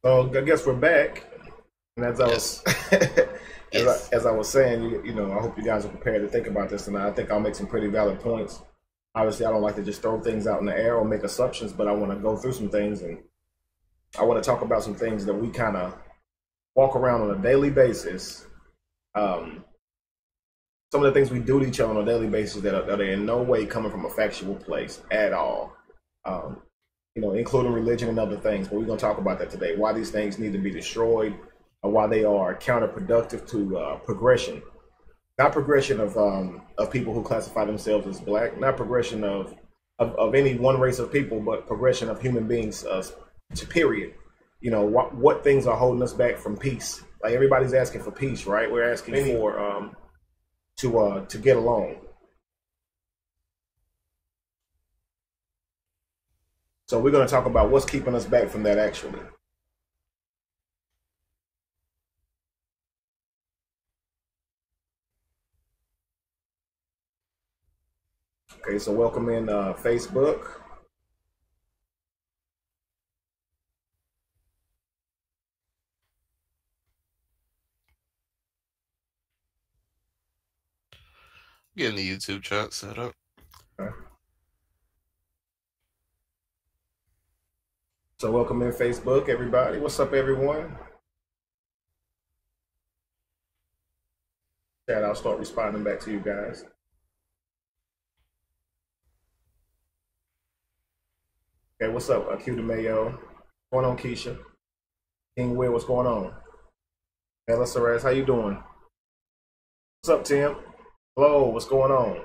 So I guess we're back, and as I was Yes. Yes. as I was saying, I hope you guys are prepared to think about this tonight. I think I'll make some pretty valid points. Obviously, I don't like to just throw things out in the air or make assumptions, but I want to go through some things, and I want to talk about some things that we kind of walk around on a daily basis. Um, some of the things we do to each other on a daily basis that are in no way coming from a factual place at all. Um, including religion and other things. But we're going to talk about that today. Why these things need to be destroyed, or why they are counterproductive to progression. Not progression of people who classify themselves as black. Not progression of any one race of people, but progression of human beings. To period. What things are holding us back from peace? Like everybody's asking for peace, right? We're asking for to get along. So we're going to talk about what's keeping us back from that actually. Okay, so welcome in Facebook. Getting the YouTube chat set up. Okay. So welcome in Facebook, everybody. What's up, everyone? Chat, I'll start responding back to you guys. Okay, what's up, Q Mayo? What's going on, Keisha? King Will, what's going on? Ella Saraz, how you doing? What's up, Tim? Hello, what's going on?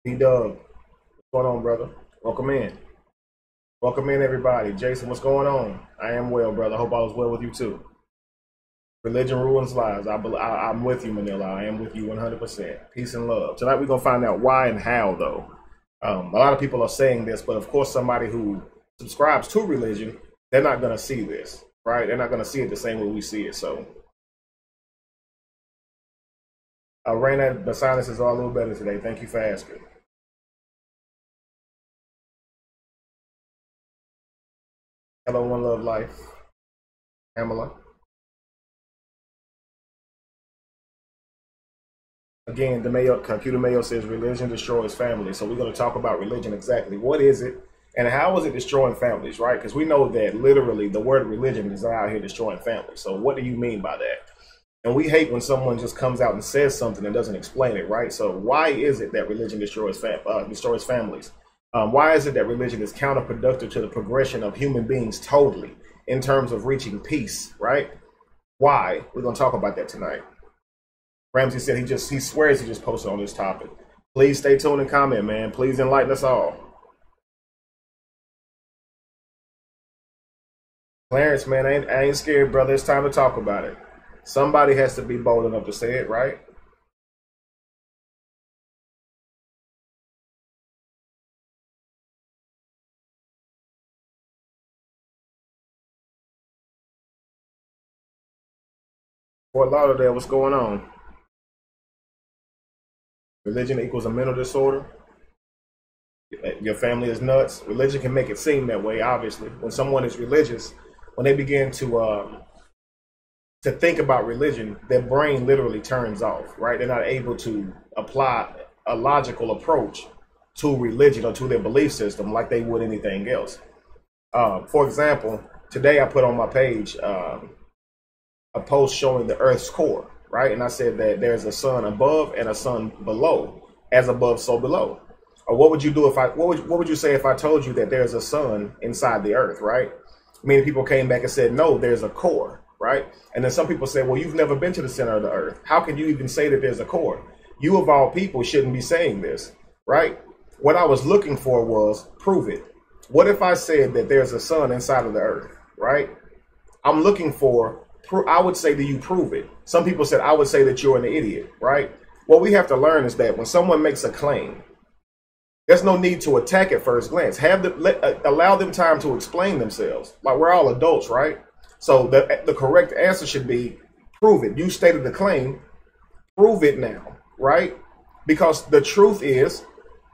B Dub, what's going on, brother? Welcome in. Welcome in, everybody. Jason, what's going on? I am well, brother. Hope all is well with you, too. Religion ruins lives. I'm with you, Manila. I am with you 100%. Peace and love. Tonight we're going to find out why and how, though. A lot of people are saying this, but of course somebody who subscribes to religion, they're not going to see this, right? They're not going to see it the same way we see it. So, Raina, the silence is all a little better today. Thank you for asking. Hello, One Love Life. Pamela. Again, Computer Mayo says religion destroys families. So we're going to talk about religion exactly. What is it? And how is it destroying families, right? Because we know that literally the word religion is out here destroying families. So what do you mean by that? And we hate when someone just comes out and says something and doesn't explain it, right? So why is it that religion destroys families? Why is it that religion is counterproductive to the progression of human beings totally in terms of reaching peace, right? Why? We're going to talk about that tonight. Ramsey said he swears he just posted on this topic. Please stay tuned and comment, man. Please enlighten us all. Clarence, man, I ain't scared, brother. It's time to talk about it. Somebody has to be bold enough to say it, right? Fort Lauderdale, what's going on? Religion equals a mental disorder. Your family is nuts. Religion can make it seem that way, obviously. When someone is religious, when they begin to think about religion, their brain literally turns off, right? They're not able to apply a logical approach to religion or to their belief system like they would anything else. For example, today I put on my page a post showing the Earth's core, right? And I said that there's a sun above and a sun below, as above, so below. Or what would you do what would you say if I told you that there's a sun inside the Earth, right? Many people came back and said, no, there's a core, right? And then some people say, well, you've never been to the center of the Earth. How can you even say that there's a core? You of all people shouldn't be saying this, right? What I was looking for was prove it. What if I said that there's a sun inside of the Earth, right? I'm looking for, I would say to you, prove it. Some people said, I would say that you're an idiot, right? What we have to learn is that when someone makes a claim, there's no need to attack at first glance. Allow them time to explain themselves. Like, we're all adults, right? So the correct answer should be, prove it. You stated the claim, prove it now, right? Because the truth is,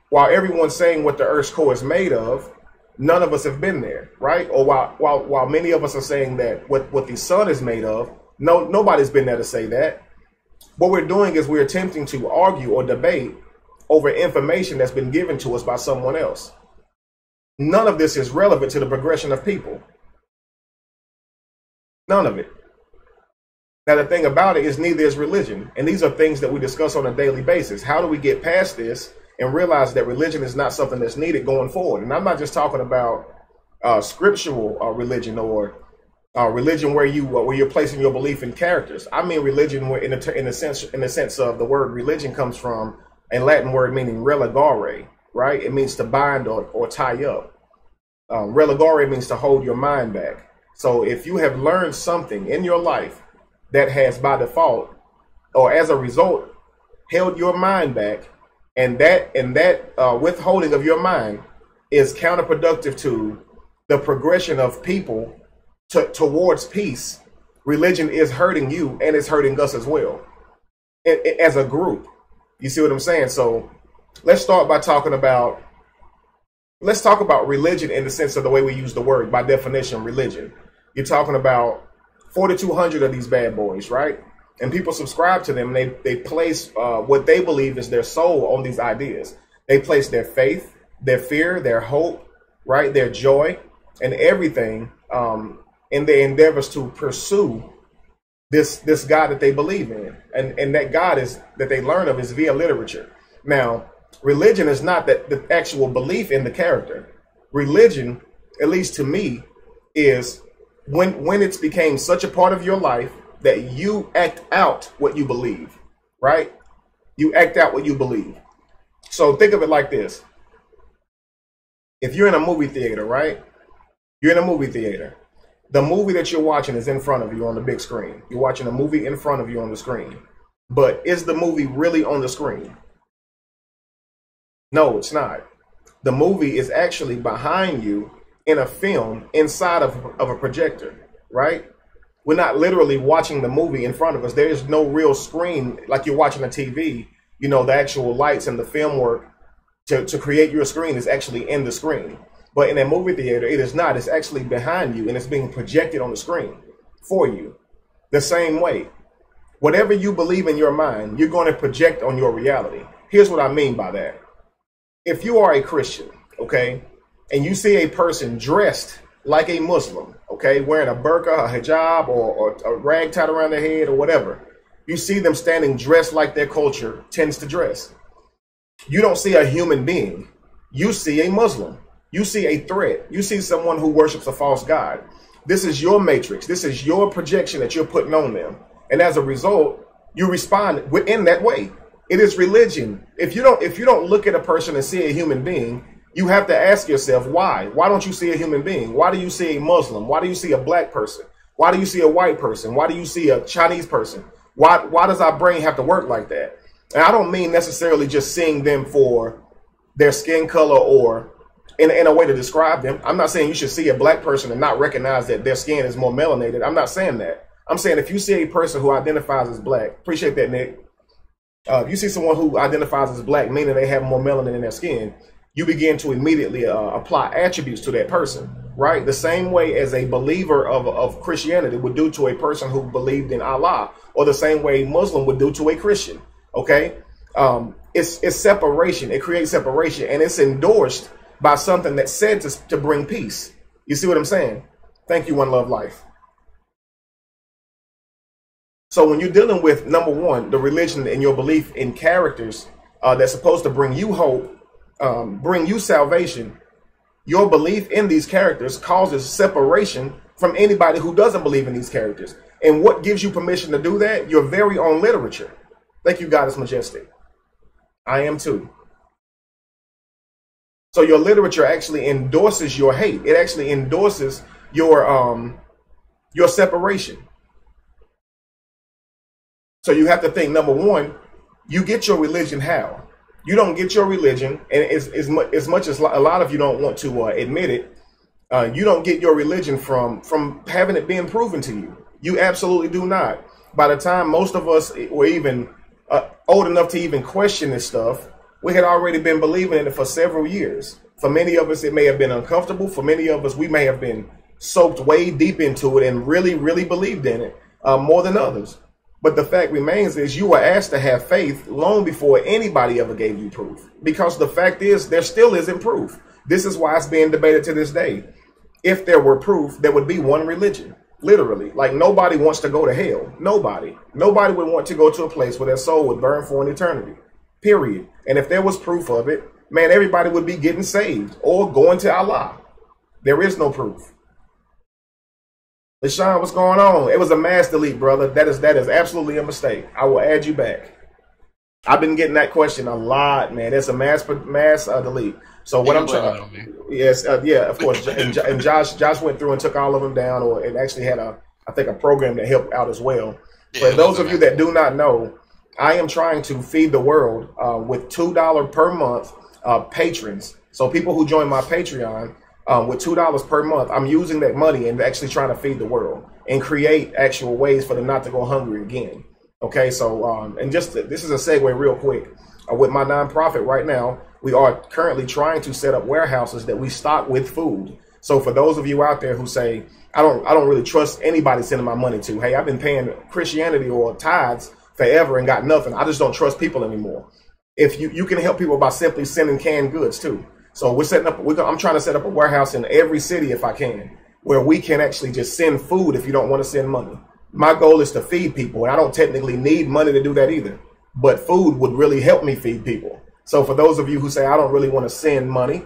while everyone's saying what the Earth's core is made of, None of us have been there, right? Or while many of us are saying that what the sun is made of, nobody's been there to say that. What we're doing is we're attempting to argue or debate over information that's been given to us by someone else. None of this is relevant to the progression of people. None of it. Now, the thing about it is neither is religion. And these are things that we discuss on a daily basis. How do we get past this and realize that religion is not something that's needed going forward? And I'm not just talking about scriptural religion or religion where you're placing your belief in characters. I mean religion where in the sense of the word religion comes from a Latin word meaning religare, right? It means to bind or tie up. Religare means to hold your mind back. So if you have learned something in your life that has by default or as a result held your mind back, and that withholding of your mind is counterproductive to the progression of people towards peace, religion is hurting you and it's hurting us as well as a group. You see what I'm saying? So let's start by talk about religion in the sense of the way we use the word. By definition, religion. You're talking about 4,200 of these bad boys, right? And people subscribe to them. And they place what they believe is their soul on these ideas. They place their faith, their fear, their hope, right? Their joy and everything in their endeavors to pursue this God that they believe in. And that God is that they learn of is via literature. Now, religion is not that the actual belief in the character. Religion, at least to me, is when it's became such a part of your life that you act out what you believe, right? You act out what you believe. So think of it like this. If you're in a movie theater, right? You're in a movie theater. The movie that you're watching is in front of you on the big screen. You're watching a movie in front of you on the screen. But is the movie really on the screen? No, it's not. The movie is actually behind you in a film inside of a projector, right? We're not literally watching the movie in front of us. There is no real screen like you're watching a TV. You know, the actual lights and the film work to create your screen is actually in the screen. But in a movie theater, it is not. It's actually behind you and it's being projected on the screen for you. The same way, whatever you believe in your mind, you're going to project on your reality. Here's what I mean by that. If you are a Christian, okay, and you see a person dressed like a Muslim, okay, wearing a burqa, a hijab, or a rag tied around their head or whatever, you see them standing dressed like their culture tends to dress. You don't see a human being. You see a Muslim. You see a threat. You see someone who worships a false god. This is your matrix. This is your projection that you're putting on them. And as a result, you respond in that way. It is religion. If you don't look at a person and see a human being, you have to ask yourself, why? Why don't you see a human being? Why do you see a Muslim? Why do you see a black person? Why do you see a white person? Why do you see a Chinese person? Why does our brain have to work like that? And I don't mean necessarily just seeing them for their skin color or in a way to describe them. I'm not saying you should see a black person and not recognize that their skin is more melanated. I'm not saying that. I'm saying if you see a person who identifies as black, appreciate that, Nick. If you see someone who identifies as black, meaning they have more melanin in their skin, you begin to immediately apply attributes to that person, right? The same way as a believer of Christianity would do to a person who believed in Allah, or the same way a Muslim would do to a Christian, okay? It's separation. It creates separation, and it's endorsed by something that's said to bring peace. You see what I'm saying? Thank you, One Love Life. So when you're dealing with, number one, the religion and your belief in characters that's supposed to bring you hope, bring you salvation, your belief in these characters causes separation from anybody who doesn't believe in these characters. And what gives you permission to do that? Your very own literature. Thank you, Goddess Majestic. I am too. So your literature actually endorses your hate. It actually endorses your separation. So you have to think, number one, you get your religion how? You don't get your religion, and as much as a lot of you don't want to admit it, you don't get your religion from having it being proven to you. You absolutely do not. By the time most of us were even old enough to even question this stuff, we had already been believing in it for several years. For many of us, it may have been uncomfortable. For many of us, we may have been soaked way deep into it and really, really believed in it more than others. But the fact remains is you were asked to have faith long before anybody ever gave you proof. Because the fact is, there still isn't proof. This is why it's being debated to this day. If there were proof, there would be one religion. Literally. Like, nobody wants to go to hell. Nobody. Nobody would want to go to a place where their soul would burn for an eternity. Period. And if there was proof of it, man, everybody would be getting saved or going to Allah. There is no proof. LaShawn, what's going on? It was a mass delete, brother. That is absolutely a mistake. I will add you back. I've been getting that question a lot, man. It's a mass delete. So what I'm trying, yes, yeah, of course. And Josh went through and took all of them down, or it actually had I think a program that helped out as well. Yeah, for those of you that do not know, I am trying to feed the world with $2 per month patrons. So people who join my Patreon. With $2 per month, I'm using that money and actually trying to feed the world and create actual ways for them not to go hungry again. Okay, so and just this is a segue real quick. With my nonprofit right now, we are currently trying to set up warehouses that we stock with food. So for those of you out there who say, I don't really trust anybody sending my money to, hey, I've been paying Christianity or tithes forever and got nothing. I just don't trust people anymore. If you can help people by simply sending canned goods too. So we're setting up. I'm trying to set up a warehouse in every city if I can, where we can actually just send food if you don't want to send money. My goal is to feed people, and I don't technically need money to do that either. But food would really help me feed people. So for those of you who say I don't really want to send money,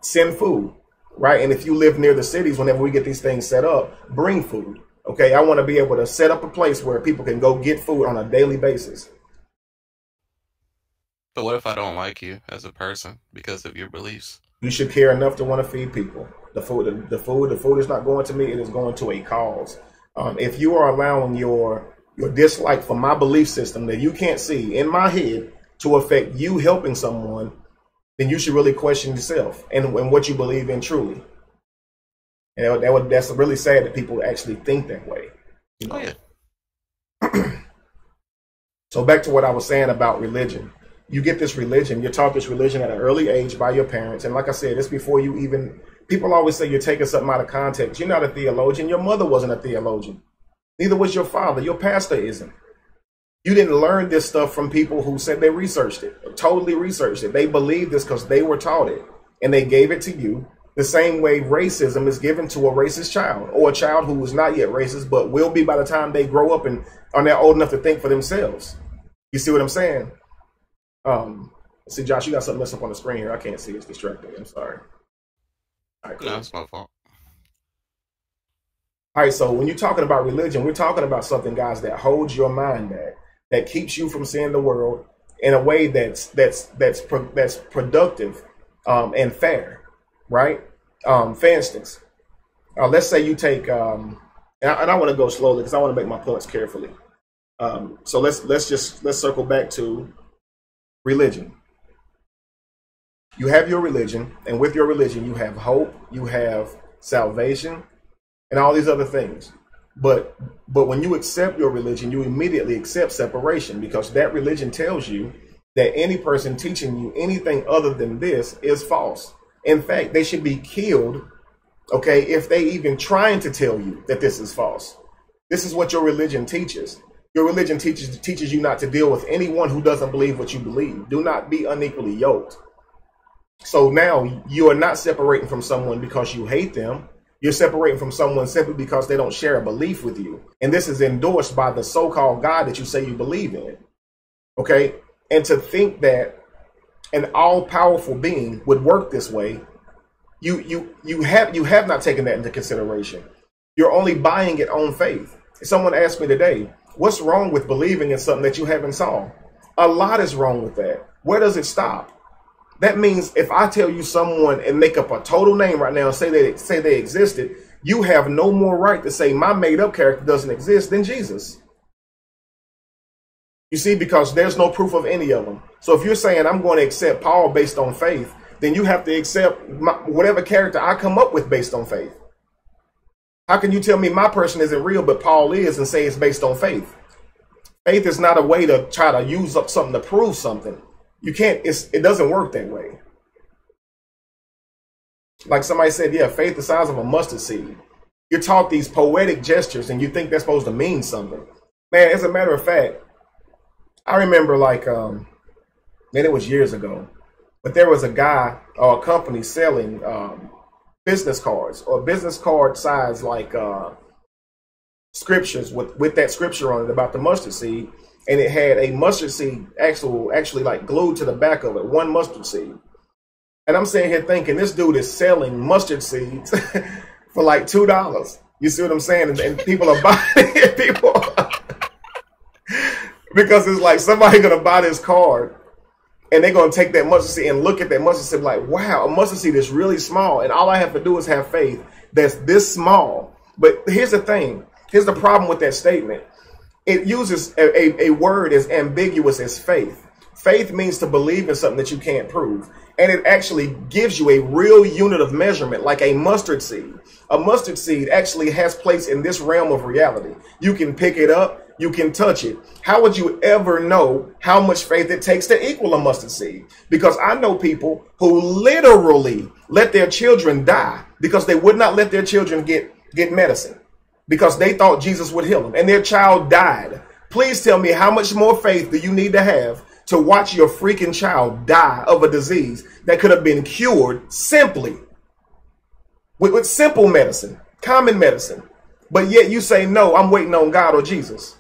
send food, right? And if you live near the cities, whenever we get these things set up, bring food. Okay, I want to be able to set up a place where people can go get food on a daily basis. But what if I don't like you as a person because of your beliefs? You should care enough to want to feed people. The food is not going to me. It is going to a cause. If you are allowing your dislike for my belief system that you can't see in my head to affect you helping someone, then you should really question yourself and what you believe in truly. And that's really sad that people actually think that way. You know? Oh, yeah. So back to what I was saying about religion. You get this religion, you're taught this religion at an early age by your parents. And like I said, it's before you even, people always say you're taking something out of context. You're not a theologian. Your mother wasn't a theologian. Neither was your father. Your pastor isn't. You didn't learn this stuff from people who said they researched it, totally researched it. They believed this because they were taught it and they gave it to you the same way racism is given to a racist child or a child who is not yet racist, but will be by the time they grow up and are now old enough to think for themselves. You see what I'm saying? See, Josh, you got something messed up on the screen here. I can't see. It's distracting. I'm sorry. All right, cool. No, it's my fault. All right, so when you're talking about religion, we're talking about something, guys, that holds your mind back, that keeps you from seeing the world in a way that's productive and fair, right? For instance, let's say you take, and I want to go slowly because I want to make my points carefully. So let's circle back to religion. You have your religion, and with your religion, you have hope, you have salvation, and all these other things. But when you accept your religion, you immediately accept separation, because that religion tells you that any person teaching you anything other than this is false. In fact, they should be killed, okay, if they even trying to tell you that this is false. This is what your religion teaches. Your religion teaches you not to deal with anyone who doesn't believe what you believe. Do not be unequally yoked. So now you are not separating from someone because you hate them. You're separating from someone simply because they don't share a belief with you. And this is endorsed by the so-called God that you say you believe in. Okay? And to think that an all-powerful being would work this way, you have not taken that into consideration. You're only buying it on faith. Someone asked me today, what's wrong with believing in something that you haven't saw? A lot is wrong with that. Where does it stop? That means if I tell you someone and make up a total name right now and say they existed, you have no more right to say my made up character doesn't exist than Jesus. You see, because there's no proof of any of them. So if you're saying I'm going to accept Paul based on faith, then you have to accept whatever character I come up with based on faith. How can you tell me my person isn't real, but Paul is, and say it's based on faith? Faith is not a way to try to use up something to prove something. You can't, it doesn't work that way. Like somebody said, yeah, faith the size of a mustard seed. You're taught these poetic gestures and you think they're supposed to mean something. Man, as a matter of fact, I remember man, it was years ago, but there was a guy or a company selling business cards or business card size scriptures with that scripture on it about the mustard seed, and it had a mustard seed actually like glued to the back of it, one mustard seed. And I'm sitting here thinking this dude is selling mustard seeds for like $2. You see what I'm saying? And people are buying it. People because it's like somebody gonna buy this card and they're gonna take that mustard seed and look at that mustard seed like, wow, a mustard seed is really small, and all I have to do is have faith that's this small. But here's the thing. Here's the problem with that statement. It uses a word as ambiguous as faith. Faith means to believe in something that you can't prove. And it actually gives you a real unit of measurement, like a mustard seed. A mustard seed actually has place in this realm of reality. You can pick it up. You can touch it. How would you ever know how much faith it takes to equal a mustard seed? Because I know people who literally let their children die because they would not let their children get medicine because they thought Jesus would heal them, and their child died. Please tell me, how much more faith do you need to have to watch your freaking child die of a disease that could have been cured simply with simple medicine, common medicine? But yet you say, no, I'm waiting on God or Jesus.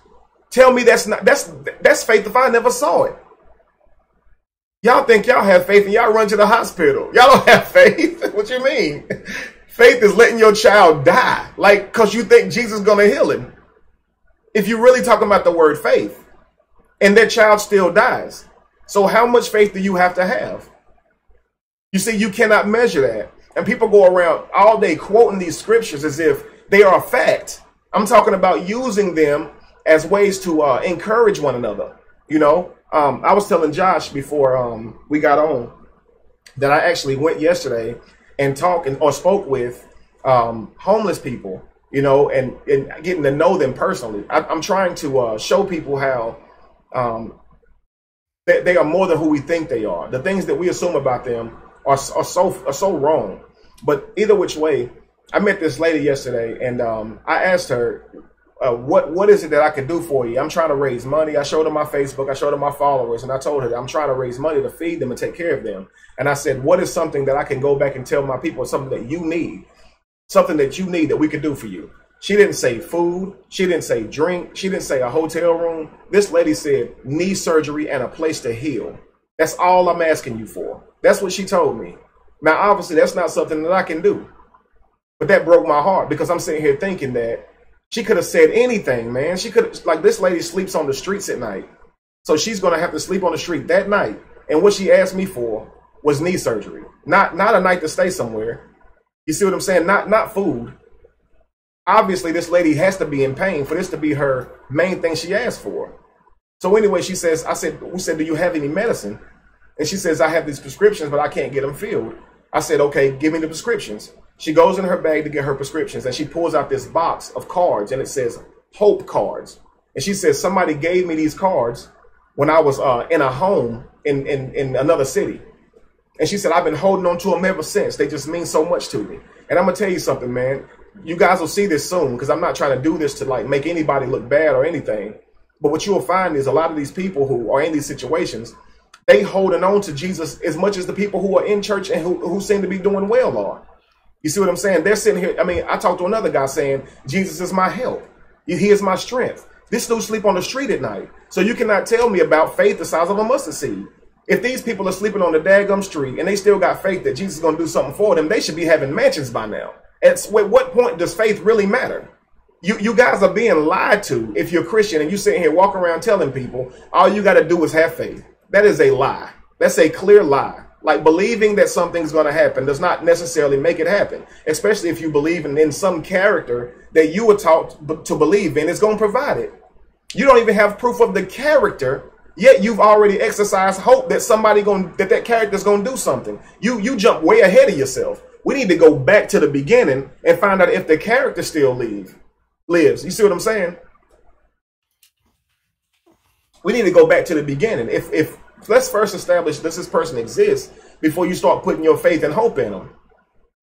Tell me that's faith if I never saw it. Y'all think y'all have faith and y'all run to the hospital. Y'all don't have faith. What you mean? Faith is letting your child die, like, because you think Jesus is going to heal him. If you're really talking about the word faith, and that child still dies. So how much faith do you have to have? You see, you cannot measure that. And people go around all day quoting these scriptures as if they are a fact. I'm talking about using them as ways to encourage one another. You know, I was telling Josh before we got on that I actually went yesterday and spoke with homeless people, you know, and getting to know them personally. I'm trying to show people how they are more than who we think they are. The things that we assume about them are so wrong. But either which way, I met this lady yesterday, and I asked her, what is it that I can do for you? I'm trying to raise money. I showed her my Facebook. I showed her my followers, and I told her that I'm trying to raise money to feed them and take care of them. And I said, what is something that I can go back and tell my people, something that you need that we could do for you? She didn't say food. She didn't say drink. She didn't say a hotel room. This lady said knee surgery and a place to heal. That's all I'm asking you for. That's what she told me. Now, obviously, that's not something that I can do. But that broke my heart because I'm sitting here thinking that she could have said anything, man. She could, like, this lady sleeps on the streets at night. So she's going to have to sleep on the street that night. And what she asked me for was knee surgery. Not a night to stay somewhere. You see what I'm saying? Not food. Obviously, this lady has to be in pain for this to be her main thing she asked for. So anyway, we said, do you have any medicine? And she says, I have these prescriptions, but I can't get them filled. I said, okay, give me the prescriptions. She goes in her bag to get her prescriptions, and she pulls out this box of cards, and it says hope cards. And she says, somebody gave me these cards when I was in a home in another city. And she said, I've been holding on to them ever since. They just mean so much to me. And I'm going to tell you something, man. You guys will see this soon, because I'm not trying to do this to like make anybody look bad or anything. But what you will find is a lot of these people who are in these situations, they holding on to Jesus as much as the people who are in church and who seem to be doing well are. You see what I'm saying? They're sitting here. I mean, I talked to another guy saying, Jesus is my help. He is my strength. This dude sleep on the street at night. So you cannot tell me about faith the size of a mustard seed. If these people are sleeping on the daggum street and they still got faith that Jesus is going to do something for them, they should be having mansions by now. At what point does faith really matter? You guys are being lied to if you're Christian and you sitting here walking around telling people all you got to do is have faith. That is a lie. That's a clear lie. Like, believing that something's going to happen does not necessarily make it happen, especially if you believe in some character that you were taught to believe in is going to provide it. You don't even have proof of the character, yet you've already exercised hope that that character is going to do something. You jump way ahead of yourself. We need to go back to the beginning and find out if the character still lives. You see what I'm saying? We need to go back to the beginning. If let's first establish does this person exist before you start putting your faith and hope in them.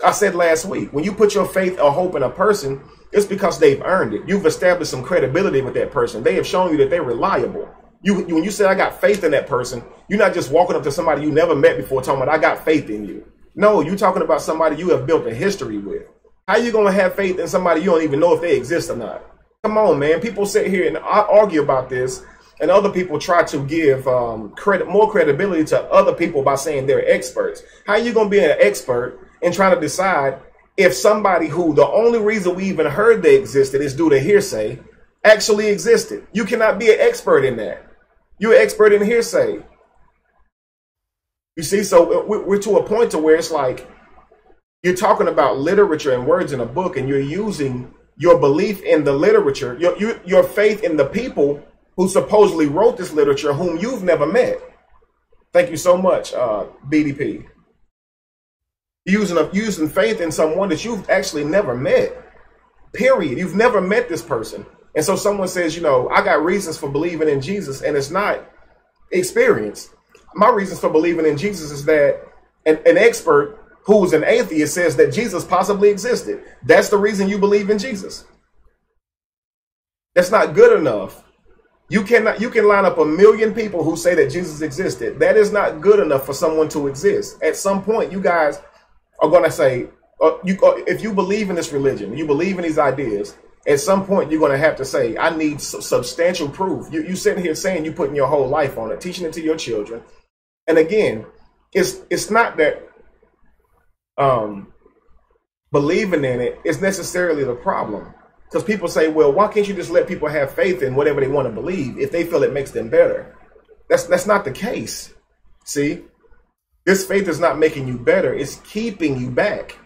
I said last week, when you put your faith or hope in a person, it's because they've earned it. You've established some credibility with that person. They have shown you that they're reliable. When you say I got faith in that person, you're not just walking up to somebody you never met before talking about I got faith in you. No, you're talking about somebody you have built a history with. How are you going to have faith in somebody you don't even know if they exist or not? Come on, man. People sit here and argue about this, and other people try to give more credibility to other people by saying they're experts. How are you going to be an expert and trying to decide if somebody who the only reason we even heard they existed is due to hearsay actually existed? You cannot be an expert in that. You're an expert in hearsay. You see, so we're to a point to where it's like you're talking about literature and words in a book, and you're using your belief in the literature, your faith in the people who supposedly wrote this literature, whom you've never met. Thank you so much, BDP. Using faith in someone that you've actually never met. Period. You've never met this person. And so someone says, you know, I got reasons for believing in Jesus, and it's not experience. My reasons for believing in Jesus is that an expert who's an atheist says that Jesus possibly existed. That's the reason you believe in Jesus. That's not good enough. You can line up 1 million people who say that Jesus existed. That is not good enough for someone to exist. At some point, you guys are going to say, if you believe in this religion, you believe in these ideas, at some point you're going to have to say, I need substantial proof. You sitting here saying you're putting your whole life on it, teaching it to your children. And again, it's not that believing in it is necessarily the problem. Because people say, well, why can't you just let people have faith in whatever they want to believe if they feel it makes them better? That's not the case. See, this faith is not making you better. It's keeping you back.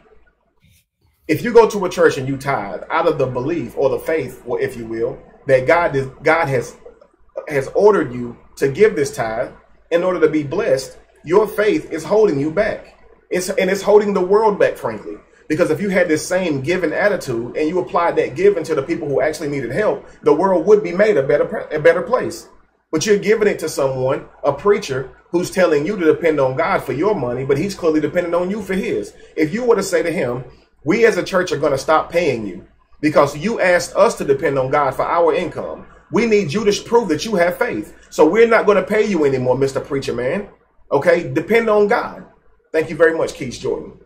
If you go to a church and you tithe out of the belief or the faith, or if you will, that God has ordered you to give this tithe in order to be blessed, your faith is holding you back. It's holding the world back, frankly. Because if you had this same giving attitude and you applied that giving to the people who actually needed help, the world would be made a better place. But you're giving it to someone, a preacher, who's telling you to depend on God for your money, but he's clearly depending on you for his. If you were to say to him, we as a church are going to stop paying you because you asked us to depend on God for our income. We need you to prove that you have faith. So we're not going to pay you anymore, Mr. Preacher Man. Okay, depend on God. Thank you very much, Keith Jordan.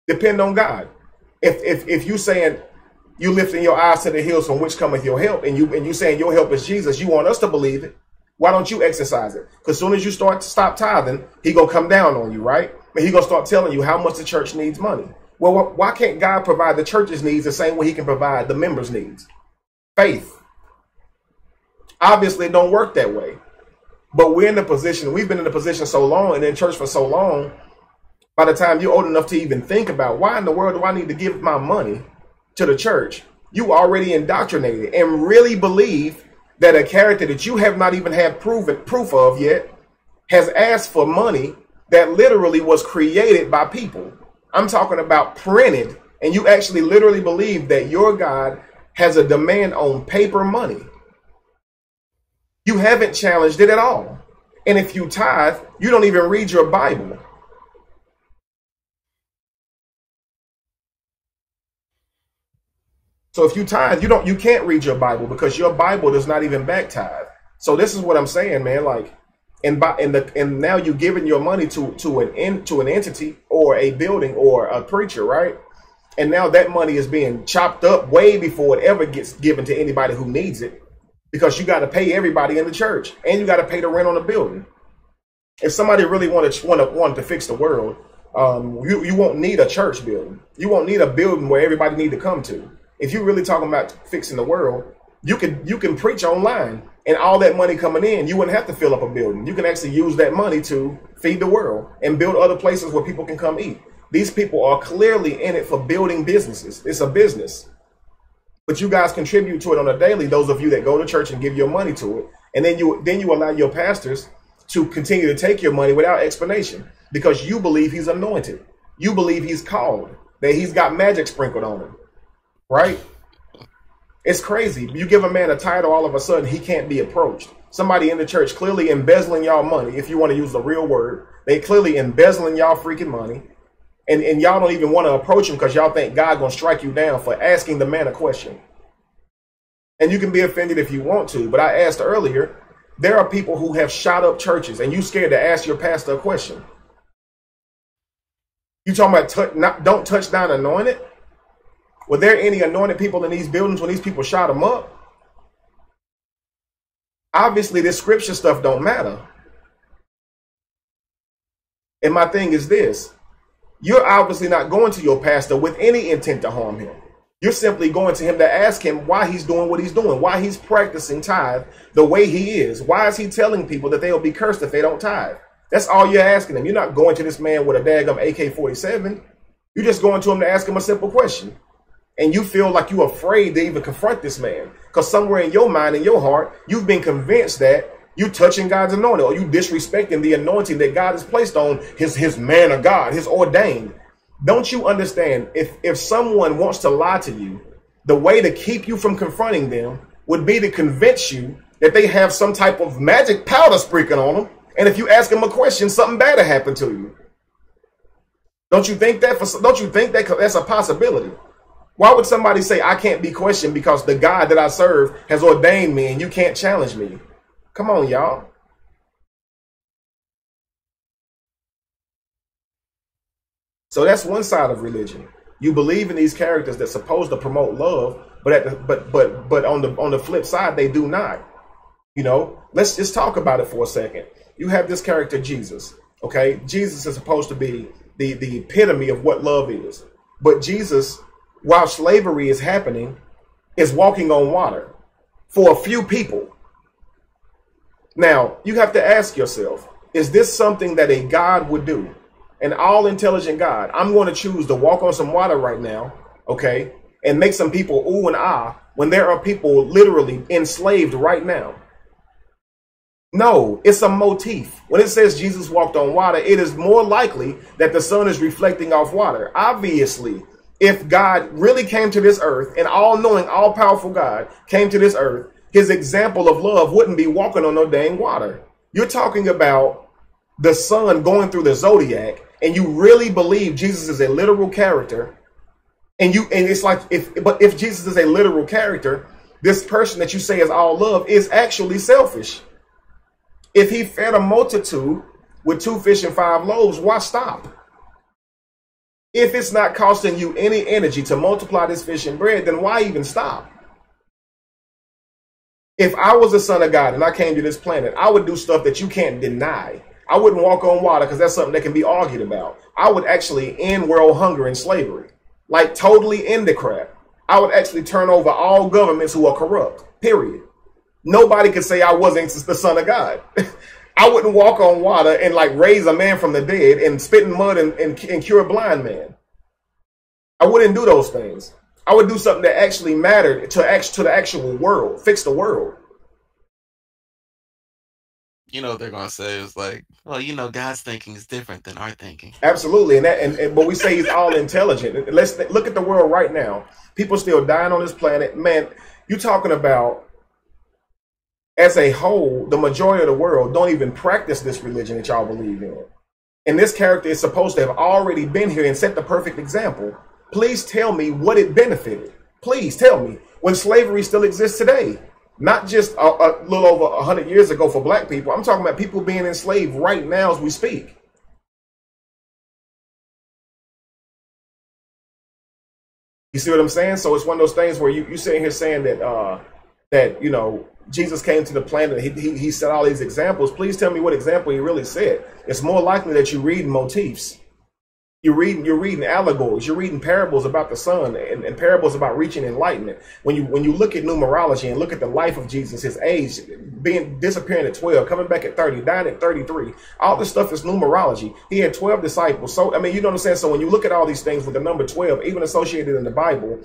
Depend on God. If you saying you lifting your eyes to the hills from which cometh your help, and you saying your help is Jesus, you want us to believe it. Why don't you exercise it? Because as soon as you stop tithing, he gonna come down on you, right? And he gonna start telling you how much the church needs money. Well, why can't God provide the church's needs the same way he can provide the members' needs? Faith. Obviously, it don't work that way. But we've been in the position so long and in church for so long, by the time you're old enough to even think about why in the world do I need to give my money to the church, you already indoctrinated and really believe that a character that you have not even had proof of yet has asked for money that literally was created by people. I'm talking about printed, and you actually literally believe that your God has a demand on paper money. You haven't challenged it at all. And if you tithe, you don't even read your Bible. So if you tithe, you can't read your Bible because your Bible does not even back tithe. So this is what I'm saying, man. Like, and now you're giving your money to an entity or a building or a preacher, right? And now that money is being chopped up way before it ever gets given to anybody who needs it, because you got to pay everybody in the church and you got to pay the rent on the building. If somebody really wanted to fix the world, you won't need a church building. You won't need a building where everybody need to come to. If you're really talking about fixing the world, you can preach online, and all that money coming in, you wouldn't have to fill up a building. You can actually use that money to feed the world and build other places where people can come eat. These people are clearly in it for building businesses. It's a business. But you guys contribute to it on a daily, those of you that go to church and give your money to it. And then you allow your pastors to continue to take your money without explanation because you believe he's anointed. You believe he's called, that he's got magic sprinkled on him. Right? It's crazy. You give a man a title, all of a sudden he can't be approached. Somebody in the church clearly embezzling y'all money, if you want to use the real word. They clearly embezzling y'all freaking money. And y'all don't even want to approach him because y'all think God gonna strike you down for asking the man a question. And you can be offended if you want to, but I asked earlier, there are people who have shot up churches and you scared to ask your pastor a question. You talking about don't touch down anointed? Were there any anointed people in these buildings when these people shot them up? Obviously, this scripture stuff don't matter. And my thing is this. You're obviously not going to your pastor with any intent to harm him. You're simply going to him to ask him why he's doing what he's doing, why he's practicing tithe the way he is. Why is he telling people that they'll be cursed if they don't tithe? That's all you're asking him. You're not going to this man with a daggum AK-47. You're just going to him to ask him a simple question. And you feel like you're afraid to even confront this man because somewhere in your mind and your heart, you've been convinced that you're touching God's anointing or you disrespecting the anointing that God has placed on his man of God, his ordained. Don't you understand? If someone wants to lie to you, the way to keep you from confronting them would be to convince you that they have some type of magic powder sprinkling on them. And if you ask them a question, something bad will happen to you. Don't you think that? Don't you think that that's a possibility? Why would somebody say I can't be questioned because the God that I serve has ordained me and you can't challenge me? Come on, y'all. So that's one side of religion. You believe in these characters that's supposed to promote love, but on the flip side, they do not. You know, let's just talk about it for a second. You have this character, Jesus. Okay, Jesus is supposed to be the epitome of what love is. But Jesus, while slavery is happening, is walking on water for a few people. Now, you have to ask yourself, is this something that a God would do? An all-intelligent God. I'm going to choose to walk on some water right now, okay, and make some people ooh and ah when there are people literally enslaved right now. No, it's a motif. When it says Jesus walked on water, it is more likely that the sun is reflecting off water. Obviously, if God really came to this earth, an all-knowing, all-powerful God came to this earth, his example of love wouldn't be walking on no dang water. You're talking about the sun going through the zodiac, and you really believe Jesus is a literal character, and it's like if Jesus is a literal character, this person that you say is all love is actually selfish. If he fed a multitude with 2 fish and 5 loaves, why stop? If it's not costing you any energy to multiply this fish and bread, then why even stop? If I was the son of God and I came to this planet, I would do stuff that you can't deny. I wouldn't walk on water because that's something that can be argued about. I would actually end world hunger and slavery. Like totally end the crap. I would actually turn over all governments who are corrupt, period. Nobody could say I wasn't the son of God. I wouldn't walk on water and like raise a man from the dead and spit in mud and cure a blind man. I wouldn't do those things. I would do something that actually mattered to the actual world, fix the world. You know what they're gonna say is like, well, you know, God's thinking is different than our thinking. Absolutely, but we say he's all intelligent. Let's look at the world right now. People still dying on this planet. Man, you're talking about as a whole, the majority of the world don't even practice this religion that y'all believe in. And this character is supposed to have already been here and set the perfect example. Please tell me what it benefited. Please tell me when slavery still exists today. Not just a little over 100 years ago for black people. I'm talking about people being enslaved right now as we speak. You see what I'm saying? So it's one of those things where you sitting here saying that you know, Jesus came to the planet. He set all these examples. Please tell me what example he really said. It's more likely that you read motifs. You're reading allegories. You're reading parables about the sun and parables about reaching enlightenment. When you look at numerology and look at the life of Jesus, his age, disappearing at 12, coming back at 30, dying at 33, all this stuff is numerology. He had 12 disciples. So, I mean, you know what I'm saying? So when you look at all these things with the number 12, even associated in the Bible,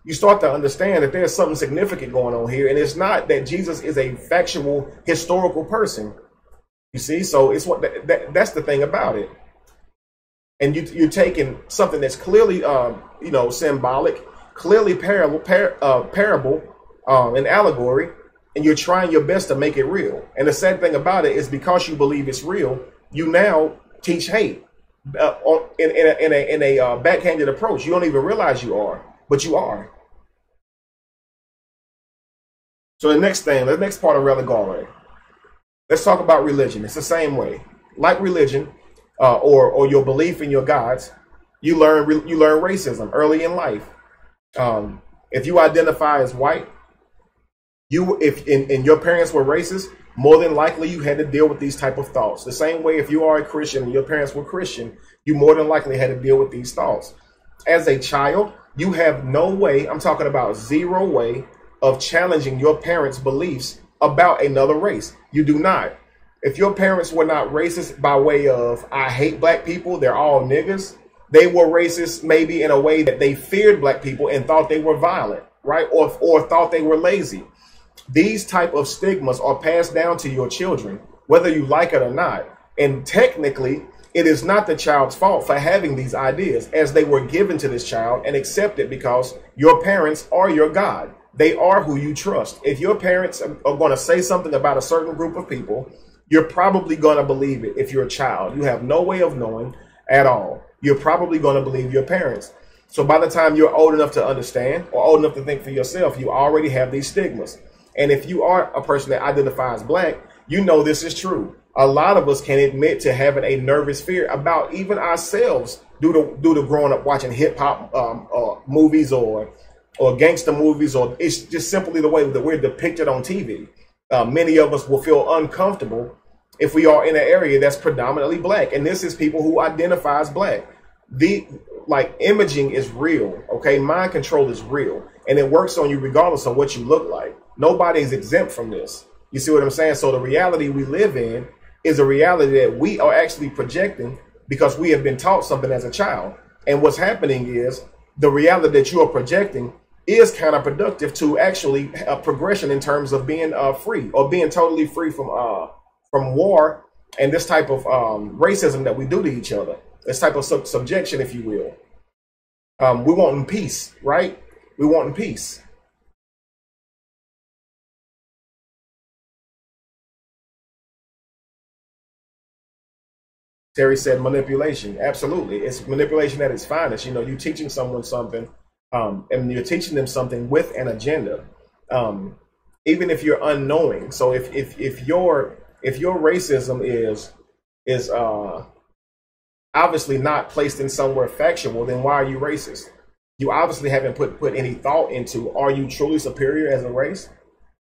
you start to understand that there's something significant going on here. And it's not that Jesus is a factual, historical person. You see? So it's that's the thing about it. And you're taking something that's clearly, you know, symbolic, clearly parable, an allegory, and you're trying your best to make it real. And the sad thing about it is because you believe it's real, you now teach hate. in a backhanded approach. You don't even realize you are, but you are. So the next thing, the next part of allegory, let's talk about religion. It's the same way. Like religion, or your belief in your gods, you learn racism early in life. If you identify as white, if your parents were racist, more than likely you had to deal with these type of thoughts. The same way, if you are a Christian and your parents were Christian, you more than likely had to deal with these thoughts. As a child, you have no way, I'm talking about zero way, of challenging your parents' beliefs about another race. You do not. If your parents were not racist by way of, I hate black people, they're all niggas, they were racist maybe in a way that they feared black people and thought they were violent, right? Or thought they were lazy. These type of stigmas are passed down to your children, whether you like it or not. And technically, it is not the child's fault for having these ideas, as they were given to this child and accepted because your parents are your God. They are who you trust. If your parents are going to say something about a certain group of people, you're probably going to believe it. If you're a child, you have no way of knowing at all. You're probably going to believe your parents. So by the time you're old enough to understand or old enough to think for yourself, you already have these stigmas. And if you are a person that identifies black, you know this is true. A lot of us can admit to having a nervous fear about even ourselves due to growing up watching hip hop movies or gangster movies, or it's just simply the way that we're depicted on TV. Many of us will feel uncomfortable if we are in an area that's predominantly black. And this is people who identify as black. Imaging is real, okay? Mind control is real, and it works on you regardless of what you look like. Nobody's exempt from this. You see what I'm saying? So the reality we live in is a reality that we are actually projecting because we have been taught something as a child. And what's happening is the reality that you are projecting is counterproductive to actually a progression in terms of being free, or being totally free from war and this type of racism that we do to each other. This type of subjection, if you will. We want peace, right? We want peace. Terry said manipulation. Absolutely. It's manipulation at its finest. You know, you're teaching someone something, and you're teaching them something with an agenda, even if you're unknowing. So if your racism is obviously not placed in somewhere factual, then why are you racist? You obviously haven't put any thought into, are you truly superior as a race?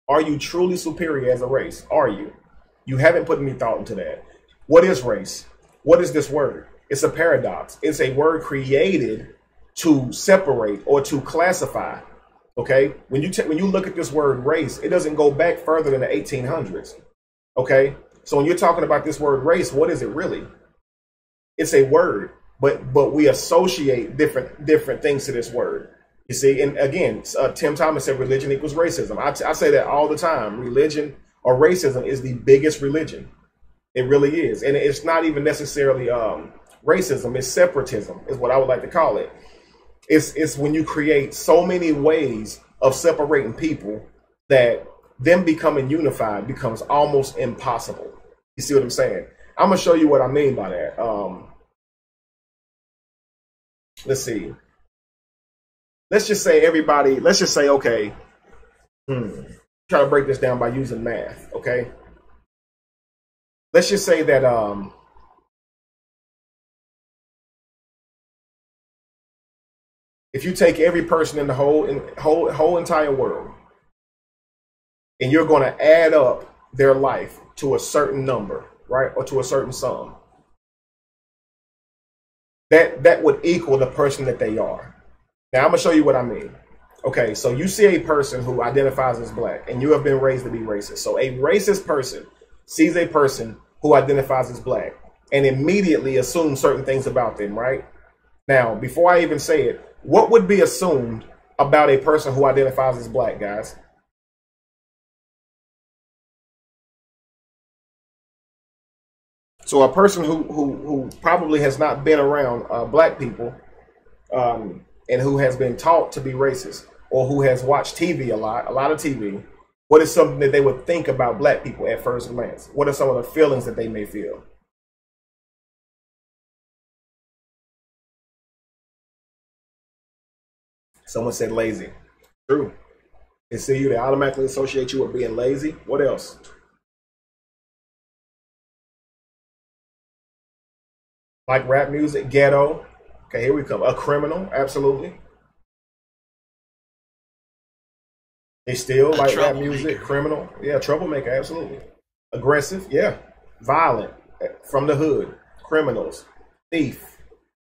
Are you truly superior as a race? Are you? You haven't put any thought into that. What is race? What is this word? It's a paradox. It's a word created to separate or to classify. Okay, when you look at this word race, it doesn't go back further than the 1800s. Okay, so when you're talking about this word race, what is it really? It's a word, but we associate different things to this word. You see, and again, Tim Thomas said religion equals racism. I say that all the time. Religion or racism is the biggest religion. It really is. And it's not even necessarily racism. It's separatism is what I would like to call it. It's when you create so many ways of separating people that them becoming unified becomes almost impossible. You see what I'm saying? I'm going to show you what I mean by that. Let's see. Let's just say okay, try to break this down by using math, okay? Let's just say that if you take every person in the whole entire world and you're going to add up their life to a certain number, right, or to a certain sum, that would equal the person that they are. Now I'm gonna show you what I mean. Okay, so you see a person who identifies as black, and you have been raised to be racist. So a racist person sees a person who identifies as black and immediately assumes certain things about them, right? Now, before I even say it, what would be assumed about a person who identifies as black, guys? So a person who probably has not been around black people, and who has been taught to be racist, or who has watched TV a lot of TV, what is something that they would think about black people at first glance? What are some of the feelings that they may feel? Someone said lazy. True. They see you, they automatically associate you with being lazy. What else? Like rap music, ghetto. Okay, here we come. A criminal, absolutely. They still A like rap music, troublemaker. criminal. Yeah, troublemaker, absolutely. Aggressive, yeah. Violent, from the hood, criminals, thief.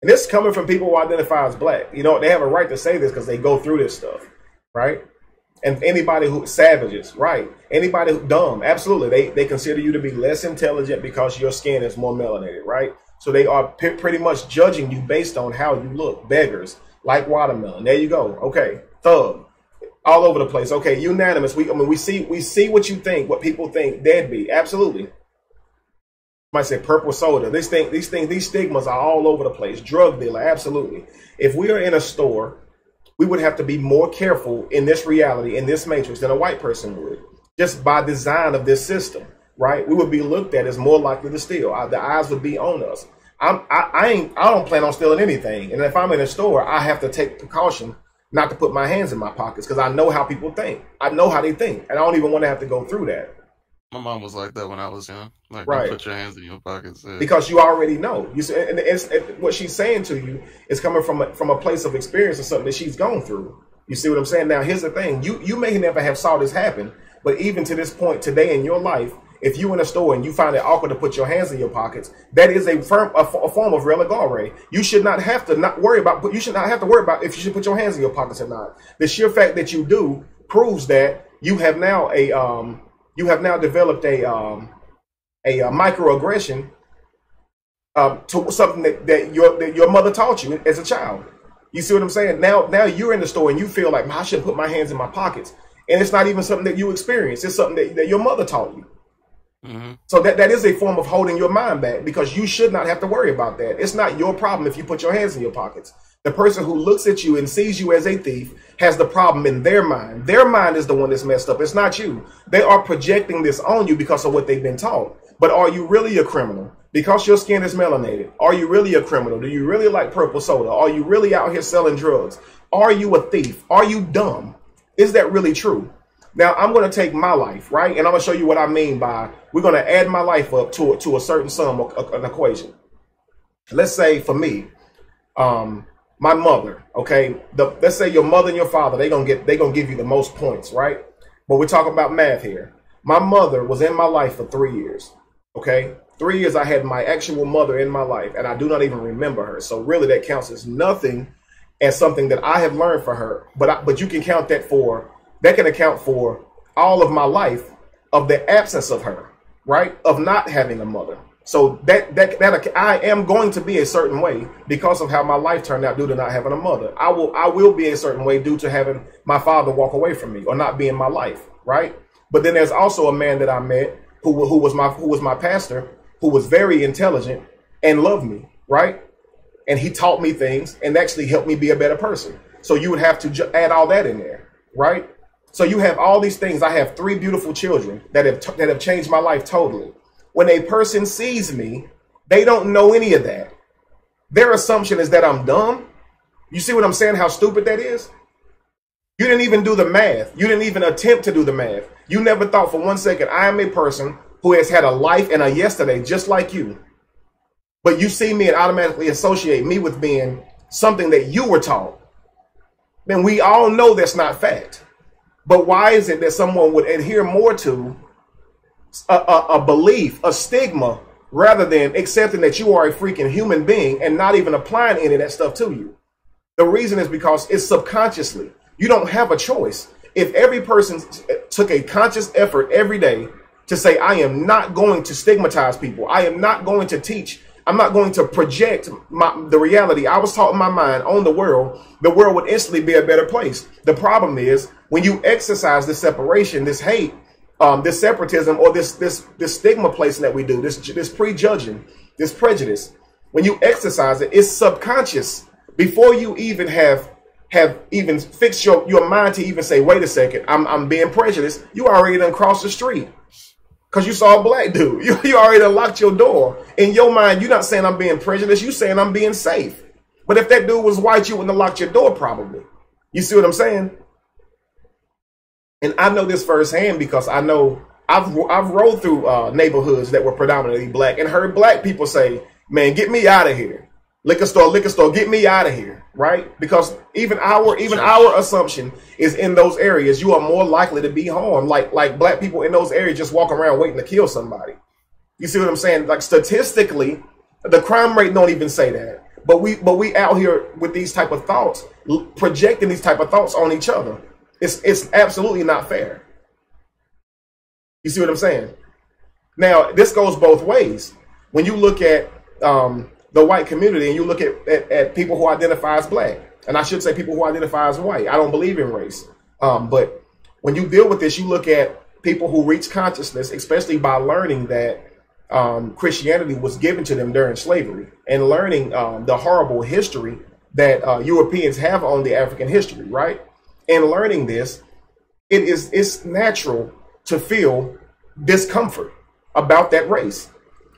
And this is coming from people who identify as black. You know, they have a right to say this because they go through this stuff, right? And anybody who savages, right? Anybody who dumb, absolutely. They consider you to be less intelligent because your skin is more melanated, right? So they are pretty much judging you based on how you look. Beggars, like watermelon. There you go. Okay, thug, all over the place. Okay, unanimous. We see what you think, what people think. Deadbeat, absolutely. Might say purple soda. These stigmas are all over the place. Drug dealer, absolutely. If we are in a store, we would have to be more careful in this reality, in this matrix, than a white person would, just by design of this system, right? We would be looked at as more likely to steal. The eyes would be on us. I don't plan on stealing anything, and if I'm in a store, I have to take precaution not to put my hands in my pockets because I know how people think. I know how they think, and I don't even want to have to go through that. My mom was like that when I was young. Like, don't Right. put your hands in your pockets. Yeah. Because you already know. You see, and what she's saying to you is coming from a place of experience or something that she's gone through. You see what I'm saying? Now, here's the thing. You may never have saw this happen, but even to this point today in your life, if you in a store and you find it awkward to put your hands in your pockets, that is a form of religare. You should not have to worry about if you should put your hands in your pockets or not. The sheer fact that you do proves that you have now developed a microaggression to something that your mother taught you as a child. You see what I'm saying? Now you're in the store and you feel like I shouldn't put my hands in my pockets, and it's not even something that you experience. It's something that your mother taught you. Mm-hmm. So that is a form of holding your mind back because you should not have to worry about that. It's not your problem if you put your hands in your pockets. The person who looks at you and sees you as a thief has the problem in their mind. Their mind is the one that's messed up. It's not you. They are projecting this on you because of what they've been taught. But are you really a criminal? Because your skin is melanated. Are you really a criminal? Do you really like purple soda? Are you really out here selling drugs? Are you a thief? Are you dumb? Is that really true? Now, I'm going to take my life, right? And I'm going to show you what I mean by we're going to add my life up to a certain sum, an equation. Let's say for me, my mother, okay? Let's say your mother and your father, they're gonna give you the most points, right? But we're talking about math here. My mother was in my life for 3 years, okay? 3 years I had my actual mother in my life, and I do not even remember her. So really that counts as nothing, as something that I have learned for her. But you can count that can account for all of my life of the absence of her, right? Of not having a mother. So that I am going to be a certain way because of how my life turned out due to not having a mother. I will be a certain way due to having my father walk away from me or not be in my life, right? But then there's also a man that I met who was my pastor, who was very intelligent and loved me, right? And he taught me things and actually helped me be a better person. So you would have to add all that in there, right? So you have all these things. I have 3 beautiful children that have changed my life totally. When a person sees me, they don't know any of that. Their assumption is that I'm dumb. You see what I'm saying? How stupid that is? You didn't even do the math. You didn't even attempt to do the math. You never thought for 1 second, I am a person who has had a life and a yesterday just like you. But you see me and automatically associate me with being something that you were taught. Then we all know that's not fact. But why is it that someone would adhere more to a belief, a stigma, rather than accepting that you are a freaking human being and not even applying any of that stuff to you? The reason is because it's subconsciously. You don't have a choice. If every person took a conscious effort every day to say, I am not going to stigmatize people, I am not going to teach, I'm not going to project the reality I was taught in my mind on the world would instantly be a better place. The problem is when you exercise this separation, this hate, this separatism, or this stigma placing that we do, this prejudging, this prejudice, when you exercise it, it's subconscious. Before you even have even fixed your mind to even say, wait a second, I'm being prejudiced, you already done crossed the street. Because you saw a black dude. You already unlocked your door. In your mind, you're not saying I'm being prejudiced. You're saying I'm being safe. But if that dude was white, you wouldn't have locked your door probably. You see what I'm saying? And I know this firsthand because I know I've rolled through neighborhoods that were predominantly black and heard black people say, "Man, get me out of here. Liquor store, get me out of here." Right? Because even our assumption is in those areas you are more likely to be harmed. Like black people in those areas just walk around waiting to kill somebody. You see what I'm saying? Like statistically, the crime rate don't even say that. But we out here with these type of thoughts, projecting these type of thoughts on each other. It's absolutely not fair. You see what I'm saying? Now, this goes both ways. When you look at the white community and you look at people who identify as black, and I should say people who identify as white. I don't believe in race. But when you deal with this, you look at people who reach consciousness, especially by learning that Christianity was given to them during slavery and learning the horrible history that Europeans have on the African history, right? And learning this, it's natural to feel discomfort about that race,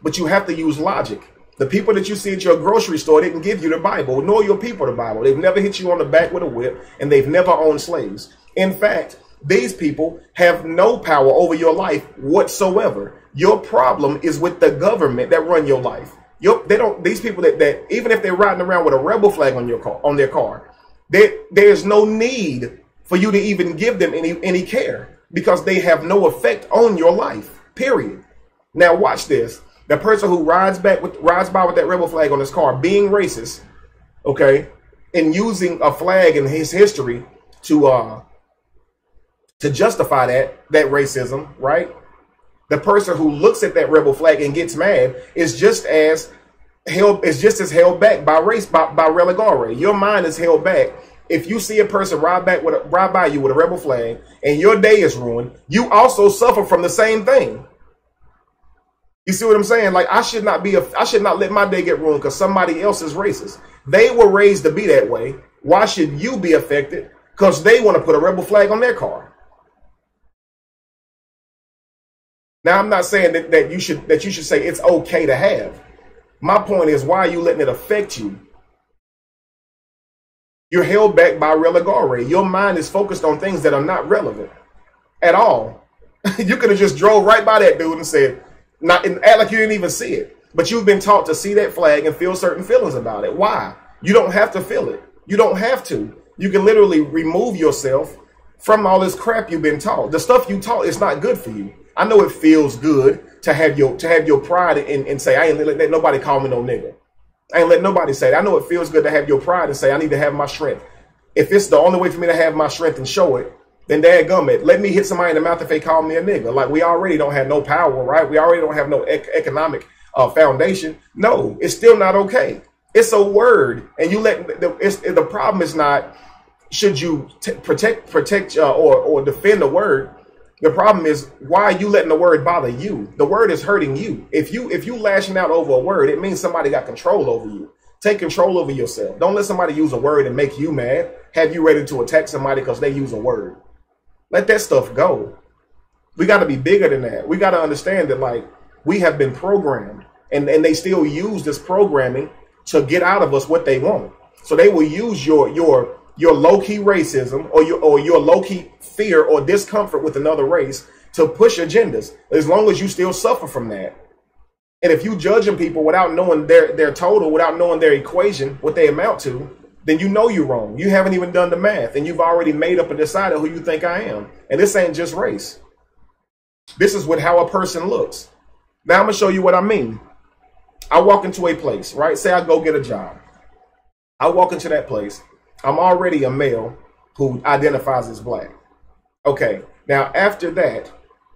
but you have to use logic. The people that you see at your grocery store didn't give you the Bible, nor your people the Bible. They've never hit you on the back with a whip, and they've never owned slaves. In fact, these people have no power over your life whatsoever. Your problem is with the government that run your life. These people that even if they're riding around with a rebel flag on their car, there's no need for you to even give them any care because they have no effect on your life, period. Now watch this. The person who rides by with that rebel flag on his car being racist, okay, and using a flag in his history to justify that racism, right? The person who looks at that rebel flag and gets mad is just as held back by race, by religare. Your mind is held back. If you see a person ride by you with a rebel flag and your day is ruined, you also suffer from the same thing. You see what I'm saying? Like I should not let my day get ruined because somebody else is racist. They were raised to be that way. Why should you be affected? Because they want to put a rebel flag on their car. Now I'm not saying that you should say it's okay to have. My point is, why are you letting it affect you? You're held back by religare. Your mind is focused on things that are not relevant at all. You could have just drove right by that dude and said, and act like you didn't even see it. But you've been taught to see that flag and feel certain feelings about it. Why? You don't have to feel it. You don't have to. You can literally remove yourself from all this crap you've been taught. The stuff you taught is not good for you. I know it feels good to have your pride and say, I ain't let nobody call me no nigga. I ain't let nobody say that. I know it feels good to have your pride and say, I need to have my strength. If it's the only way for me to have my strength and show it, then dadgummit, let me hit somebody in the mouth if they call me a nigga. Like we already don't have no power, right? We already don't have no economic foundation. No, it's still not okay. It's a word, and you let the problem is not should you protect or defend the word. The problem is, why are you letting the word bother you? The word is hurting you. If you lashing out over a word, it means somebody got control over you. Take control over yourself. Don't let somebody use a word and make you mad. Have you ready to attack somebody because they use a word? Let that stuff go. We got to be bigger than that. We got to understand that, like, we have been programmed, and they still use this programming to get out of us what they want. So they will use your low-key racism or your low-key fear or discomfort with another race to push agendas, as long as you still suffer from that. And if you judging people without knowing their total, without knowing their equation, what they amount to, then you know you're wrong. You haven't even done the math, and you've already made up and decided who you think I am. And this ain't just race. This is with how a person looks. Now I'm going to show you what I mean. I walk into a place, right? Say I go get a job. I walk into that place. I'm already a male who identifies as black. Okay. Now, after that,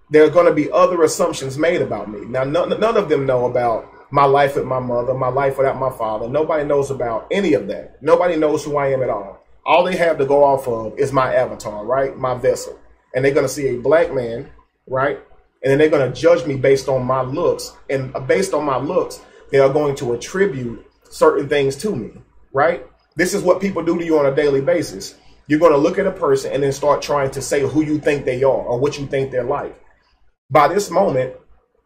there are going to be other assumptions made about me. Now, none of them know about my life with my mother, my life without my father. Nobody knows about any of that. Nobody knows who I am at all. All they have to go off of is my avatar, right? My vessel. And they're going to see a black man, right? And then they're going to judge me based on my looks. And based on my looks, they are going to attribute certain things to me, right? This is what people do to you on a daily basis. You're going to look at a person and then start trying to say who you think they are or what you think they're like. By this moment,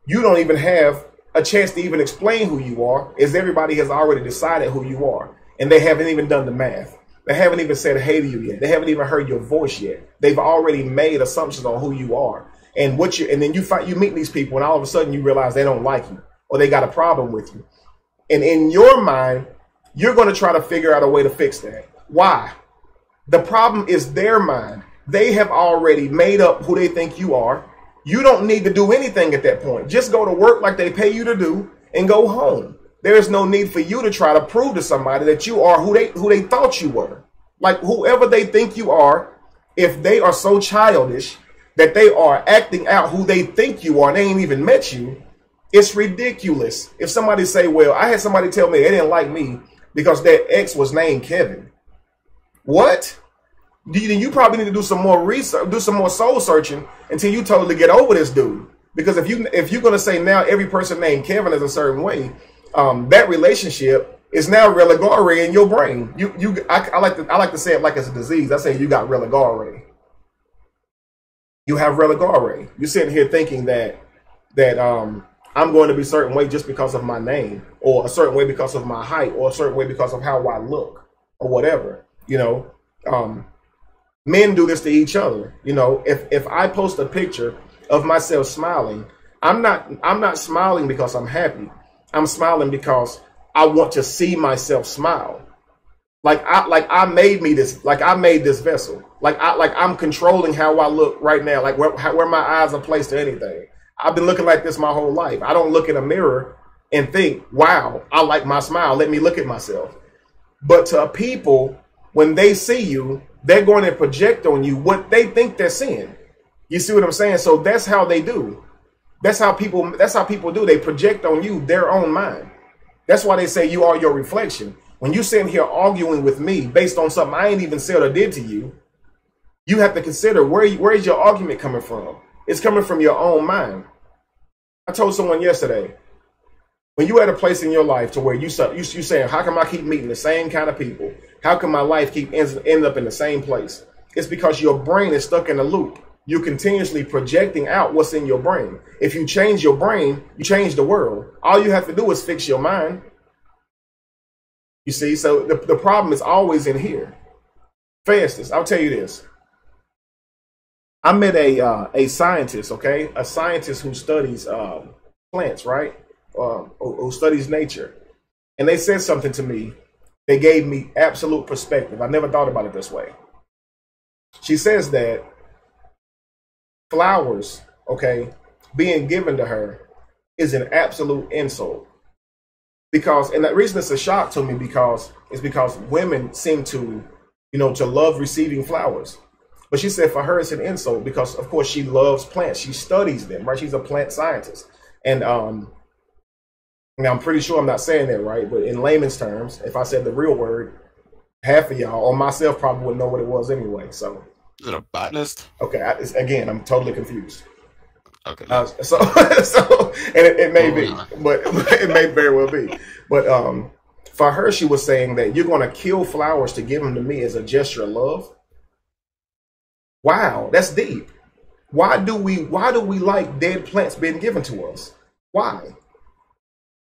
you don't even have a chance to even explain who you are, as everybody has already decided who you are, and they haven't even done the math. They haven't even said hey to you yet. They haven't even heard your voice yet. They've already made assumptions on who you are and what you. And then you meet these people, and all of a sudden you realize they don't like you or they got a problem with you. And in your mind, you're going to try to figure out a way to fix that. Why? The problem is their mind. They have already made up who they think you are. You don't need to do anything at that point. Just go to work like they pay you to do and go home. There's no need for you to try to prove to somebody that you are who they thought you were. Like whoever they think you are, if they are so childish that they are acting out who they think you are and they ain't even met you, it's ridiculous. If somebody say, well, I had somebody tell me they didn't like me because their ex was named Kevin. What? You probably need to do some more research, do some more soul searching until you totally get over this dude. Because if you're going to say now every person named Kevin is a certain way, that relationship is now religare in your brain. I like to say it like it's a disease. I say you got religare. You have religare. You're sitting here thinking that I'm going to be a certain way just because of my name, or a certain way because of my height, or a certain way because of how I look, or whatever. You know, men do this to each other. You know, if I post a picture of myself smiling, I'm not smiling because I'm happy. I'm smiling because I want to see myself smile. I made this vessel. I'm controlling how I look right now. Like where my eyes are placed to anything. I've been looking like this my whole life. I don't look in a mirror and think, wow, I like my smile. Let me look at myself. But to people, when they see you, they're going to project on you what they think they're seeing. You see what I'm saying? So that's how they do. That's how people do. They project on you their own mind. That's why they say you are your reflection. When you sitting here arguing with me based on something I ain't even said or did to you, you have to consider where is your argument coming from? It's coming from your own mind. I told someone yesterday, when you at a place in your life to where you saying, how come I keep meeting the same kind of people? How come my life keep end up in the same place? It's because your brain is stuck in a loop. You're continuously projecting out what's in your brain. If you change your brain, you change the world. All you have to do is fix your mind. You see, so the problem is always in here. Fastest, I'll tell you this. I met a scientist, okay? A scientist who studies plants, right? Who studies nature. And they said something to me. They gave me absolute perspective. I never thought about it this way. She says that flowers, okay, being given to her is an absolute insult. Because, and the reason it's a shock to me because women seem to, to love receiving flowers. But she said for her it's an insult because, of course, she loves plants. She studies them, right? She's a plant scientist. And I'm pretty sure I'm not saying that right, but in layman's terms, if I said the real word, half of y'all or myself probably wouldn't know what it was anyway. So, is it a botanist? Okay, again, I'm totally confused. Okay. So and it may be, but it may very well be. But for her, she was saying that you're going to kill flowers to give them to me as a gesture of love. Wow, that's deep. Why do we like dead plants being given to us? Why?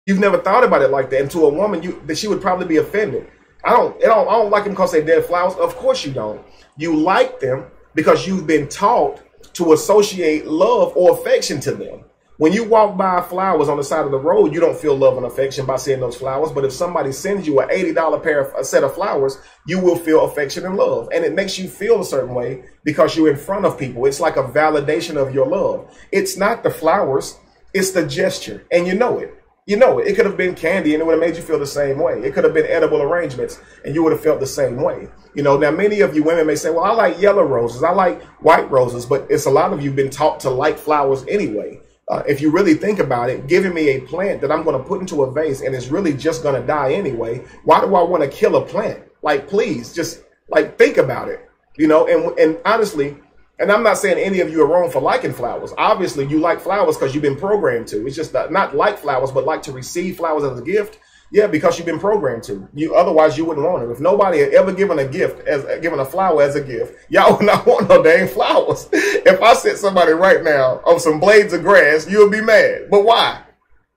You've never thought about it like that. And to a woman, that she would probably be offended. I don't like them because they're dead flowers. Of course you don't. You like them because you've been taught to associate love or affection to them. When you walk by flowers on the side of the road, you don't feel love and affection by seeing those flowers. But if somebody sends you an $80 set of flowers, you will feel affection and love. And it makes you feel a certain way because you're in front of people. It's like a validation of your love. It's not the flowers. It's the gesture. And you know it. You know it. It could have been candy and it would have made you feel the same way. It could have been edible arrangements and you would have felt the same way. Now many of you women may say, well, I like yellow roses. I like white roses. But it's a lot of you been taught to like flowers anyway. If you really think about it, giving me a plant that I'm going to put into a vase and it's really just going to die anyway. Why do I want to kill a plant? Like, please, just like think about it, and honestly, and I'm not saying any of you are wrong for liking flowers. Obviously, you like flowers because you've been programmed to. It's just not like flowers, but like to receive flowers as a gift. Yeah, because you've been programmed to. Otherwise, you wouldn't want it. If nobody had ever given a flower as a gift, y'all would not want no dang flowers. If I sent somebody right now on some blades of grass, you would be mad. But why?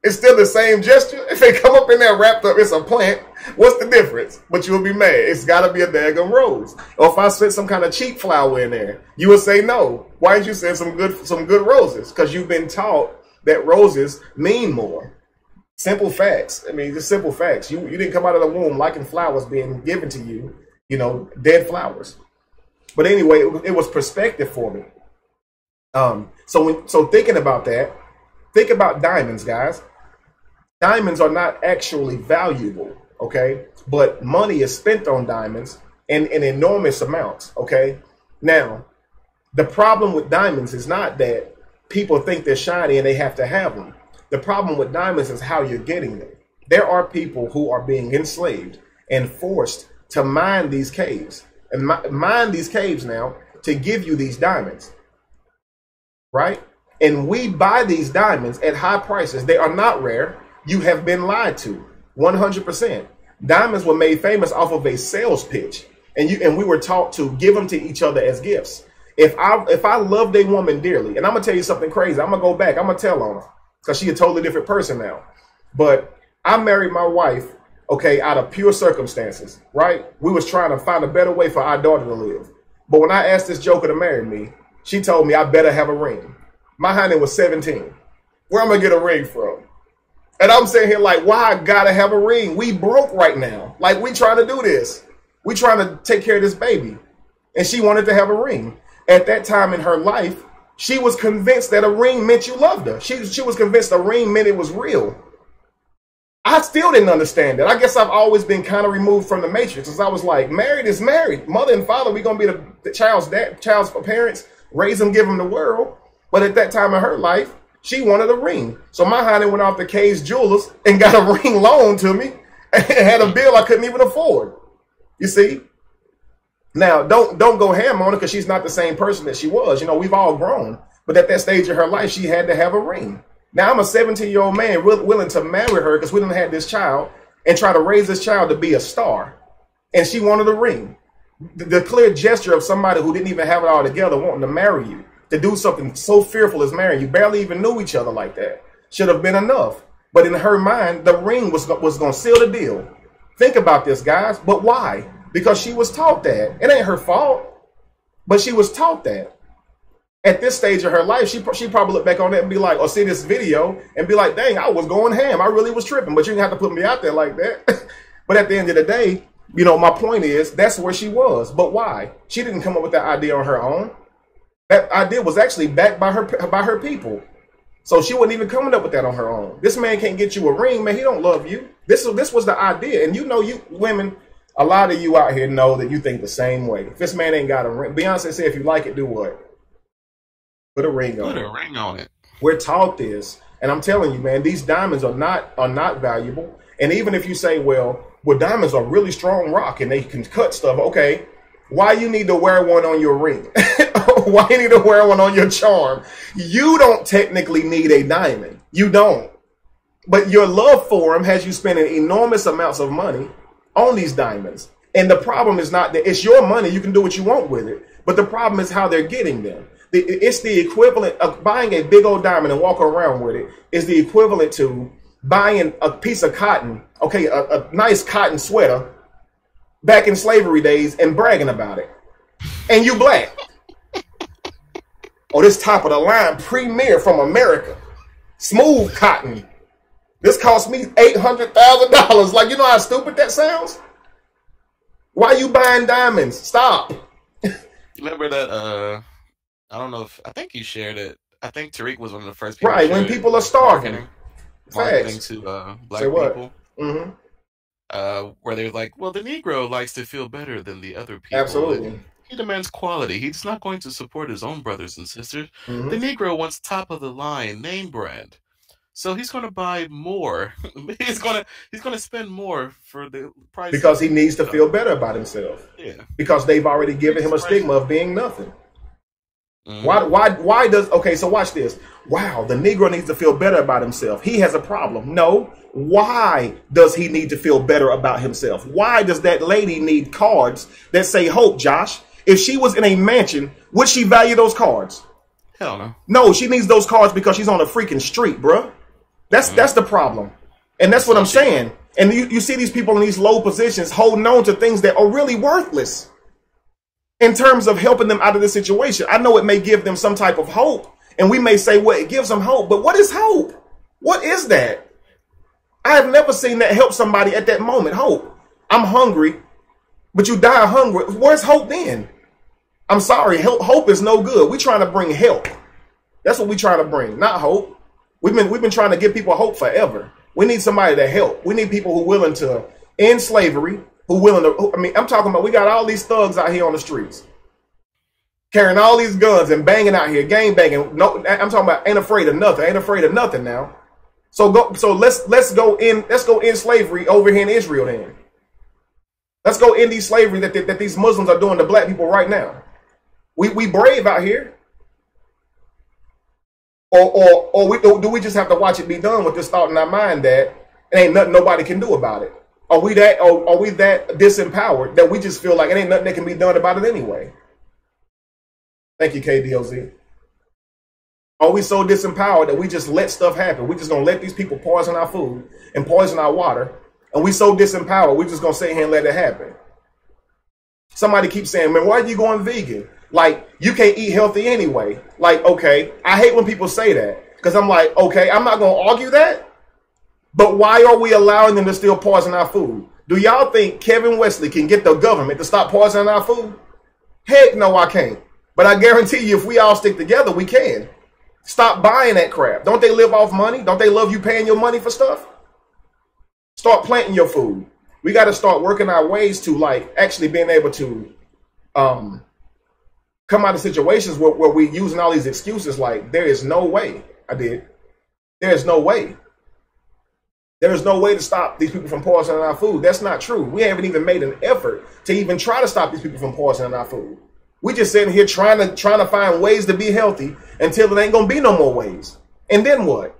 It's still the same gesture. If they come up in there wrapped up, it's a plant. What's the difference? But you'll be mad. It's got to be a daggum rose. Or if I sent some kind of cheap flower in there, you would say no. Why did you send some good roses? Because you've been taught that roses mean more. Simple facts. I mean, just simple facts. You didn't come out of the womb liking flowers being given to you, you know, dead flowers. But anyway, it was perspective for me. So thinking about that, think about diamonds, guys. Diamonds are not actually valuable, okay? But money is spent on diamonds in enormous amounts, okay? Now, the problem with diamonds is not that people think they're shiny and they have to have them. The problem with diamonds is how you're getting them. There are people who are being enslaved and forced to mine these caves. And mine these caves now to give you these diamonds, right? And we buy these diamonds at high prices. They are not rare. You have been lied to 100%. Diamonds were made famous off of a sales pitch, and we were taught to give them to each other as gifts. If I loved a woman dearly, and I'm gonna tell you something crazy, I'm gonna go back, I'm gonna tell on her because she's a totally different person now. But I married my wife, okay, out of pure circumstances, right? We was trying to find a better way for our daughter to live. But when I asked this joker to marry me, she told me I better have a ring. My honey was 17. Where am I gonna get a ring from? And I'm sitting here like, why I gotta have a ring? We broke right now. Like, we trying to do this. We trying to take care of this baby. And she wanted to have a ring. At that time in her life, she was convinced that a ring meant you loved her. She was convinced a ring meant it was real. I still didn't understand that. I guess I've always been kind of removed from the matrix, because I was like, married is married. Mother and father, we're going to be the child's parents, raise them, give them the world. But at that time in her life, she wanted a ring. So my honey went off to Kay's Jewelers and got a ring loaned to me and had a bill I couldn't even afford. You see? Now, don't go ham on her because she's not the same person that she was. You know, we've all grown. But at that stage of her life, she had to have a ring. Now I'm a 17-year-old man willing to marry her because we done had this child and try to raise this child to be a star. And she wanted a ring. The clear gesture of somebody who didn't even have it all together wanting to marry you, to do something so fearful as marrying you, barely even knew each other like that, should have been enough. But in her mind, the ring was going to seal the deal. Think about this, guys. But why? Because she was taught that. It ain't her fault, but she was taught that. At this stage of her life, she probably look back on that and be like, or see this video and be like, dang, I was going ham. I really was tripping, but you didn't have to put me out there like that. But at the end of the day, you know, my point is that's where she was. But why? She didn't come up with that idea on her own. That idea was actually backed by her people. So she wasn't even coming up with that on her own. This man can't get you a ring, man. He don't love you. This was the idea. And you know, you women, a lot of you out here know that you think the same way. If this man ain't got a ring, Beyonce said, if you like it, do what? Put a ring on it. Put a ring on it. We're taught this. And I'm telling you, man, these diamonds are not valuable. And even if you say, well, diamonds are really strong rock and they can cut stuff. Okay, why you need to wear one on your ring? Why you need to wear one on your charm? You don't technically need a diamond. You don't. But your love for them has you spending enormous amounts of money on these diamonds. And the problem is not that it's your money. You can do what you want with it. But the problem is how they're getting them. It's the equivalent of buying a big old diamond and walking around with it is the equivalent to buying a piece of cotton, okay, a nice cotton sweater back in slavery days and bragging about it. And you black. Oh, this top of the line premier from America. Smooth cotton. This cost me $800,000. Like, you know how stupid that sounds? Why you buying diamonds? Stop. You remember that, I don't know if, I think you shared it. I think Tariq was one of the first people. Right, when people are starving. Marketing to black people. Mm-hmm. Where they're like, well, the Negro likes to feel better than the other people. Absolutely. He demands quality. He's not going to support his own brothers and sisters. Mm-hmm. The Negro wants top of the line, name brand. So he's going to buy more. he's going to spend more for the price. Because he needs to feel better about himself. Yeah. Because they've already given him a stigma of being nothing. Mm-hmm. Why does, okay, so watch this. Wow, the Negro needs to feel better about himself. He has a problem. No. Why does he need to feel better about himself? Why does that lady need cards that say hope, Josh? If she was in a mansion, would she value those cards? Hell no. No, she needs those cards because she's on a freaking street, bruh. That's the problem. And that's what I'm saying. And you see these people in these low positions holding on to things that are really worthless in terms of helping them out of this situation. I know it may give them some type of hope, and we may say, well, it gives them hope, but what is hope? What is that? I have never seen that help somebody at that moment. Hope. I'm hungry, but you die hungry. Where's hope then? I'm sorry, hope is no good. We're trying to bring help. That's what we're trying to bring, not hope. We've been trying to give people hope forever. We need somebody to help. We need people who are willing to end slavery, I'm talking about, we got all these thugs out here on the streets carrying all these guns and banging out here, gang banging. No, I'm talking about ain't afraid of nothing now. So let's go in slavery over here in Israel then. Let's go end these slavery that these Muslims are doing to black people right now. We brave out here. Or do we just have to watch it be done with this thought in our mind that it ain't nothing nobody can do about it? Are we that disempowered that we just feel like it ain't nothing that can be done about it anyway? Thank you, KDOZ. Are we so disempowered that we just let stuff happen? We just gonna let these people poison our food and poison our water, and we so disempowered we just gonna sit here and let it happen? Somebody keeps saying, man, why are you going vegan? Like, you can't eat healthy anyway. Like, okay, I hate when people say that, because I'm like, okay, I'm not going to argue that, but why are we allowing them to still poison our food? Do y'all think Kevin Wesley can get the government to stop poisoning our food? Heck no, I can't. But I guarantee you, if we all stick together, we can. Stop buying that crap. Don't they live off money? Don't they love you paying your money for stuff? Start planting your food. We got to start working our ways to, like, actually being able to come out of situations where we're using all these excuses like, there is no way. There is no way. There is no way to stop these people from poisoning our food. That's not true. We haven't even made an effort to even try to stop these people from poisoning our food. We just sitting here trying to find ways to be healthy until it ain't going to be no more ways. And then what?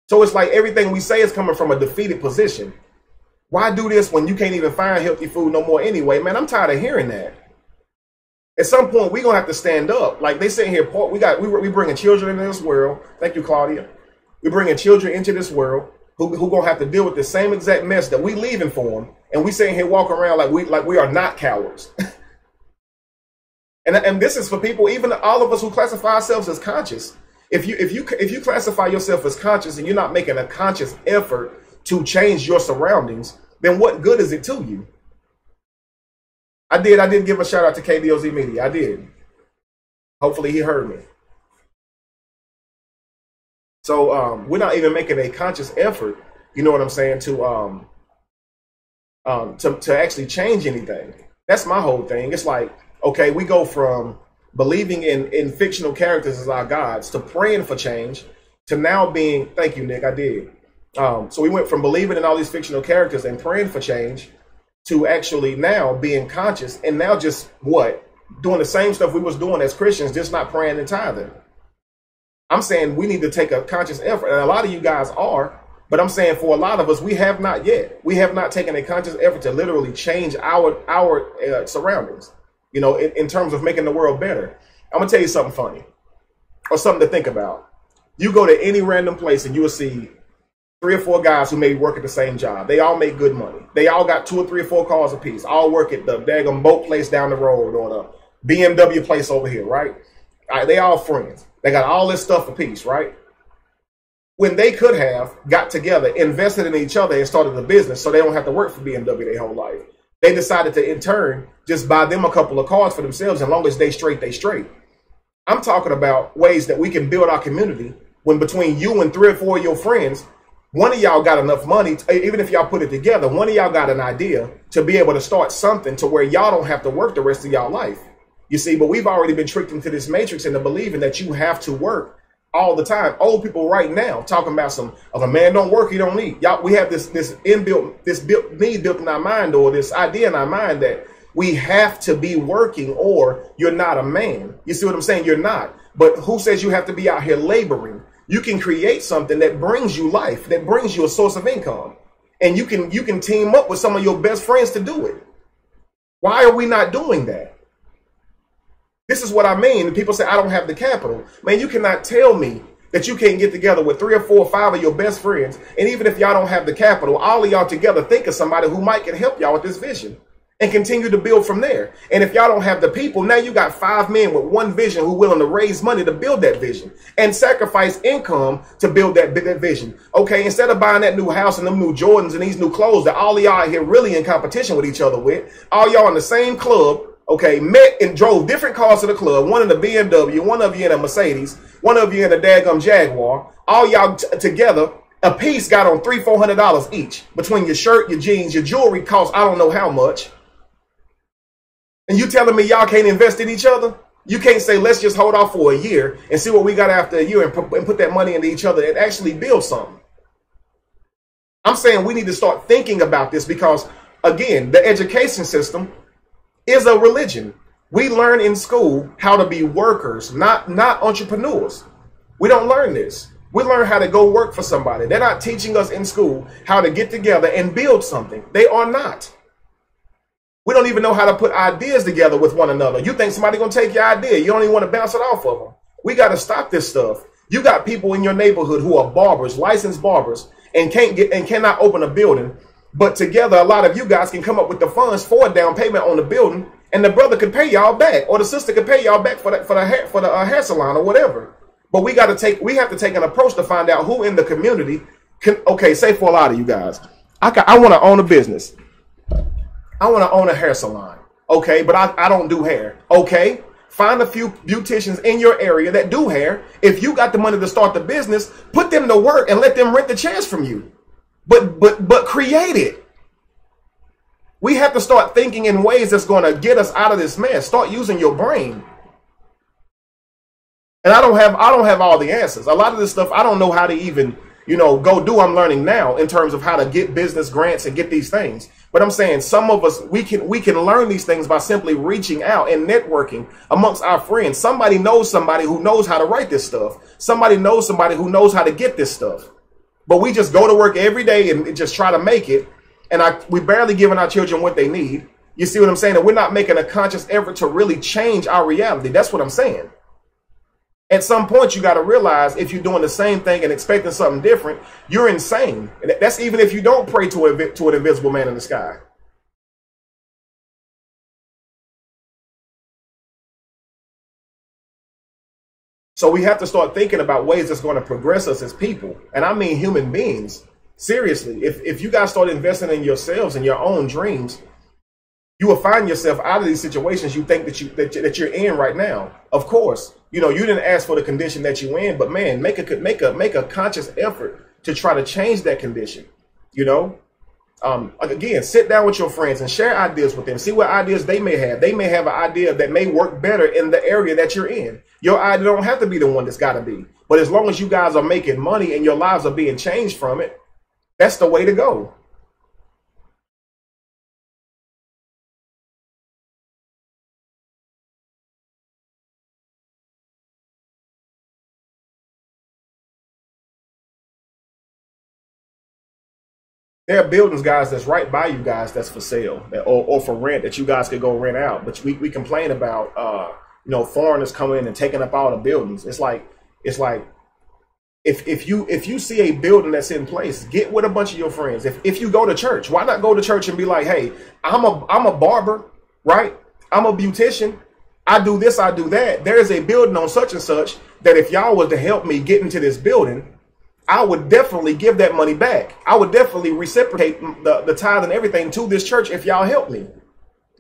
So it's like everything we say is coming from a defeated position. Why do this when you can't even find healthy food no more anyway? Man, I'm tired of hearing that. At some point, we're going to have to stand up. Like they sit here, we bringing children into this world. Thank you, Claudia. We're bringing children into this world who going to have to deal with the same exact mess that we leaving for them. And we sitting here walking around like we are not cowards. And this is for people, even all of us who classify ourselves as conscious. If you classify yourself as conscious and you're not making a conscious effort to change your surroundings, then what good is it to you? I did give a shout out to KDOZ Media. I did. Hopefully he heard me. So we're not even making a conscious effort, you know what I'm saying, to actually change anything. That's my whole thing. It's like, okay, we go from believing in fictional characters as our gods to praying for change to now being, thank you, Nick, I did. So we went from believing in all these fictional characters and praying for change to actually now being conscious and now just what? Doing the same stuff we was doing as Christians, just not praying and tithing. I'm saying we need to take a conscious effort, and a lot of you guys are, but I'm saying for a lot of us, we have not yet. We have not taken a conscious effort to literally change our surroundings, you know, in terms of making the world better. I'm going to tell you something funny or something to think about. You go to any random place and you will see 3 or 4 guys who may work at the same job. They all make good money. They all got 2 or 3 or 4 cars apiece. All work at the daggum boat place down the road or the BMW place over here, right? They all friends. They got all this stuff apiece, right? When they could have got together, invested in each other, and started a business so they don't have to work for BMW their whole life. They decided to, in turn, just buy them a couple of cars for themselves. As long as they straight, they straight. I'm talking about ways that we can build our community when between you and 3 or 4 of your friends, one of y'all got enough money, even if y'all put it together, one of y'all got an idea to be able to start something to where y'all don't have to work the rest of y'all life. You see, but we've already been tricked into this matrix into believing that you have to work all the time. Old people right now talking about if a man don't work, he don't eat. Y'all, we have this need built in our mind, or this idea in our mind that we have to be working or you're not a man. You see what I'm saying? You're not. But who says you have to be out here laboring? You can create something that brings you life, that brings you a source of income. And you can team up with some of your best friends to do it. Why are we not doing that? This is what I mean. People say, I don't have the capital. Man, you cannot tell me that you can't get together with 3 or 4 or 5 of your best friends. And even if y'all don't have the capital, all of y'all together think of somebody who might can help y'all with this vision and continue to build from there. And if y'all don't have the people, now you got 5 men with one vision who willing to raise money to build that vision and sacrifice income to build that vision. Okay, instead of buying that new house and them new Jordans and these new clothes that all of y'all here really in competition with each other with, all y'all in the same club, okay, met and drove different cars to the club, one in a BMW, one of you in a Mercedes, one of you in a daggum Jaguar, all y'all together, a piece got on $300-400 each between your shirt, your jeans, your jewelry costs I don't know how much. And you telling me y'all can't invest in each other? You can't say, let's just hold off for a year and see what we got after a year and put that money into each other and actually build something. I'm saying we need to start thinking about this because, again, the education system is a religion. We learn in school how to be workers, not entrepreneurs. We don't learn this. We learn how to go work for somebody. They're not teaching us in school how to get together and build something. They are not. We don't even know how to put ideas together with one another. You think somebody's going to take your idea. You don't even want to bounce it off of them. We got to stop this stuff. You got people in your neighborhood who are barbers, licensed barbers, and cannot open a building. But together, a lot of you guys can come up with the funds for a down payment on the building, and the brother could pay y'all back, or the sister could pay y'all back for the hair salon or whatever. But we have to take an approach to find out who in the community can. Okay, say for a lot of you guys, I want to own a business. I want to own a hair salon. Okay, but I don't do hair. Okay, find a few beauticians in your area that do hair. If you got the money to start the business, put them to work and let them rent the chairs from you. But create it. We have to start thinking in ways that's going to get us out of this mess. Start using your brain. And I don't have all the answers. A lot of this stuff I don't know how to even, go do. I'm learning now in terms of how to get business grants and get these things. But I'm saying some of us, we can learn these things by simply reaching out and networking amongst our friends. Somebody knows somebody who knows how to write this stuff. Somebody knows somebody who knows how to get this stuff. But we just go to work every day and just try to make it. And we barely giving our children what they need. You see what I'm saying? And we're not making a conscious effort to really change our reality. That's what I'm saying. At some point, you got to realize if you're doing the same thing and expecting something different, you're insane. And that's even if you don't pray to an invisible man in the sky. So we have to start thinking about ways that's going to progress us as people. And I mean human beings. Seriously, if you guys start investing in yourselves and your own dreams, you will find yourself out of these situations you think that you're in right now. Of course, you didn't ask for the condition that you're in, but man, make a conscious effort to try to change that condition. Again, sit down with your friends and share ideas with them. See what ideas they may have. They may have an idea that may work better in the area that you're in. Your idea don't have to be the one that's got to be. But as long as you guys are making money and your lives are being changed from it, that's the way to go. There are buildings, guys, that's right by you guys that's for sale or for rent that you guys could go rent out. But we complain about, foreigners coming in and taking up all the buildings. It's like if you see a building that's in place, get with a bunch of your friends. If you go to church, why not go to church and be like, hey, I'm a barber, right? I'm a beautician. I do this, I do that. There is a building on such and such that if y'all was to help me get into this building, I would definitely give that money back. I would definitely reciprocate the tithe and everything to this church if y'all help me.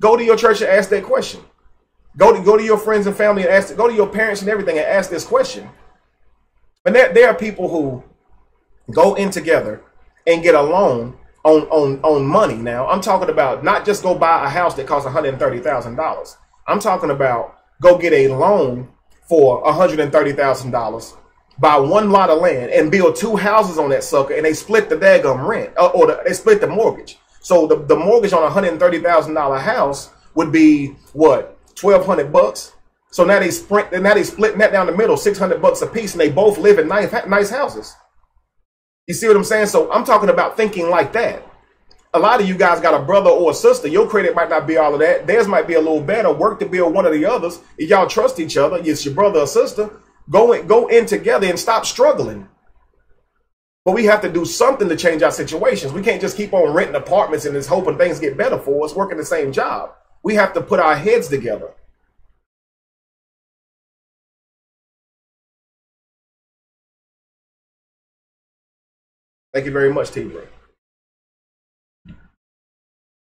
Go to your church and ask that question. Go to your friends and family and go to your parents and everything and ask this question. And there are people who go in together and get a loan on money. Now, I'm talking about not just go buy a house that costs $130,000. I'm talking about go get a loan for $130,000. Buy one lot of land and build 2 houses on that sucker, and they split the daggum rent they split the mortgage. So the mortgage on a $130,000 house would be what, $1,200? So now they splitting that down the middle, $600 a piece, and they both live in nice houses. You see what I'm saying? So I'm talking about thinking like that. A lot of you guys got a brother or a sister. Your credit might not be all of that. Theirs might be a little better. Work to build one of the others. If y'all trust each other, it's your brother or sister. Go in together and stop struggling. But we have to do something to change our situations. We can't just keep on renting apartments and just hoping things get better for us, working the same job. We have to put our heads together. Thank you very much, T-Bro.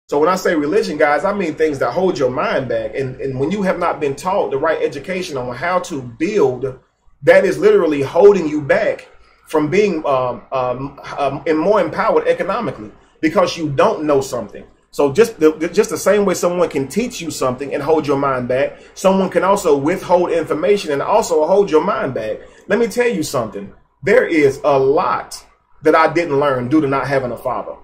So when I say religion, guys, I mean things that hold your mind back. And when you have not been taught the right education on how to build, that is literally holding you back from being more empowered economically, because you don't know something. So just the same way someone can teach you something and hold your mind back, someone can also withhold information and also hold your mind back. Let me tell you something. There is a lot that I didn't learn due to not having a father.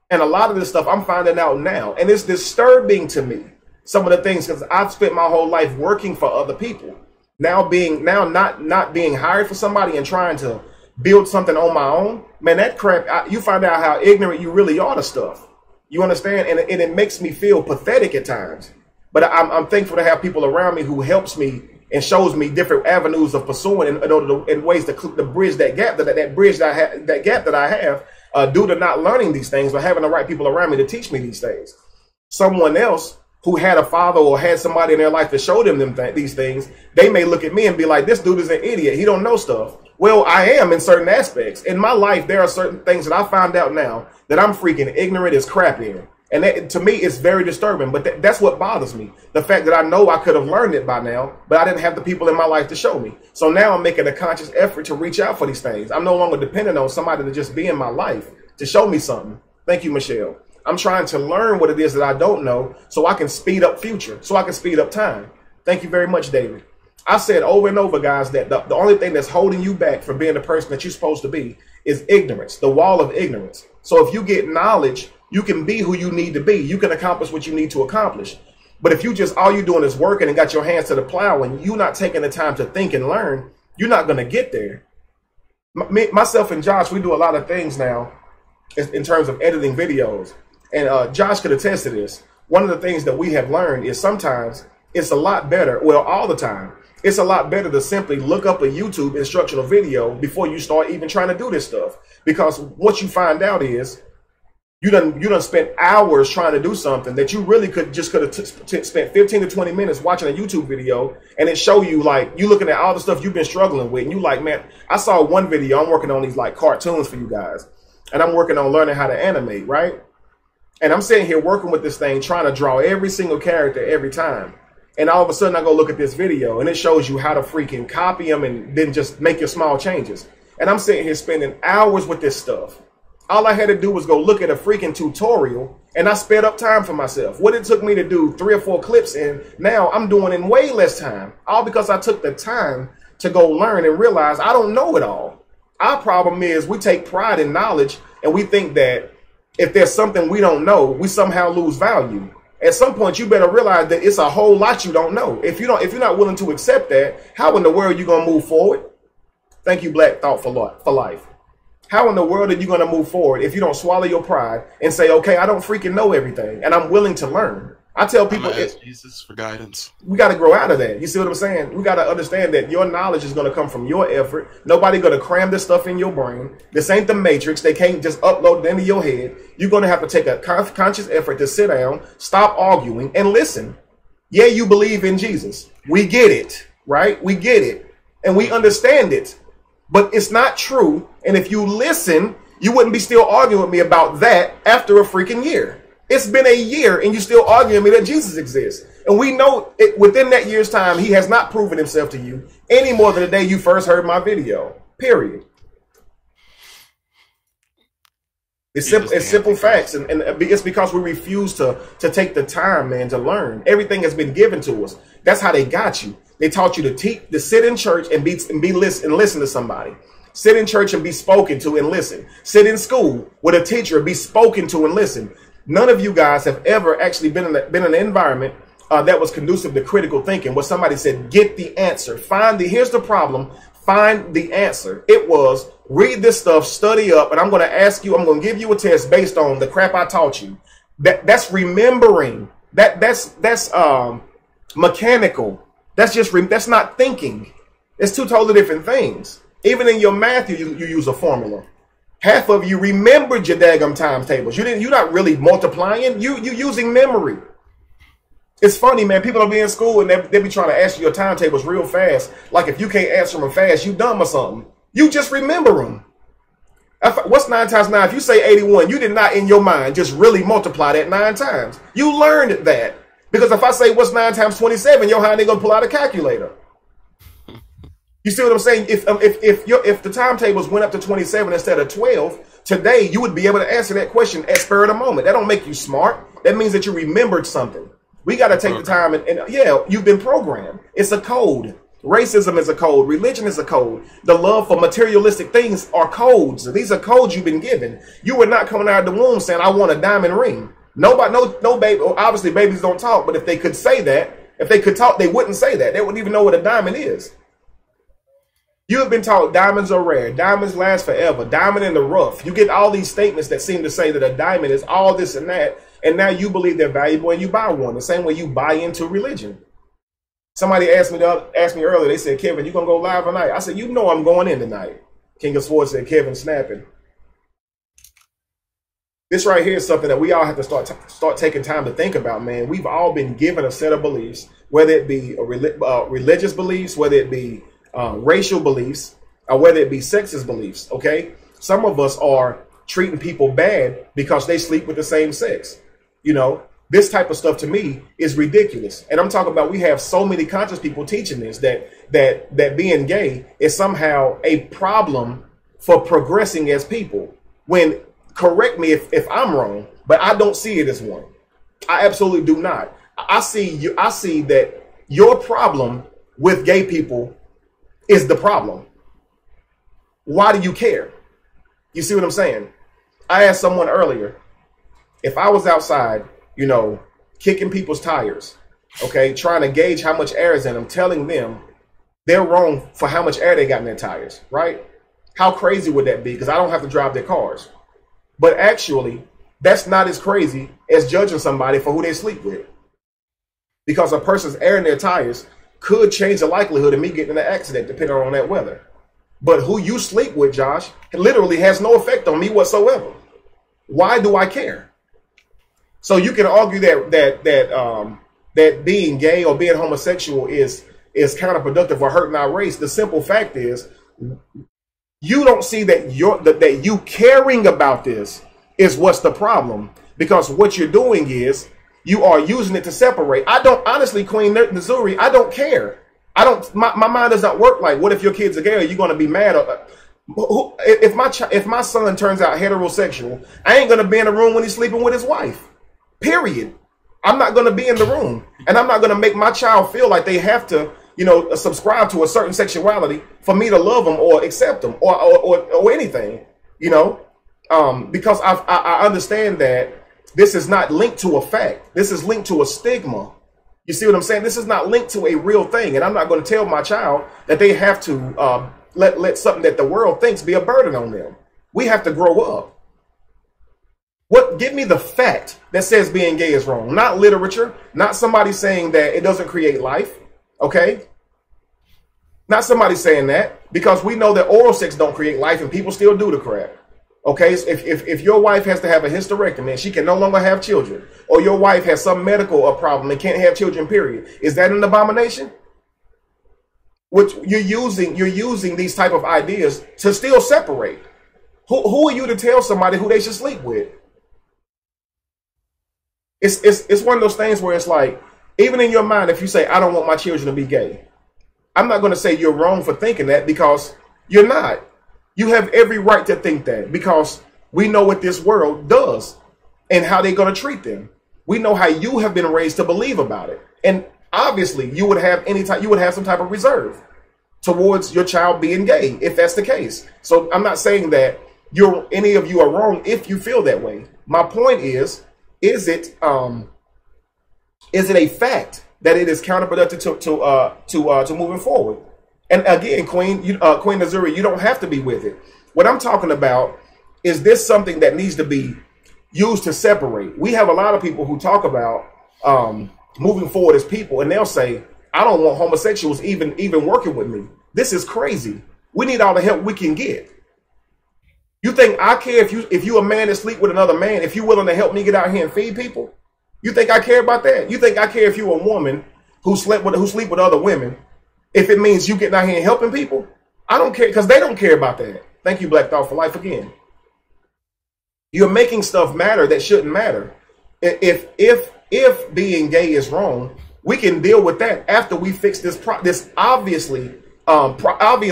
And a lot of this stuff I'm finding out now. And it's disturbing to me, some of the things, because I've spent my whole life working for other people. Now not being hired for somebody and trying to build something on my own. Man, that crap, you find out how ignorant you really are to stuff. You understand? And it makes me feel pathetic at times. But I'm thankful to have people around me who helps me and shows me different avenues of pursuing in ways to bridge that gap that I have due to not learning these things or having the right people around me to teach me these things. Someone else who had a father or had somebody in their life to show them these things, they may look at me and be like, this dude is an idiot. He don't know stuff. Well, I am in certain aspects. In my life, there are certain things that I found out now that I'm freaking ignorant as crap in. And that, to me, it's very disturbing. But that's what bothers me. The fact that I know I could have learned it by now, but I didn't have the people in my life to show me. So now I'm making a conscious effort to reach out for these things. I'm no longer dependent on somebody to just be in my life to show me something. Thank you, Michelle. I'm trying to learn what it is that I don't know so I can speed up future, so I can speed up time. Thank you very much, David. I said over and over, guys, that the only thing that's holding you back from being the person that you're supposed to be is ignorance, the wall of ignorance. So if you get knowledge, you can be who you need to be. You can accomplish what you need to accomplish. But if you just, all you're doing is working and got your hands to the plow and you're not taking the time to think and learn, you're not going to get there. Myself and Josh, we do a lot of things now in terms of editing videos. And Josh could attest to this. One of the things that we have learned is sometimes it's a lot better, well, all the time, it's a lot better to simply look up a YouTube instructional video before you start even trying to do this stuff. Because what you find out is you done spent hours trying to do something that you really could have spent 15 to 20 minutes watching a YouTube video, and it show you, like, you looking at all the stuff you've been struggling with, and you like, man, I saw one video, I'm working on these like cartoons for you guys, and I'm working on learning how to animate, right? And I'm sitting here working with this thing, trying to draw every single character every time. And all of a sudden I go look at this video and it shows you how to freaking copy them and then just make your small changes. And I'm sitting here spending hours with this stuff. All I had to do was go look at a freaking tutorial and I sped up time for myself. What it took me to do 3 or 4 clips in, now I'm doing in way less time. All because I took the time to go learn and realize I don't know it all. Our problem is we take pride in knowledge and we think that if there's something we don't know, we somehow lose value. At some point, you better realize that it's a whole lot you don't know. If you're not willing to accept that, how in the world are you going to move forward? Thank you, Black Thought for Life. How in the world are you going to move forward if you don't swallow your pride and say, okay, I don't freaking know everything and I'm willing to learn? I tell people, ask Jesus for guidance. We got to grow out of that. You see what I'm saying? We got to understand that your knowledge is going to come from your effort. Nobody going to cram this stuff in your brain. This ain't the Matrix. They can't just upload it into your head. You're going to have to take a conscious effort to sit down, stop arguing, and listen. Yeah, you believe in Jesus. We get it, right? We get it. And we understand it. But it's not true. And if you listen, you wouldn't be still arguing with me about that after a freaking year. It's been a year and you still arguing with me that Jesus exists. And we know it, within that year's time, he has not proven himself to you any more than the day you first heard my video. Period. It's simple facts. And it's because we refuse to take the time, man, to learn. Everything has been given to us. That's how they got you. They taught you to sit in church and listen to somebody. Sit in church and be spoken to and listen. Sit in school with a teacher and be spoken to and listen. None of you guys have ever actually been in an environment that was conducive to critical thinking, where somebody said, get the answer. Here's the problem. Find the answer. It was read this stuff, study up, and I'm going to give you a test based on the crap I taught you. That's remembering. That's mechanical. That's not thinking. It's two totally different things. Even in your math, you use a formula. Half of you remembered your daggum times tables. You're not really multiplying. You using memory. It's funny, man. People will be in school and they be trying to ask you your timetables real fast. Like if you can't answer them fast, you dumb or something. You just remember them. What's 9 times 9? If you say 81, you did not in your mind just really multiply that 9 times. You learned that. Because if I say what's 9 times 27, your hand ain't gonna pull out a calculator. You see what I'm saying? If the timetables went up to 27 instead of 12, today you would be able to answer that question at spur of the moment. That don't make you smart. That means that you remembered something. We got to take the time and yeah, you've been programmed. It's a code. Racism is a code. Religion is a code. The love for materialistic things are codes. These are codes you've been given. You were not coming out of the womb saying, I want a diamond ring. Nobody, no baby, obviously babies don't talk, but if they could say that, if they could talk, they wouldn't say that. They wouldn't even know what a diamond is. You have been taught diamonds are rare. Diamonds last forever. Diamond in the rough. You get all these statements that seem to say that a diamond is all this and that. And now you believe they're valuable and you buy one. The same way you buy into religion. Somebody asked me earlier, they said, Kevin, you going to go live tonight? I said, you know I'm going in tonight. King of Swords said, Kevin snapping. This right here is something that we all have to start taking time to think about, man. We've all been given a set of beliefs, whether it be religious beliefs, whether it be racial beliefs, or whether it be sexist beliefs, okay? Some of us are treating people bad because they sleep with the same sex. You know, this type of stuff to me is ridiculous. And I'm talking about we have so many conscious people teaching this that being gay is somehow a problem for progressing as people. When, correct me if I'm wrong, but I don't see it as one. I absolutely do not. I see that your problem with gay people is the problem. Why do you care? You see what I'm saying? I asked someone earlier, if I was outside, you know, kicking people's tires, okay, trying to gauge how much air is in them, telling them they're wrong for how much air they got in their tires, right? How crazy would that be? Because I don't have to drive their cars. But actually, that's not as crazy as judging somebody for who they sleep with. Because a person's air in their tires could change the likelihood of me getting in an accident depending on that weather. But who you sleep with, Josh, literally has no effect on me whatsoever. Why do I care? So you can argue that being gay or being homosexual is counterproductive or hurting our race. The simple fact is, you don't see that you caring about this is what's the problem, because what you're doing is you are using it to separate. I don't, honestly, Queen Missouri, I don't care. My mind does not work like, what if your kids are gay? Are you going to be mad? If my son turns out heterosexual, I ain't going to be in the room when he's sleeping with his wife. Period. I'm not going to be in the room, and I'm not going to make my child feel like they have to, you know, subscribe to a certain sexuality for me to love them or accept them or anything, you know, because I understand that this is not linked to a fact. This is linked to a stigma. You see what I'm saying? This is not linked to a real thing. And I'm not going to tell my child that they have to let something that the world thinks be a burden on them. We have to grow up. Give me the fact that says being gay is wrong, not literature, not somebody saying that it doesn't create life. Okay. Not somebody saying that, because we know that oral sex don't create life and people still do the crap. Okay. So if your wife has to have a hysterectomy and she can no longer have children, or your wife has some medical problem and can't have children, period, is that an abomination? Which you're using these type of ideas to still separate. Who are you to tell somebody who they should sleep with? It's one of those things where it's like, even in your mind, if you say, I don't want my children to be gay, I'm not going to say you're wrong for thinking that, because you're not. You have every right to think that, because we know what this world does and how they're going to treat them. We know how you have been raised to believe about it. And obviously you would have some type of reserve towards your child being gay, if that's the case. So I'm not saying that any of you are wrong if you feel that way. My point is it a fact that it is counterproductive to moving forward? And again, Queen Missouri, you don't have to be with it. What I'm talking about is this something that needs to be used to separate. We have a lot of people who talk about moving forward as people, and they'll say, I don't want homosexuals even working with me. This is crazy. We need all the help we can get. You think I care if you a man that sleep with another man, if you willing to help me get out here and feed people? You think I care about that? You think I care if you a woman who sleep with other women, if it means you getting out here and helping people? I don't care, because they don't care about that. Thank you, Black Thought for Life again. You're making stuff matter that shouldn't matter. If being gay is wrong, we can deal with that after we fix this obvious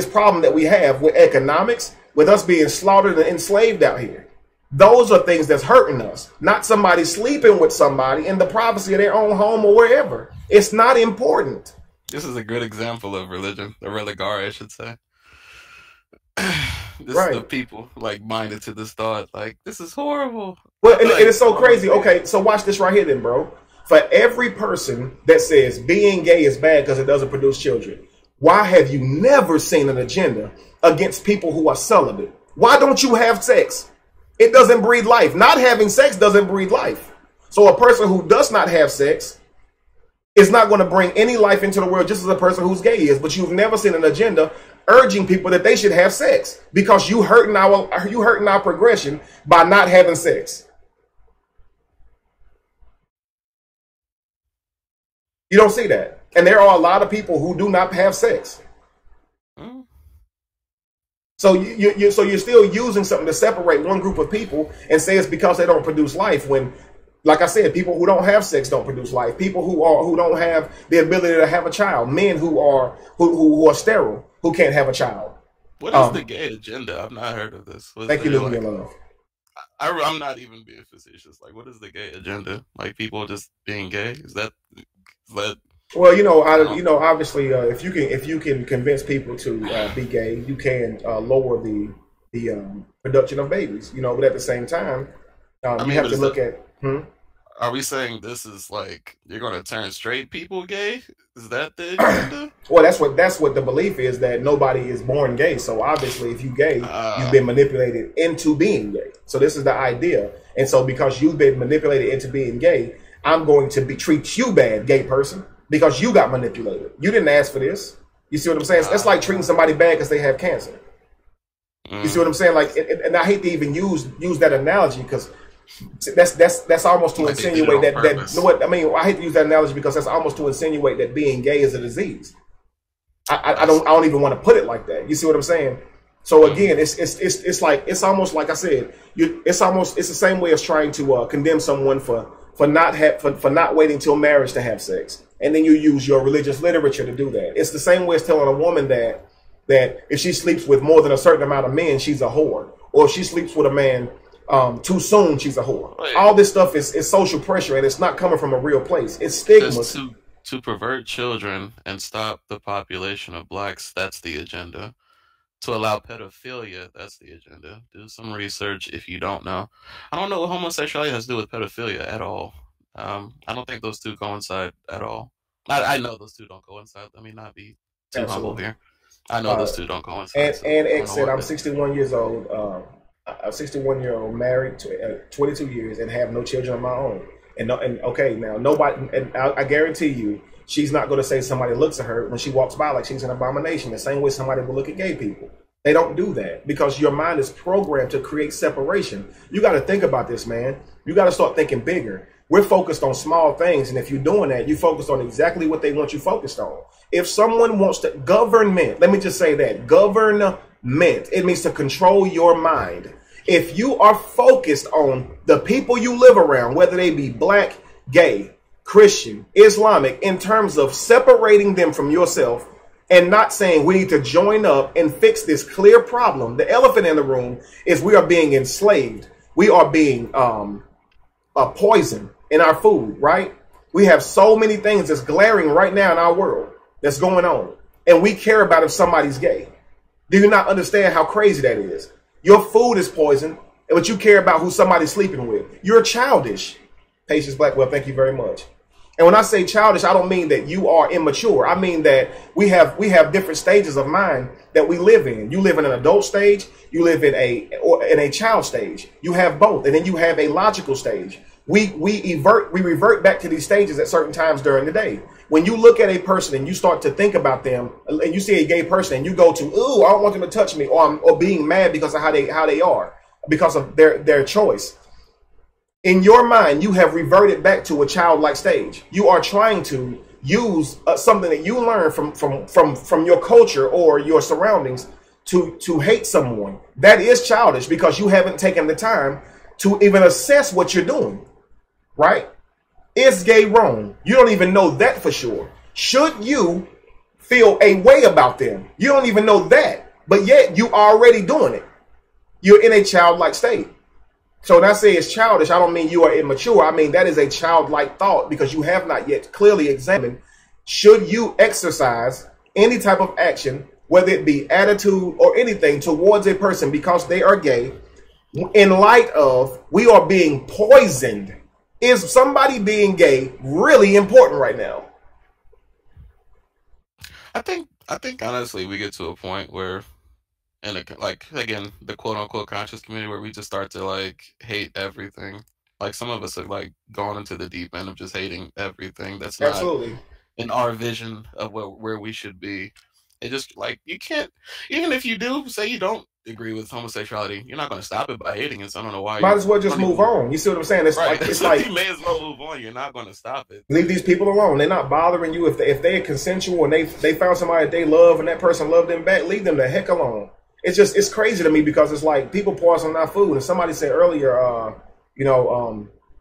problem that we have with economics, with us being slaughtered and enslaved out here. Those are things that's hurting us, not somebody sleeping with somebody in the privacy of their own home or wherever. It's not important. This is a good example of religion, the religare, I should say. This Right. is the people like minded to this thought. Like, this is horrible. Well, and it's so crazy. Okay, so watch this right here then, bro. For every person that says being gay is bad because it doesn't produce children, why have you never seen an agenda against people who are celibate? Why don't you have sex? It doesn't breed life. Not having sex doesn't breed life. So a person who does not have sex is not going to bring any life into the world, just as a person who's gay is. But you've never seen an agenda urging people that they should have sex, because you hurting our progression by not having sex. You don't see that. And there are a lot of people who do not have sex. So you're still using something to separate one group of people and say it's because they don't produce life, when, like I said, people who don't have sex don't produce life. People who don't have the ability to have a child, men who are sterile, who can't have a child. What is the gay agenda? I've not heard of this. Thank you, Living in Love. I'm not even being facetious. Like, what is the gay agenda? Like, people just being gay? Is that? Well, obviously, if you can convince people to be gay, you can lower the production of babies. But at the same time, you have to look at. Are we saying this is like you're going to turn straight people gay? Is that the agenda? Well, that's what the belief is, that nobody is born gay. So obviously, if you're gay, you've been manipulated into being gay. So this is the idea. And so because you've been manipulated into being gay, I'm going to treat you bad, gay person, because you got manipulated. You didn't ask for this. You see what I'm saying? That's like treating somebody bad because they have cancer. You see what I'm saying? Like, and I hate to even use that analogy, because that's almost to insinuate that I hate to use that analogy because that's almost to insinuate that being gay is a disease. I don't even want to put it like that. You see what I'm saying? So again, it's almost like I said, it's the same way as trying to condemn someone for not waiting till marriage to have sex, and then you use your religious literature to do that. It's the same way as telling a woman that if she sleeps with more than a certain amount of men, she's a whore, or if she sleeps with a man too soon, she's a whore. Right. All this stuff is social pressure, and it's not coming from a real place. It's stigma. To pervert children and stop the population of blacks, that's the agenda. To allow pedophilia, that's the agenda. Do some research if you don't know. I don't know what homosexuality has to do with pedophilia at all. I don't think those two coincide at all. I know those two don't coincide. Let me not be too humble here. I know those two don't coincide. And X said, I'm 61 years old. I'm 61-year-old, married to 22 years, and have no children of my own. And okay, now nobody, and I guarantee you, she's not going to say somebody looks at her when she walks by like she's an abomination, the same way somebody will look at gay people. They don't do that, because your mind is programmed to create separation. You got to think about this, man. You got to start thinking bigger. We're focused on small things, and if you're doing that, you focus on exactly what they want you focused on. If someone wants to, government, let me just say that, government, it means to control your mind. If you are focused on the people you live around, whether they be black, gay, Christian, Islamic, in terms of separating them from yourself and not saying we need to join up and fix this clear problem, the elephant in the room is we are being enslaved. We are being poisoned in our food, right? We have so many things that's glaring right now in our world that's going on, and we care about if somebody's gay. Do you not understand how crazy that is? Your food is poisoned, but you care about who somebody's sleeping with. You're childish. Patience Blackwell, thank you very much. And when I say childish, I don't mean that you are immature. I mean that we have different stages of mind that we live in. You live in an adult stage, you live in a child stage. You have both, and then you have a logical stage we revert back to these stages at certain times during the day. When you look at a person and you start to think about them, and you see a gay person and you go to, ooh, I don't want them to touch me, or being mad because of how they are, because of their choice. In your mind, you have reverted back to a childlike stage. You are trying to use something that you learned from your culture or your surroundings to hate someone. That is childish because you haven't taken the time to even assess what you're doing, right? Is gay wrong? You don't even know that for sure. Should you feel a way about them? You don't even know that, but yet you are already doing it. You're in a childlike state. So when I say it's childish, I don't mean you are immature. I mean that is a childlike thought because you have not yet clearly examined, should you exercise any type of action, whether it be attitude or anything towards a person because they are gay, in light of we are being poisoned. Is somebody being gay really important right now? I think honestly we get to a point where, and like again, the quote unquote conscious community where we just start to like hate everything. Like some of us have like gone into the deep end of just hating everything that's not Absolutely. in our vision of where we should be. It just like you can't, even if you do say you don't agree with homosexuality, you're not going to stop it by hating it. So I don't know why Might as well just move on. You see what I'm saying? It's right. like You may as well move on. You're not going to stop it. Leave these people alone. They're not bothering you. If they're consensual and they found somebody that they love and that person loved them back, leave them the heck alone. It's crazy to me because it's like people poison our food. And somebody said earlier,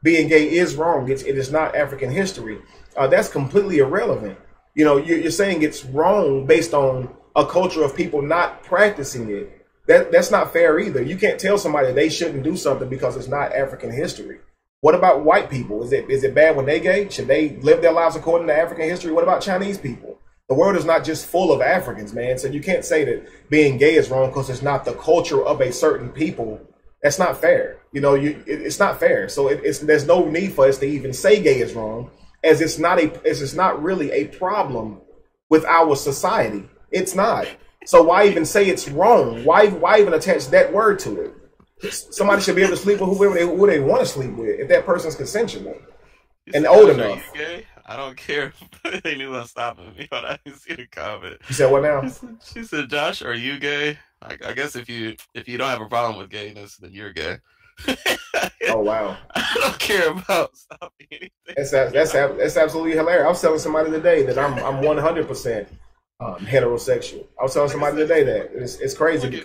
being gay is wrong. It is not African history. That's completely irrelevant. You know, you're saying it's wrong based on a culture of people not practicing it. That's not fair either. You can't tell somebody they shouldn't do something because it's not African history. What about white people? Is it bad when they gay? Should they live their lives according to African history? What about Chinese people? The world is not just full of Africans, man. So you can't say that being gay is wrong because it's not the culture of a certain people. That's not fair. You know, it's not fair. So there's no need for us to even say gay is wrong, as it's not really a problem with our society. It's not. So why even say it's wrong? Why even attach that word to it? Somebody should be able to sleep with who they want to sleep with if that person's consensual and old enough. Are you gay? I don't care. They knew I stopping me, but I didn't see the comment. You said what now? She said, "Josh, are you gay?" I guess if you don't have a problem with gayness, then you're gay. Oh wow! I don't care about stopping anything. That's absolutely hilarious. I was telling somebody today that I'm 100% heterosexual. I was telling somebody today that it's crazy.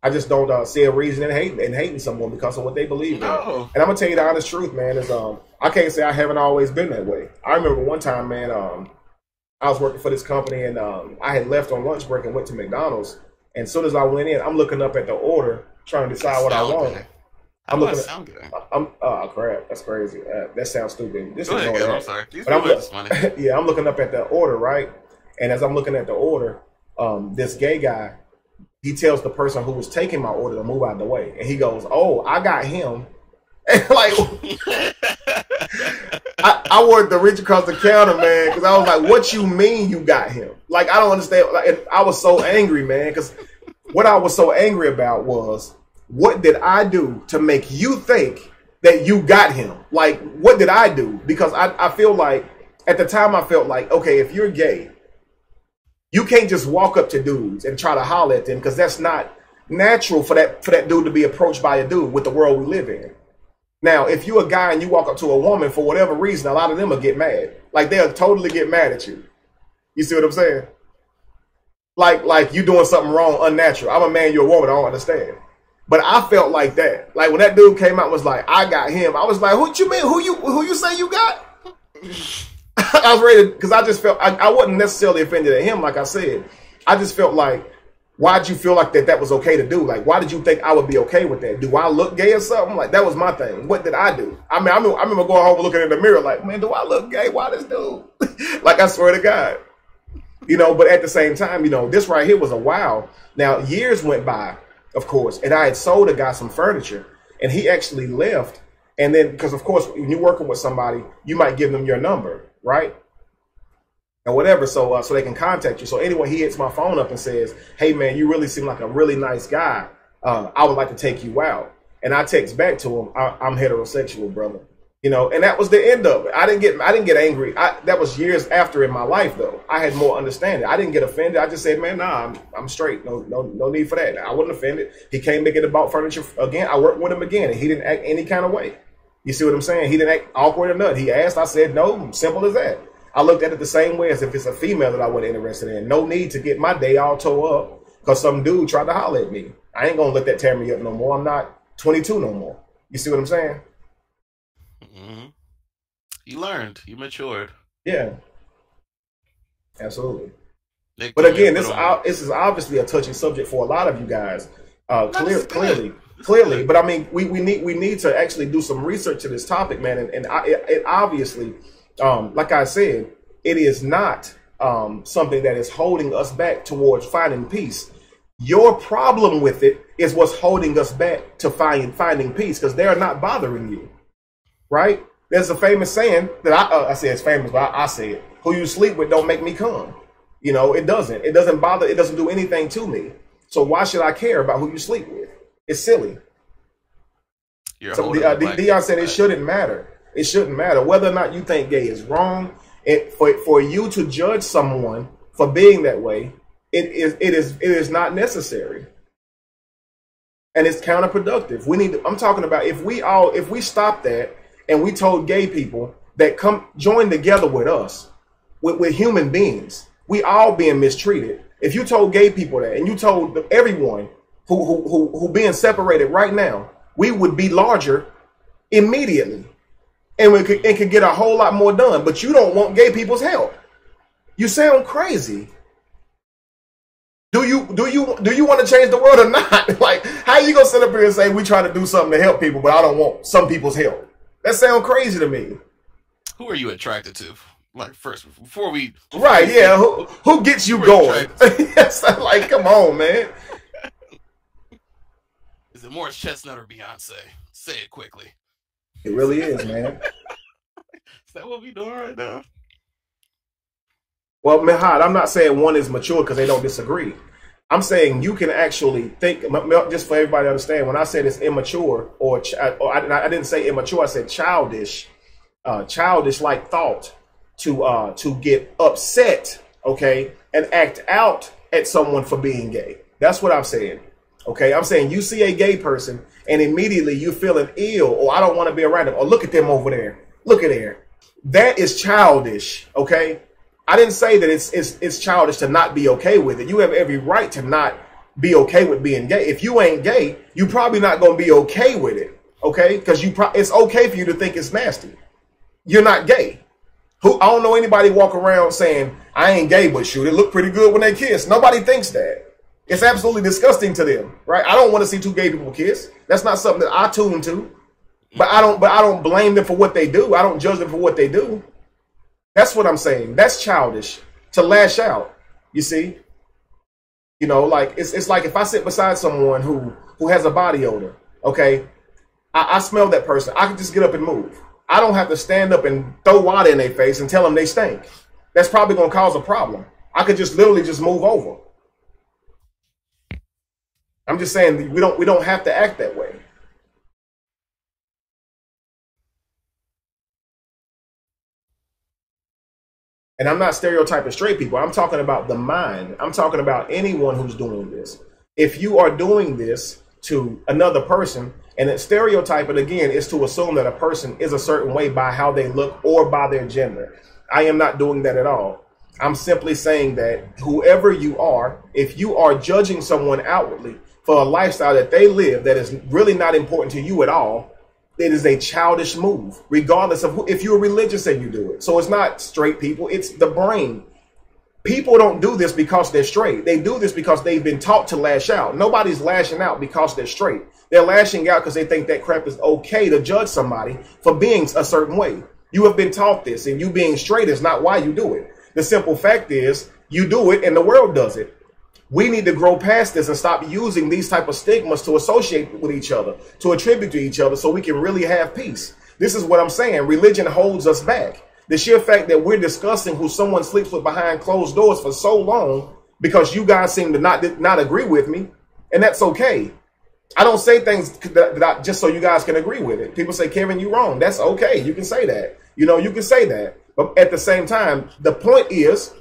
I just don't see a reason in hating someone because of what they believe in. And I'm gonna tell you the honest truth, man. Is I can't say I haven't always been that way. I remember one time, man. I was working for this company and I had left on lunch break and went to McDonald's. And as soon as I went in, I'm looking up at the order trying to decide what I want. I'm looking. Sound good. Oh crap, that's crazy. That sounds stupid. This is I'm sorry. These funny. Yeah, I'm looking up at the order, right? And as I'm looking at the order, this gay guy, he tells the person who was taking my order to move out of the way, and he goes, "Oh, I got him." And like, I worked the reach across the counter, man, because I was like, "What you mean you got him?" Like, I don't understand. Like, I was so angry, man, because what I was so angry about was, what did I do to make you think that you got him? Like, what did I do? Because I feel like at the time I felt like, okay, if you're gay, you can't just walk up to dudes and try to holler at them because that's not natural for that dude to be approached by a dude with the world we live in. Now, if you're a guy and you walk up to a woman for whatever reason, a lot of them will get mad. Like, they'll totally get mad at you. You see what I'm saying? Like you doing something wrong, unnatural. I'm a man, you're a woman, I don't understand. But I felt like that. Like when that dude came out and was like, I got him. I was like, what you mean? Who you say you got? I was ready because I just felt I wasn't necessarily offended at him, like I said. I just felt like, why'd you feel like that was okay to do? Like, why did you think I would be okay with that? Do I look gay or something? Like, that was my thing. What did I do? I mean, I remember going home and looking in the mirror like, man, do I look gay? Why this dude? Like, I swear to God. You know, but at the same time, you know, this right here was a wow. Now, years went by, of course, and I had sold a guy some furniture, and he actually left. And then, because of course, when you're working with somebody, you might give them your number, right? And whatever, so they can contact you. So anyway, he hits my phone up and says, hey, man, you really seem like a really nice guy. I would like to take you out. And I text back to him, I'm heterosexual, brother. You know, and that was the end of it. I didn't get angry. That was years after in my life, though. I had more understanding. I didn't get offended. I just said, man, nah, I'm straight. No need for that. I wasn't offended. He came making about furniture again. I worked with him again, and he didn't act any kind of way. You see what I'm saying? He didn't act awkward or nothing. He asked. I said no. Simple as that. I looked at it the same way as if it's a female that I wasn't interested in. No need to get my day all tore up because some dude tried to holler at me. I ain't gonna let that tear me up no more. I'm not 22 no more. You see what I'm saying? Mm-hmm. You learned. You matured. Yeah, absolutely. But again, this is obviously a touchy subject for a lot of you guys. Clearly. But I mean, we need to actually do some research to this topic, man. And it obviously, like I said, it is not something that is holding us back towards finding peace. Your problem with it is what's holding us back to finding peace, because they're not bothering you, right? There's a famous saying that I say it's famous, but I say it: "Who you sleep with don't make me come." You know, it doesn't bother. It doesn't do anything to me. So why should I care about who you sleep with? It's silly. So Dion said it shouldn't matter. It shouldn't matter whether or not you think gay is wrong. For you to judge someone for being that way, it is not necessary, and it's counterproductive. I'm talking about if we stop that and we told gay people that come join together with us, with human beings, we all being mistreated. If you told gay people that, and you told everyone who being separated right now, we would be larger immediately, and we could get a whole lot more done. But you don't want gay people's help. You sound crazy. Do you want to change the world or not? Like, how you gonna sit up here and say we trying to do something to help people, but I don't want some people's help? That sounds crazy to me. Who are you attracted to? Like, first, before we right, yeah. Who gets you going? Yes, like, come on, man. Is it Morris Chestnut or Beyonce? Say it quickly. It really is, man. Is that what we doing right now? Well, Mihad, I'm not saying one is mature because they don't disagree. I'm saying you can actually think, just for everybody to understand, when I said it's immature, or I didn't say immature, I said childish like thought to get upset, okay, and act out at someone for being gay. That's what I'm saying. Okay, I'm saying you see a gay person and immediately you're feeling ill, or I don't want to be around them, or look at them over there. Look at there. That is childish, okay? I didn't say that it's childish to not be okay with it. You have every right to not be okay with being gay. If you ain't gay, you probably not going to be okay with it, okay? Because it's okay for you to think it's nasty. You're not gay. I don't know anybody walk around saying, I ain't gay, but shoot, it look pretty good when they kiss. Nobody thinks that. It's absolutely disgusting to them, right? I don't want to see two gay people kiss. That's not something that I tune to. But I don't blame them for what they do. I don't judge them for what they do. That's what I'm saying. That's childish to lash out. You see, you know, like it's like if I sit beside someone who has a body odor. Okay, I smell that person. I can just get up and move. I don't have to stand up and throw water in their face and tell them they stink. That's probably going to cause a problem. I could just literally just move over. I'm just saying we don't have to act that way. And I'm not stereotyping straight people. I'm talking about the mind. I'm talking about anyone who's doing this. If you are doing this to another person, and that stereotyping, again, is to assume that a person is a certain way by how they look or by their gender. I am not doing that at all. I'm simply saying that whoever you are, if you are judging someone outwardly for a lifestyle that they live that is really not important to you at all, it is a childish move, regardless of if you're religious and you do it. So it's not straight people, it's the brain. People don't do this because they're straight. They do this because they've been taught to lash out. Nobody's lashing out because they're straight. They're lashing out because they think that crap is okay to judge somebody for being a certain way. You have been taught this, and you being straight is not why you do it. The simple fact is you do it and the world does it. We need to grow past this and stop using these type of stigmas to associate with each other, to attribute to each other, so we can really have peace. This is what I'm saying. Religion holds us back. The sheer fact that we're discussing who someone sleeps with behind closed doors for so long because you guys seem to not agree with me, and that's okay. I don't say things just so you guys can agree with it. People say, Kevin, you wrong. That's okay. You can say that. You know, you can say that. But at the same time, the point is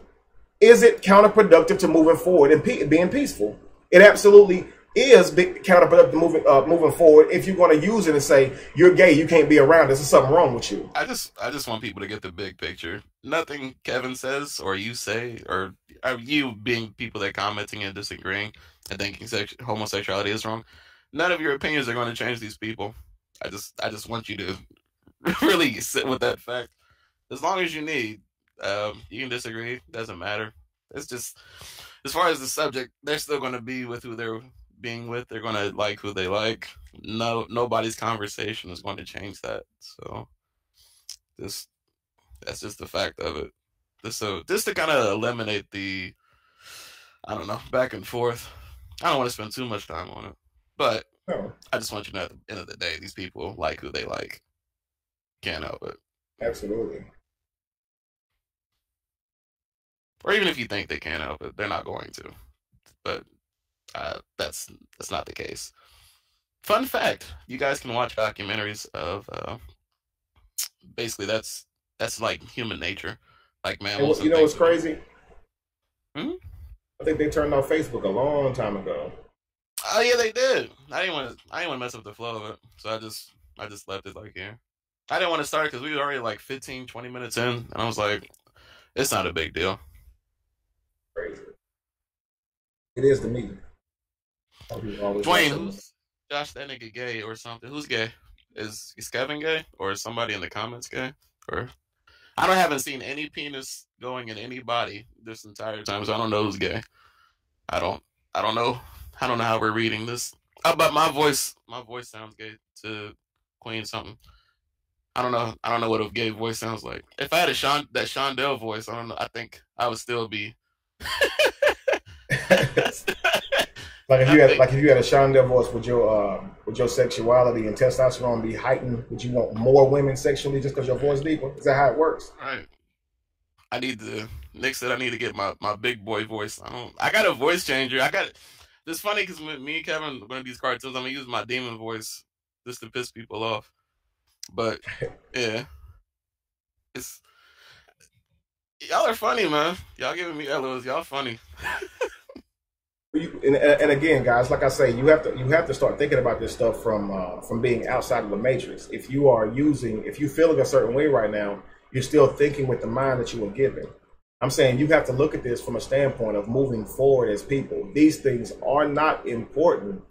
it counterproductive to moving forward and being peaceful? It absolutely is counterproductive moving forward if you're going to use it and say, you're gay, you can't be around us, there's something wrong with you. I just want people to get the big picture. Nothing Kevin says or you say, or you being people that commenting and disagreeing and thinking homosexuality is wrong, none of your opinions are going to change these people. I just want you to really sit with that fact. As long as you need, you can disagree, doesn't matter. It's just, as far as the subject, they're still going to be with who they're being with. They're going to like who they like. Nobody's conversation is going to change that. So that's just the fact of it. Just to kind of eliminate the, I don't know, back and forth. I don't want to spend too much time on it, but I just want you to know at the end of the day, these people like who they like. Can't help it. Absolutely. Or even if you think they can't help it, they're not going to. But that's not the case. Fun fact: you guys can watch documentaries of basically that's like human nature, like mammals. You know what's crazy? Hmm? I think they turned off Facebook a long time ago. Oh yeah, they did. I didn't want to mess up the flow of it, so I just left it like here. I didn't want to start because we were already like 15, 20 minutes in, and I was like, it's not a big deal. Crazy. It is to me. Dwayne, who's Josh? That nigga gay or something? Who's gay? Is Kevin gay or is somebody in the comments gay? Or haven't seen any penis going in any body this entire time, so I don't know who's gay. I don't know. I don't know how we're reading this. But my voice sounds gay to Queen something. I don't know what a gay voice sounds like. If I had that Shondell voice, I don't know. I think I would still be. Like if you had a Shondell voice, would your sexuality and testosterone be heightened? Would you want more women sexually just because your voice is deeper? Is that how it works? Right. Nick said I need to get my big boy voice. I got a voice changer. It's funny because me and Kevin, one of these cartoons, I'm gonna use my demon voice just to piss people off. But yeah, y'all are funny, man. Y'all giving me LOs. Y'all funny. And again, guys, like I say, you have to start thinking about this stuff from being outside of the matrix. If you're feeling a certain way right now, you're still thinking with the mind that you were given. I'm saying you have to look at this from a standpoint of moving forward as people. These things are not important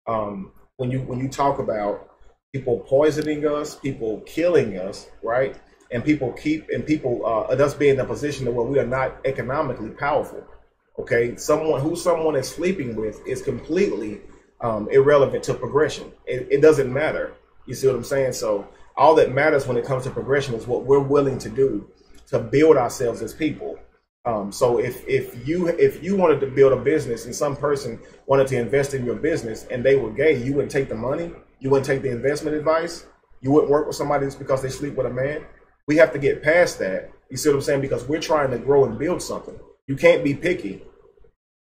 when you talk about people poisoning us, people killing us, right? And us being in a position where we are not economically powerful. Okay, someone is sleeping with is completely irrelevant to progression. It doesn't matter. You see what I'm saying? So all that matters when it comes to progression is what we're willing to do to build ourselves as people. So if you wanted to build a business and some person wanted to invest in your business and they were gay, you wouldn't take the money. You wouldn't take the investment advice. You wouldn't work with somebody just because they sleep with a man. We have to get past that. You see what I'm saying? Because we're trying to grow and build something. You can't be picky.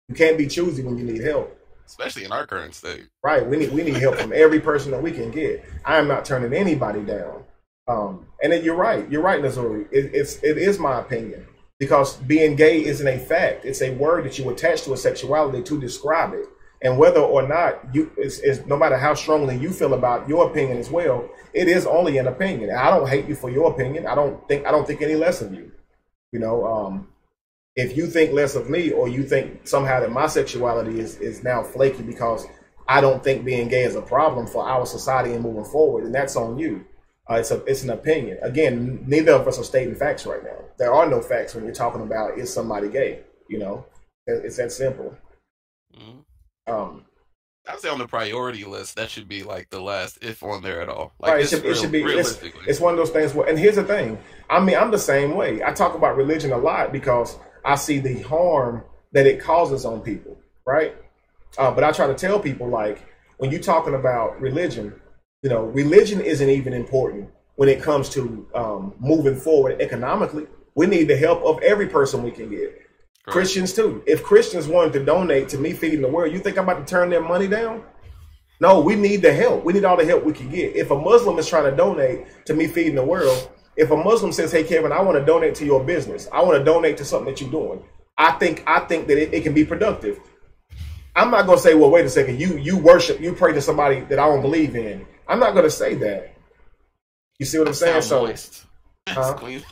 You can't be choosy when you need help. Especially in our current state. Right. We need help from every person that we can get. I am not turning anybody down. And then you're right. You're right, Nazuri. It is my opinion. Because being gay isn't a fact. It's a word that you attach to a sexuality to describe it. And whether or not no matter how strongly you feel about your opinion as well, it is only an opinion. I don't hate you for your opinion. I don't think any less of you. You know, if you think less of me or you think somehow that my sexuality is now flaky because I don't think being gay is a problem for our society and moving forward, and that's on you. It's an opinion. Again, neither of us are stating facts right now. There are no facts when you're talking about is somebody gay. You know, it's that simple. Mm-hmm. I'd say on the priority list, that should be like the last, if on there at all. Like, right, it should be. It's one of those things where, and here's the thing. I mean, I'm the same way. I talk about religion a lot because I see the harm that it causes on people, right? But I try to tell people, like, when you're talking about religion, you know, religion isn't even important when it comes to moving forward economically. We need the help of every person we can get. Correct. Christians too. If Christians wanted to donate to me feeding the world, you think I'm about to turn their money down? No, we need the help. We need all the help we can get. If a Muslim is trying to donate to me feeding the world, if a Muslim says, hey, Kevin, I want to donate to your business, I want to donate to something that you're doing, I think that it can be productive. I'm not going to say, well, wait a second, you worship, you pray to somebody that I don't believe in. I'm not going to say that. You see what I'm saying? So, moist.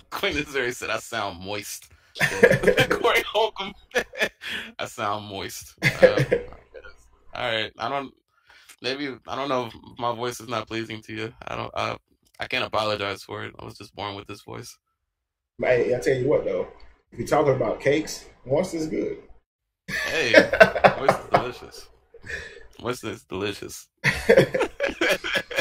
Queen Missouri said, I sound moist. Corey Holcomb, I sound moist. All right, I don't know if my voice is not pleasing to you. I can't apologize for it. I was just born with this voice. Hey, I tell you what though, if you're talking about cakes, moist is good. Hey, moist is delicious. Moist is delicious.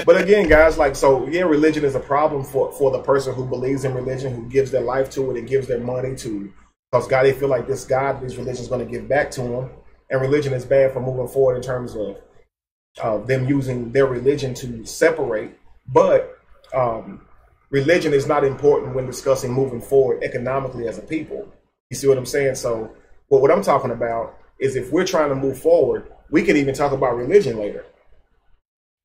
But again, guys, like, so yeah, religion is a problem for the person who believes in religion, who gives their life to it and gives their money to, because God, they feel like this religion is going to give back to them, and religion is bad for moving forward in terms of them using their religion to separate. But religion is not important when discussing moving forward economically as a people. You see what I'm saying? So what I'm talking about is, if we're trying to move forward, we could even talk about religion later.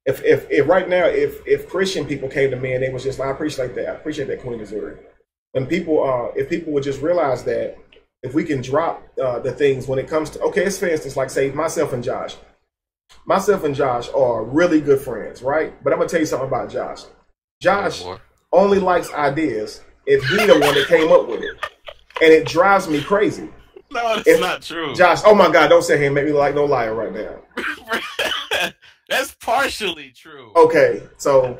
If right now, if Christian people came to me and they was just like, I appreciate that, Queen Missouri. And people, if people would just realize that if we can drop the things when it comes to, okay, it's for instance, like say myself and Josh are really good friends, right? But I'm gonna tell you something about Josh. Josh only likes ideas if he's the one that came up with it, and it drives me crazy. No, it's not true. Josh, oh my God, don't sit here and make me look like no liar right now. That's partially true. Okay, so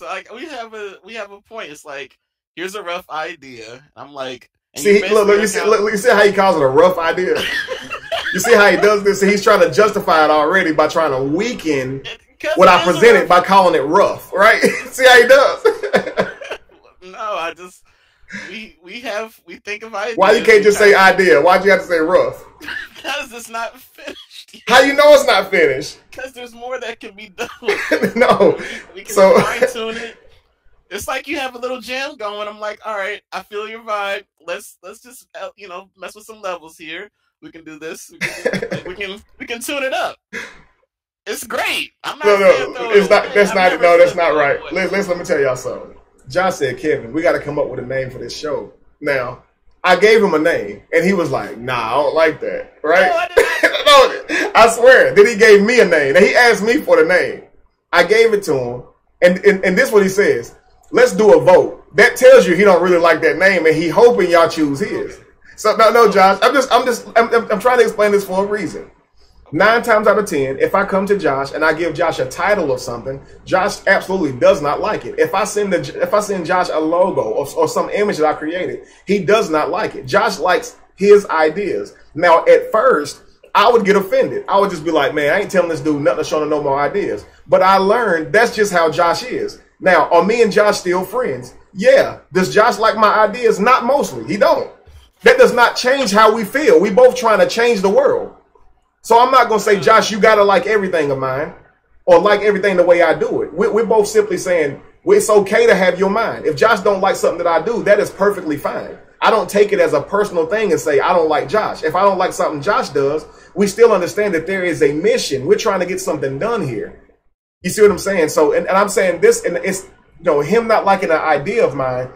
like we have a point. It's like, here's a rough idea. I'm like, see, look, you see how he calls it a rough idea. You see how he does this? He's trying to justify it already by trying to weaken what I presented by calling it rough, right? See how he does? No, we think of ideas. Why you can't just say idea? Why'd you have to say rough? Because it's not finished yet. How you know it's not finished? Because there's more that can be done. No. We can fine tune it. It's like you have a little jam going. I'm like, all right, I feel your vibe. Let's just mess with some levels here. We can do this. We can tune it up. It's great. I'm not saying that's not right. Let me tell y'all something. Josh said, Kevin, we got to come up with a name for this show. Now, I gave him a name, and he was like, nah, I don't like that, right? No, I did not. I swear. Then he gave me a name. And he asked me for the name. I gave it to him, and this is what he says. Let's do a vote. That tells you he don't really like that name, and he hoping y'all choose his. So no, Josh. I'm trying to explain this for a reason. 9 times out of 10, if I come to Josh and I give Josh a title of something, Josh absolutely does not like it. If I send Josh a logo or some image that I created, he does not like it. Josh likes his ideas. Now, at first, I would get offended. I would just be like, man, I ain't telling this dude nothing to show him no more ideas. But I learned that's just how Josh is. Now, are me and Josh still friends? Yeah. Does Josh like my ideas? Not mostly. He don't. That does not change how we feel. We both trying to change the world. So I'm not going to say, Josh, you got to like everything of mine or like everything the way I do it. We're both simply saying it's okay to have your mind. If Josh don't like something that I do, that is perfectly fine. I don't take it as a personal thing and say, I don't like Josh. If I don't like something Josh does, we still understand that there is a mission. We're trying to get something done here. You see what I'm saying? So, and I'm saying this, and it's, him not liking an idea of mine,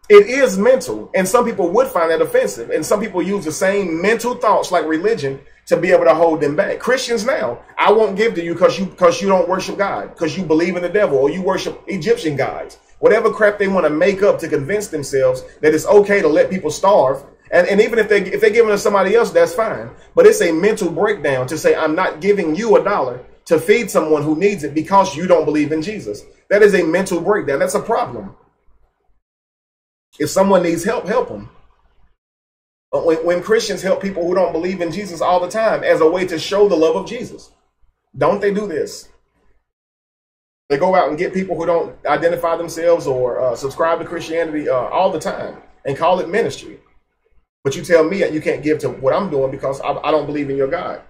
it is mental. And some people would find that offensive. And some people use the same mental thoughts like religion to be able to hold them back. Christians now, I won't give to you because you don't worship God, because you believe in the devil, or you worship Egyptian gods. Whatever crap they want to make up to convince themselves that it's okay to let people starve. And even if they're giving it to somebody else, that's fine. But it's a mental breakdown to say, I'm not giving you $1 to feed someone who needs it because you don't believe in Jesus. That is a mental breakdown. That's a problem. If someone needs help, help them. When Christians help people who don't believe in Jesus all the time as a way to show the love of Jesus, don't they do this? They go out and get people who don't identify themselves or subscribe to Christianity all the time and call it ministry. But you tell me that you can't give to what I'm doing because I don't believe in your God.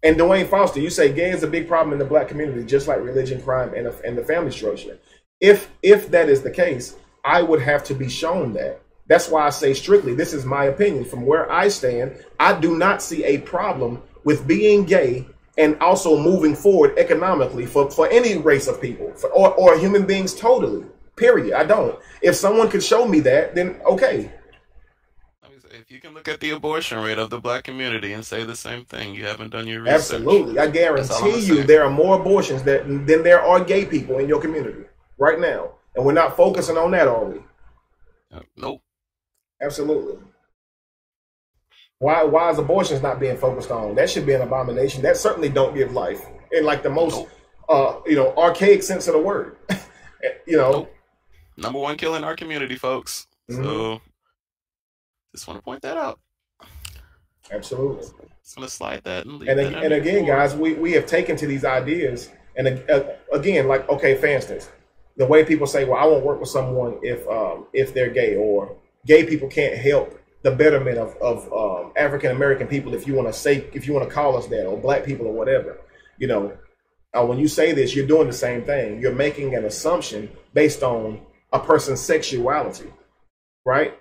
And Dwayne Foster, you say gay is a big problem in the black community, just like religion, crime, and the family structure. If that is the case, I would have to be shown that. That's why I say strictly, this is my opinion. From where I stand, I do not see a problem with being gay and also moving forward economically for any race of people or human beings totally, period. I don't. If someone could show me that, then okay. If you can look at the abortion rate of the black community and say the same thing, you haven't done your research. Absolutely. I guarantee you there are more abortions than there are gay people in your community right now. And we're not focusing on that, are we? Nope. Absolutely. Why is abortions not being focused on? That should be an abomination. That certainly don't give life in like the most archaic sense of the word. Nope. Number one kill in our community, folks. Mm-hmm. So just want to point that out. Absolutely. Just want to slide that and leave and again, guys, we have taken to these ideas, and again, like, okay, for instance, the way people say, well, I won't work with someone if they're gay, or gay people can't help the betterment of African American people, if you want to call us that, or black people or whatever. When you say this, you're doing the same thing. You're making an assumption based on a person's sexuality, right?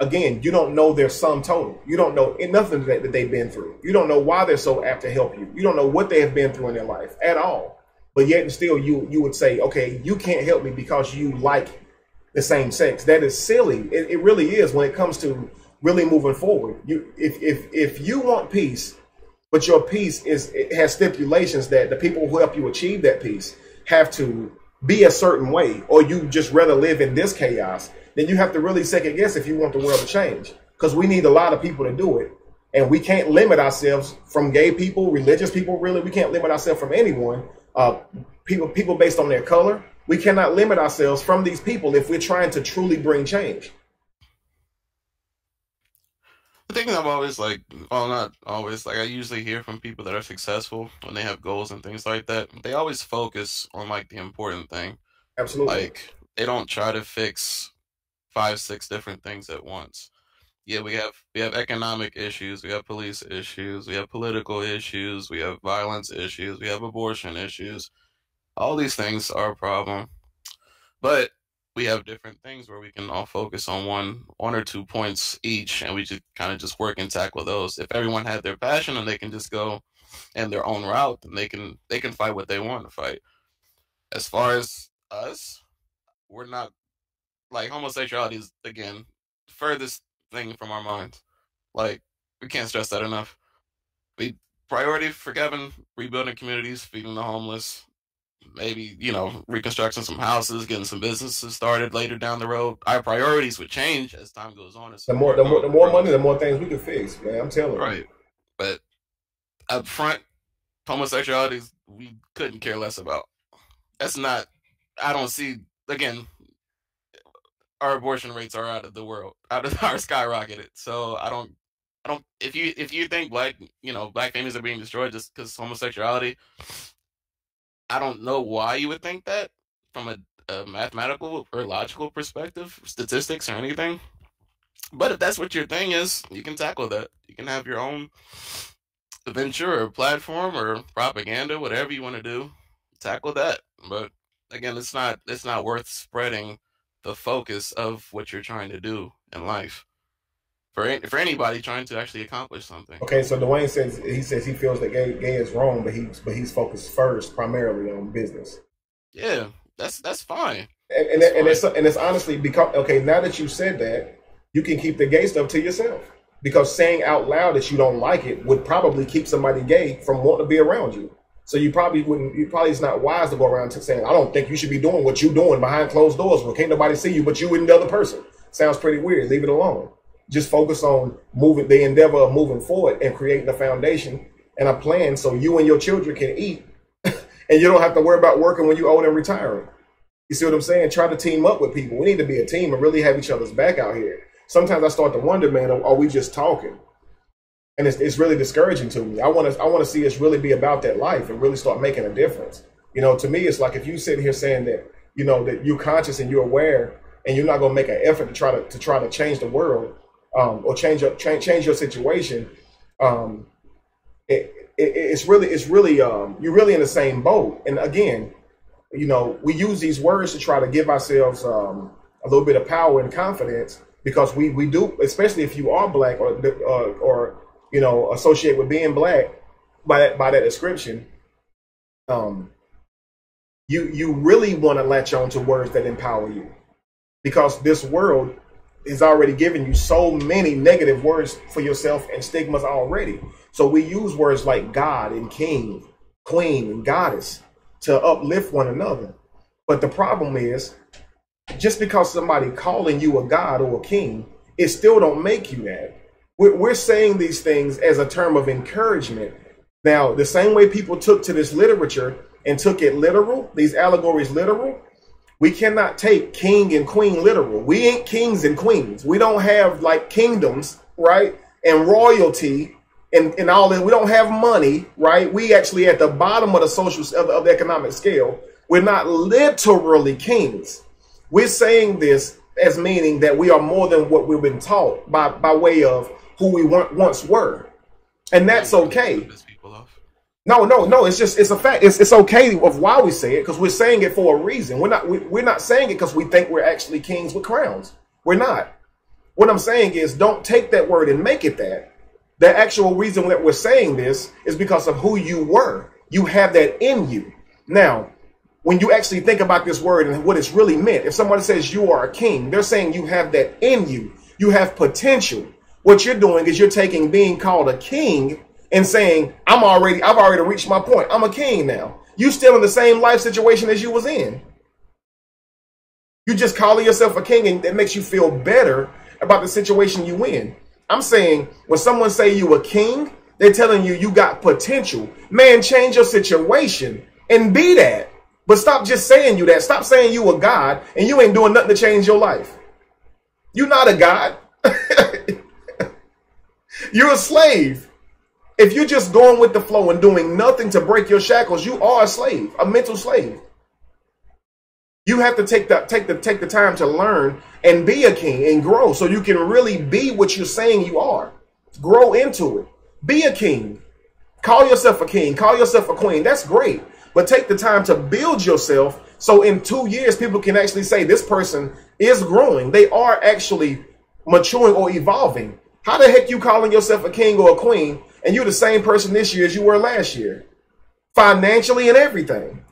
Again, you don't know their sum total. You don't know nothing that they've been through. You don't know why they're so apt to help you. You don't know what they have been through in their life at all. But yet and still, you would say, okay, you can't help me because you like the same sex. That is silly. It really is when it comes to really moving forward. If you want peace, but your peace has stipulations that the people who help you achieve that peace have to be a certain way, or you just rather live in this chaos, then you have to really second guess if you want the world to change, because we need a lot of people to do it. And we can't limit ourselves from gay people, religious people, really. We can't limit ourselves from anyone. People based on their color. We cannot limit ourselves from these people if we're trying to truly bring change. The thing I'm always like, well, not always, like I usually hear from people that are successful when they have goals and things like that. They always focus on like the important thing. Absolutely. Like they don't try to fix 5, 6 different things at once. Yeah, we have economic issues, we have police issues, we have political issues, we have violence issues, we have abortion issues. All these things are a problem. But we have different things where we can all focus on one or 2 points each, and we just kind of just work and tackle those. If everyone had their passion and they can just go in their own route, then they can fight what they want to fight. As far as us, we're not, like, homosexuality is, again, furthest thing from our minds. Like, we can't stress that enough. We priority for Kevin, rebuilding communities, feeding the homeless, maybe, reconstructing some houses, getting some businesses started later down the road. Our priorities would change as time goes on. The more money, the more things we can fix, man. I'm telling you. Right. But up front, homosexuality, we couldn't care less about. That's not, I don't see, again, our abortion rates are out of the world, are skyrocketed. So I don't, if you think black families are being destroyed just because homosexuality, I don't know why you would think that from a mathematical or logical perspective, statistics or anything. But if that's what your thing is, you can tackle that. You can have your own venture or platform or propaganda, whatever you want to do, tackle that. But again, it's not worth spreading the focus of what you're trying to do in life for anybody trying to actually accomplish something. Okay, so Dwayne says he feels that gay is wrong, but he's focused first primarily on business. Yeah, that's fine. And it's honestly because, okay, now that you said that, you can keep the gay stuff to yourself, because saying out loud that you don't like it would probably keep somebody gay from wanting to be around you. So you probably it's not wise to go around saying, I don't think you should be doing what you're doing behind closed doors where can't nobody see you but you and the other person. Sounds pretty weird. Leave it alone. Just focus on the endeavor of moving forward and creating a foundation and a plan so you and your children can eat and you don't have to worry about working when you're old and retiring. You see what I'm saying? Try to team up with people. We need to be a team and really have each other's back out here. Sometimes I start to wonder, man, are we just talking? And it's really discouraging to me. I want to see us really be about that life and really start making a difference. To me, it's like if you sit here saying that, that you're conscious and you're aware and you're not going to make an effort to try to change the world, or change your situation, it's really you're really in the same boat. And again, we use these words to try to give ourselves a little bit of power and confidence, because we do, especially if you are black or associate with being black by that description. Um, you really want to latch on to words that empower you, because this world is already giving you so many negative words for yourself and stigmas already. So we use words like God and King, Queen, and Goddess to uplift one another. But the problem is, just because somebody calling you a god or a king, it still don't make you that. We're saying these things as a term of encouragement. Now, the same way people took to this literature and took it literal, these allegories literal, we cannot take king and queen literal. We ain't kings and queens. We don't have like kingdoms, right? And royalty and all that. We don't have money, right? We actually at the bottom of the social of the economic scale. We're not literally kings. We're saying this as meaning that we are more than what we've been taught by way of who we once were. And that's okay. No. It's a fact. It's okay of why we say it, because we're saying it for a reason. We're not saying it because we think we're actually kings with crowns. We're not. What I'm saying is, don't take that word and make it that. The actual reason that we're saying this is because of who you were. You have that in you. Now, when you actually think about this word and what it's really meant, if someone says you are a king, they're saying you have that in you. You have potential. What you're doing is you're taking being called a king and saying, I've already reached my point. I'm a king now. You still in the same life situation as you was in. You just calling yourself a king, and it makes you feel better about the situation you in. I'm saying when someone say you a king, they're telling you you got potential. Man, change your situation and be that. But stop just saying you that. Stop saying you a god and you ain't doing nothing to change your life. You're not a god. You're a slave. If you're just going with the flow and doing nothing to break your shackles, you are a slave, a mental slave. You have to take the time to learn and be a king and grow so you can really be what you're saying you are. Grow into it. Be a king. Call yourself a king. Call yourself a queen. That's great. But take the time to build yourself so in 2 years people can actually say this person is growing. They are actually maturing or evolving. How the heck you calling yourself a king or a queen and you're the same person this year as you were last year? Financially and everything.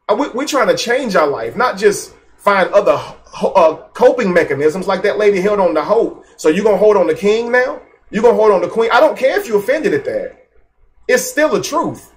We're trying to change our life, not just find other coping mechanisms like that lady held on to hope. So you're going to hold on to king now? You're going to hold on to queen? I don't care if you're offended at that. It's still the truth.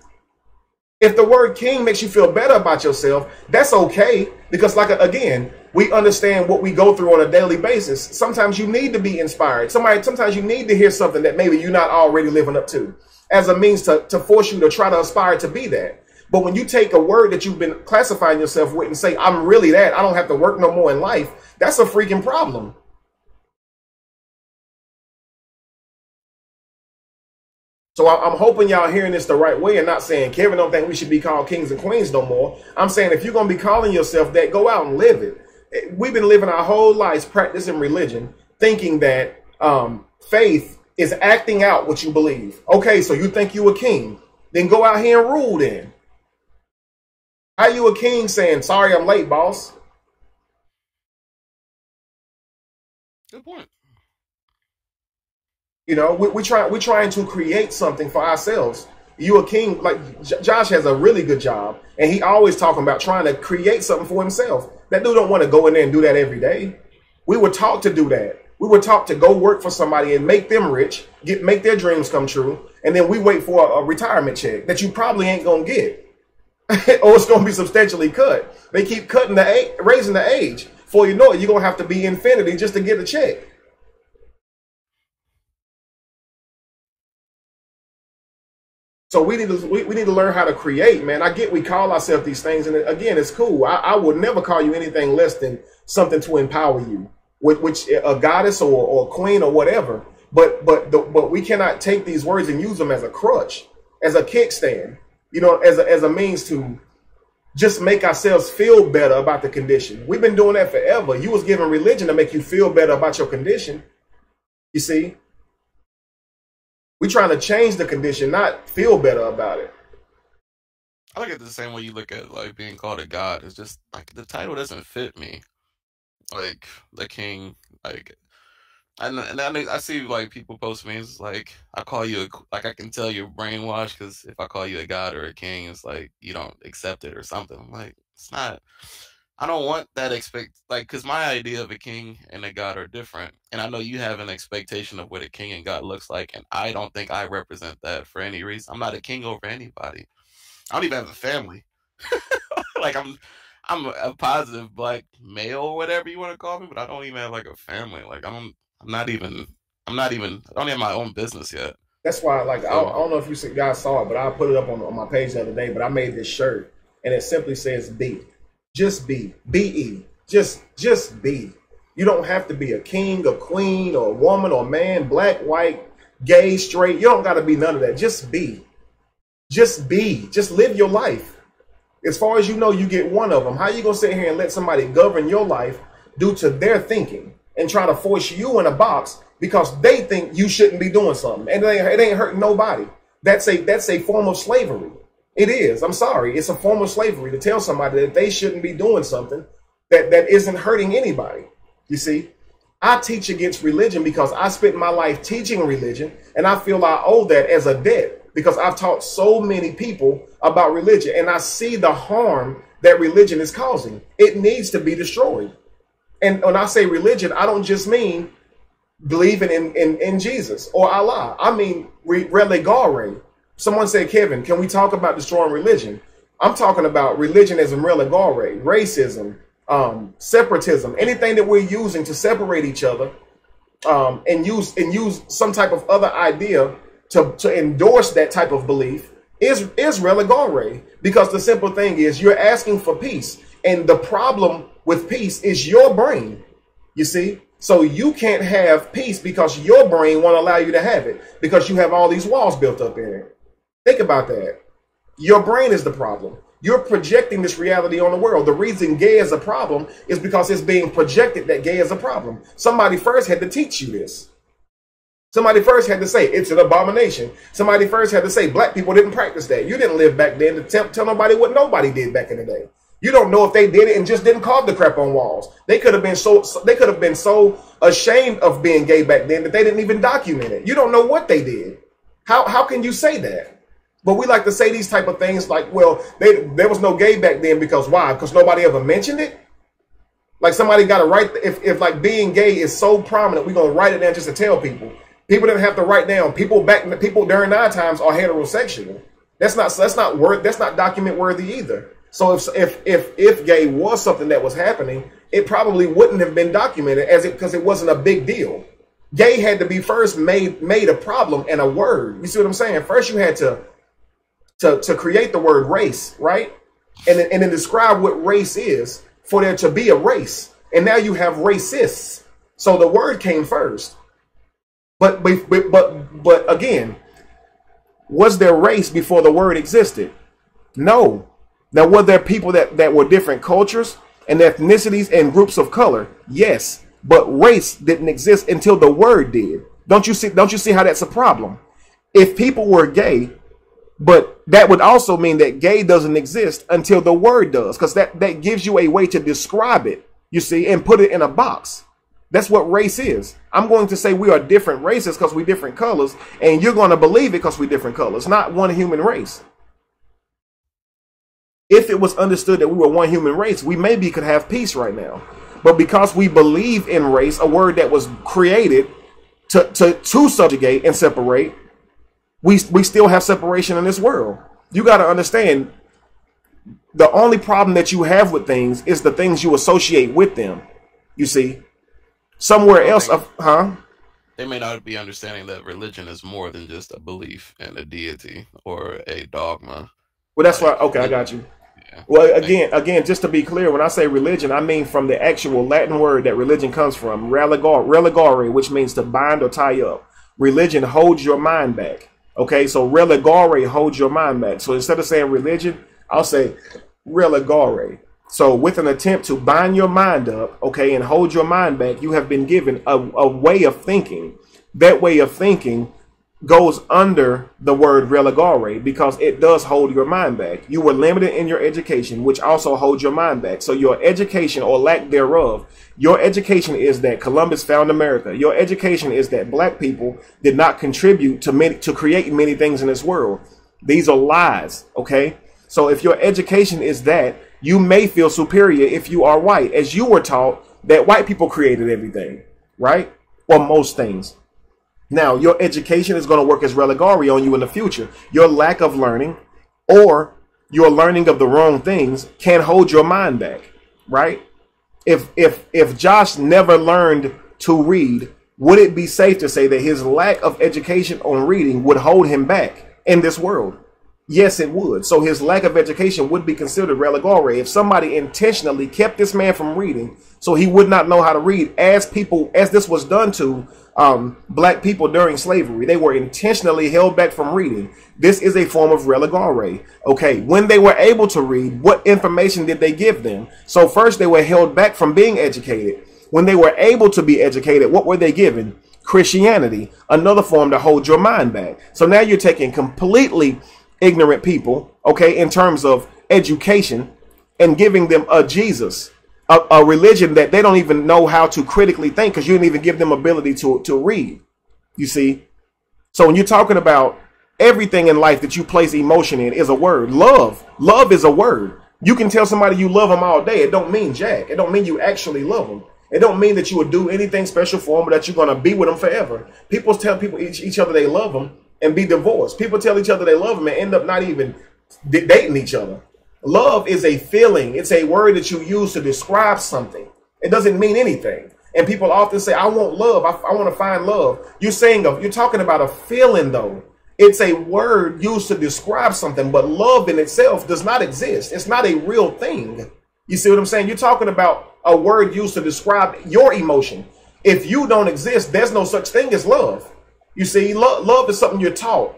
If the word king makes you feel better about yourself, that's okay. Because again, we understand what we go through on a daily basis. Sometimes you need to be inspired. Sometimes you need to hear something that maybe you're not already living up to as a means to force you to try to aspire to be that. But when you take a word that you've been classifying yourself with and say, I'm really that, I don't have to work no more in life, that's a freaking problem. So I'm hoping y'all hearing this the right way and not saying, Kevin don't think we should be called kings and queens no more. I'm saying if you're going to be calling yourself that, go out and live it. We've been living our whole lives practicing religion, thinking that faith is acting out what you believe. Okay, so you think you a king, then go out here and rule then. How you a king saying, sorry, I'm late, boss? Good point. You know, we're trying to create something for ourselves. You a king, like Josh has a really good job, and he always talking about trying to create something for himself. That dude don't want to go in there and do that every day. We were taught to do that. We were taught to go work for somebody and make them rich, make their dreams come true, and then we wait for a retirement check that you probably ain't gonna get. Or it's going to be substantially cut. They keep cutting raising the age. Before you know it, you're going to have to be infinity just to get a check. So we need to learn how to create, man. I get we call ourselves these things, and again, it's cool. I would never call you anything less than something to empower you, which a goddess or a queen or whatever. But we cannot take these words and use them as a crutch, as a kickstand. You know, as a means to just make ourselves feel better about the condition. We've been doing that forever. You was given religion to make you feel better about your condition. You see, we're trying to change the condition, not feel better about it. I look at it the same way you look at like being called a god. It's just like the title doesn't fit me. Like the king, like I see like people post memes like I call you like I can tell you're brainwashed because if I call you a god or a king, it's like you don't accept it or something. I'm like it's not. I don't want that like because my idea of a king and a god are different, and I know you have an expectation of what a king and god looks like, and I don't think I represent that for any reason. I'm not a king over anybody. I don't even have a family. Like I'm a positive black male or whatever you want to call me, but I don't even have like a family. Like I'm not even I don't have my own business yet. That's why, like, I So don't know if you guys saw it, but I put it up on my page the other day. But I made this shirt, and it simply says "Be." Just be, be. Just be. You don't have to be a king, a queen, or a woman, or a man, black, white, gay, straight. You don't got to be none of that. Just be. Just be. Just live your life. As far as you know, you get one of them. How you gonna sit here and let somebody govern your life due to their thinking and try to force you in a box because they think you shouldn't be doing something, and it ain't hurting nobody? That's a form of slavery. It is. I'm sorry. It's a form of slavery to tell somebody that they shouldn't be doing something that isn't hurting anybody. You see, I teach against religion because I spent my life teaching religion, and I feel I owe that as a debt because I've taught so many people about religion, and I see the harm that religion is causing. It needs to be destroyed. And when I say religion, I don't just mean believing in Jesus or Allah. I mean religare. Someone said, Kevin, can we talk about destroying religion? I'm talking about religion as in religare, racism, separatism, anything that we're using to separate each other, and use some type of other idea to endorse that type of belief is religare. Because the simple thing is you're asking for peace, and the problem with peace is your brain. You see, so you can't have peace because your brain won't allow you to have it because you have all these walls built up in it. Think about that. Your brain is the problem. You're projecting this reality on the world. The reason gay is a problem is because it's being projected that gay is a problem. Somebody first had to teach you this. Somebody first had to say it's an abomination. Somebody first had to say black people didn't practice that. You didn't live back then to tell nobody what nobody did back in the day. You don't know if they did it and just didn't carve the crap on walls. They could have been so ashamed of being gay back then that they didn't even document it. You don't know what they did. How can you say that? But we like to say these type of things like, well, there was no gay back then because why? Because nobody ever mentioned it? Like somebody got to write, if like being gay is so prominent, we're going to write it down just to tell people. People didn't have to write down. People during our times are heterosexual. That's not document worthy either. So if gay was something that was happening, it probably wouldn't have been documented because it wasn't a big deal. Gay had to be first made a problem and a word. You see what I'm saying? First you had to create the word race, right? And then describe what race is for there to be a race. And now you have racists. So the word came first. But again, was there race before the word existed? No. Now, were there people that were different cultures and ethnicities and groups of color? Yes. But race didn't exist until the word did. Don't you see how that's a problem? If people were gay, but that would also mean that gay doesn't exist until the word does, because that gives you a way to describe it, you see, and put it in a box. That's what race is. I'm going to say we are different races because we're different colors, and you're going to believe it because we're different colors, not one human race. If it was understood that we were one human race, we maybe could have peace right now. But because we believe in race, a word that was created to subjugate and separate, we still have separation in this world. You got to understand, the only problem that you have with things is the things you associate with them. You see, somewhere else, they may not be understanding that religion is more than just a belief in a deity or a dogma. Well, that's why. Okay, I got you. Yeah. Well, again, just to be clear, when I say religion, I mean from the actual Latin word that religion comes from, religare, which means to bind or tie up. Religion holds your mind back. Okay, so religare holds your mind back. So instead of saying religion, I'll say religare. So with an attempt to bind your mind up, okay, and hold your mind back, you have been given a way of thinking. That way of thinking goes under the word religare because it does hold your mind back. You were limited in your education, which also holds your mind back. So your education or lack thereof, your education is that Columbus found America. Your education is that black people did not contribute to create many things in this world. These are lies, okay? So if your education is that, you may feel superior if you are white, as you were taught that white people created everything, right? Or most things. Now, your education is going to work as religare on you in the future. Your lack of learning or your learning of the wrong things can hold your mind back, right? If Josh never learned to read, would it be safe to say that his lack of education on reading would hold him back in this world? Yes, it would. So his lack of education would be considered religare. If somebody intentionally kept this man from reading, so he would not know how to read, as this was done to black people during slavery, they were intentionally held back from reading. This is a form of religare. Okay, when they were able to read, what information did they give them? So first, they were held back from being educated. When they were able to be educated, what were they given? Christianity, another form to hold your mind back. So now you're taking completely ignorant people, okay, in terms of education, and giving them a Jesus, a religion that they don't even know how to critically think, because you didn't even give them ability to read. You see? So when you're talking about everything in life that you place emotion in is a word. Love is a word. You can tell somebody you love them all day. It don't mean jack. It don't mean you actually love them. It don't mean that you would do anything special for them or that you're going to be with them forever. People tell people each other they love them and be divorced. People tell each other they love them and end up not even dating each other. Love is a feeling. It's a word that you use to describe something. It doesn't mean anything. And people often say, I want love. I want to find love. You're talking about a feeling, though. It's a word used to describe something, but love in itself does not exist. It's not a real thing. You see what I'm saying? You're talking about a word used to describe your emotion. If you don't exist, there's no such thing as love. You see, love is something you're taught.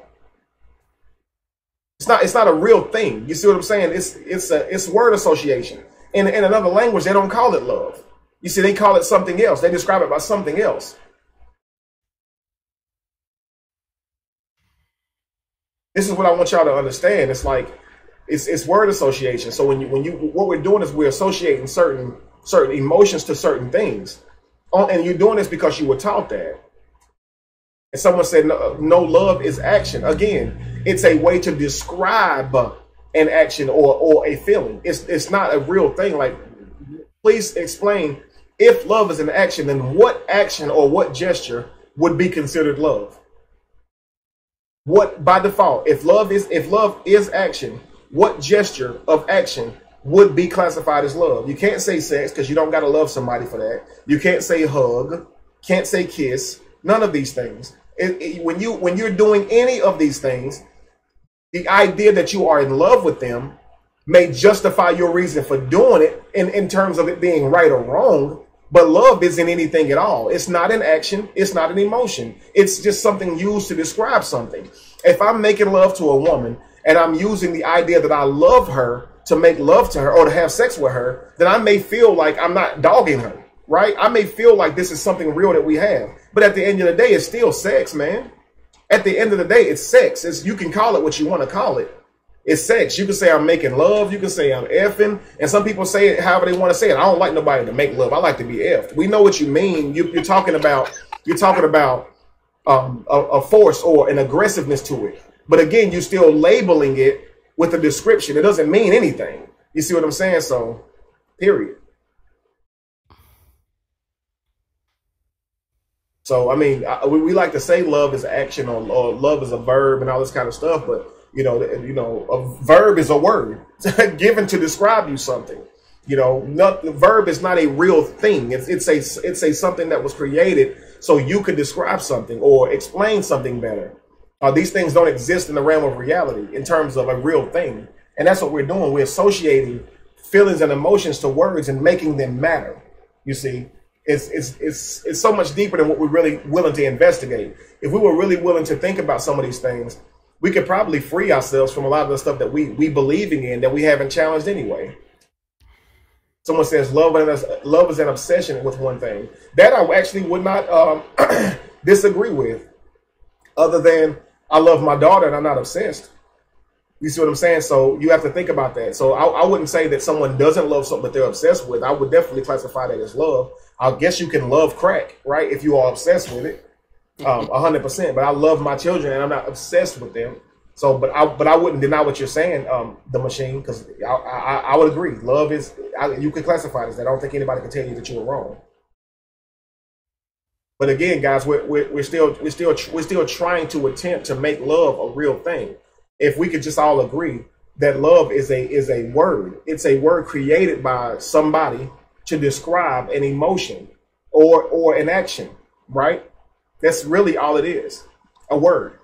It's not a real thing. You see what I'm saying? It's word association. In another language, they don't call it love. You see, they call it something else. They describe it by something else. This is what I want y'all to understand. It's like it's word association. So what we're doing is we're associating certain emotions to certain things, and you're doing this because you were taught that. And someone said, no, love is action. Again, it's a way to describe an action or a feeling. It's not a real thing. Like, please explain, if love is an action, then what action or what gesture would be considered love? What, by default, if love is action, what gesture of action would be classified as love? You can't say sex because you don't got to love somebody for that. You can't say hug, can't say kiss, none of these things. When you're doing any of these things, the idea that you are in love with them may justify your reason for doing it in terms of it being right or wrong. But love isn't anything at all. It's not an action. It's not an emotion. It's just something used to describe something. If I'm making love to a woman and I'm using the idea that I love her to make love to her or to have sex with her, then I may feel like I'm not dogging her, right? I may feel like this is something real that we have. But at the end of the day, it's still sex, man. At the end of the day, it's sex. You can call it what you want to call it. It's sex. You can say I'm making love. You can say I'm effing. And some people say it however they want to say it. I don't like nobody to make love. I like to be effed. We know what you mean. You're talking about a force or an aggressiveness to it. But again, you're still labeling it with a description. It doesn't mean anything. You see what I'm saying? So, period. So, I mean, we like to say love is action or love is a verb and all this kind of stuff, but a verb is a word given to describe you something. The verb is not a real thing. It's a something that was created so you could describe something or explain something better. These things don't exist in the realm of reality in terms of a real thing, and that's what we're doing. We're associating feelings and emotions to words and making them matter. You see. It's so much deeper than what we're really willing to investigate. If we were really willing to think about some of these things, we could probably free ourselves from a lot of the stuff that we believing in that we haven't challenged anyway. Someone says love is an obsession with one thing. That I actually would not disagree with. other than I love my daughter and I'm not obsessed. You see what I'm saying? So you have to think about that. So I wouldn't say that someone doesn't love something that they're obsessed with. I would definitely classify that as love. I guess you can love crack, right? If you are obsessed with it, 100%. But I love my children and I'm not obsessed with them. So, but I wouldn't deny what you're saying, the machine, because I would agree. Love is, you can classify it as that. I don't think anybody can tell you that you were wrong. But again, guys, we're still trying to attempt to make love a real thing. If we could just all agree that love is a word. It's a word created by somebody to describe an emotion or an action, right? That's really all it is. A word.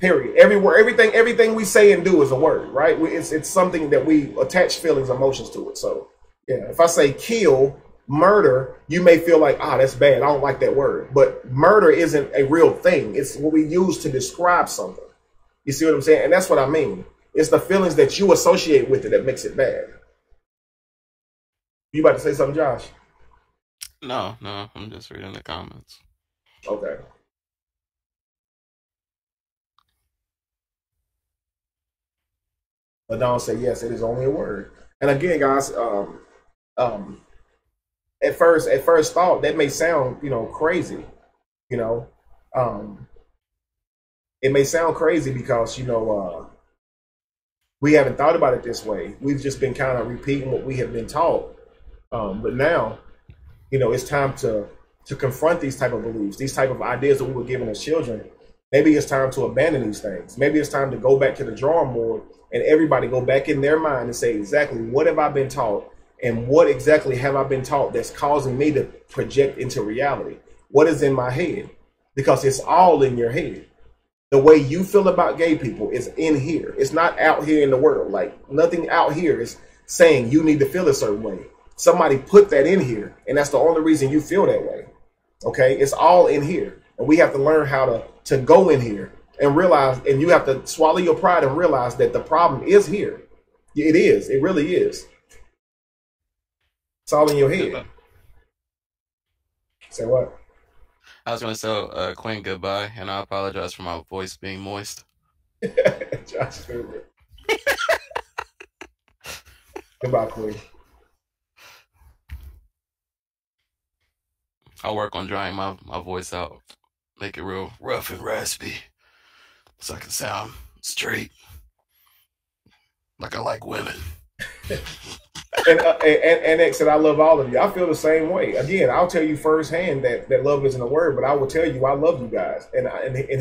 Period. Everything we say and do is a word, right? It's something that we attach feelings, emotions to it. So yeah, if I say kill, murder, you may feel like, that's bad. I don't like that word. But murder isn't a real thing. It's what we use to describe something. You see what I'm saying? And that's what I mean. It's the feelings that you associate with it that makes it bad. You about to say something, Josh? No, I'm just reading the comments. Okay. Adon said, yes, it is only a word. And again, guys, at first thought, that may sound, crazy, you know. It may sound crazy because, we haven't thought about it this way. We've just been kind of repeating what we have been taught. But now, it's time to confront these type of beliefs, these type of ideas that we were given as children. Maybe it's time to abandon these things. Maybe it's time to go back to the drawing board and everybody go back in their mind and say, exactly what have I been taught and what exactly have I been taught that's causing me to project into reality? What is in my head? Because it's all in your head. The way you feel about gay people is in here. It's not out here in the world. Like nothing out here is saying you need to feel a certain way. Somebody put that in here, and that's the only reason you feel that way. Okay, it's all in here, and we have to learn how to go in here and realize. And you have to swallow your pride and realize that the problem is here. It is. It really is. It's all in your head. Say what? I was going to tell Quinn goodbye, and I apologize for my voice being moist. Josh Stewart. Goodbye, Quinn. I'll work on drying my voice out, make it real rough and raspy, so I can sound straight, like I like women. And X said, I love all of you. I feel the same way. Again, I'll tell you firsthand that love isn't a word, but I will tell you I love you guys. And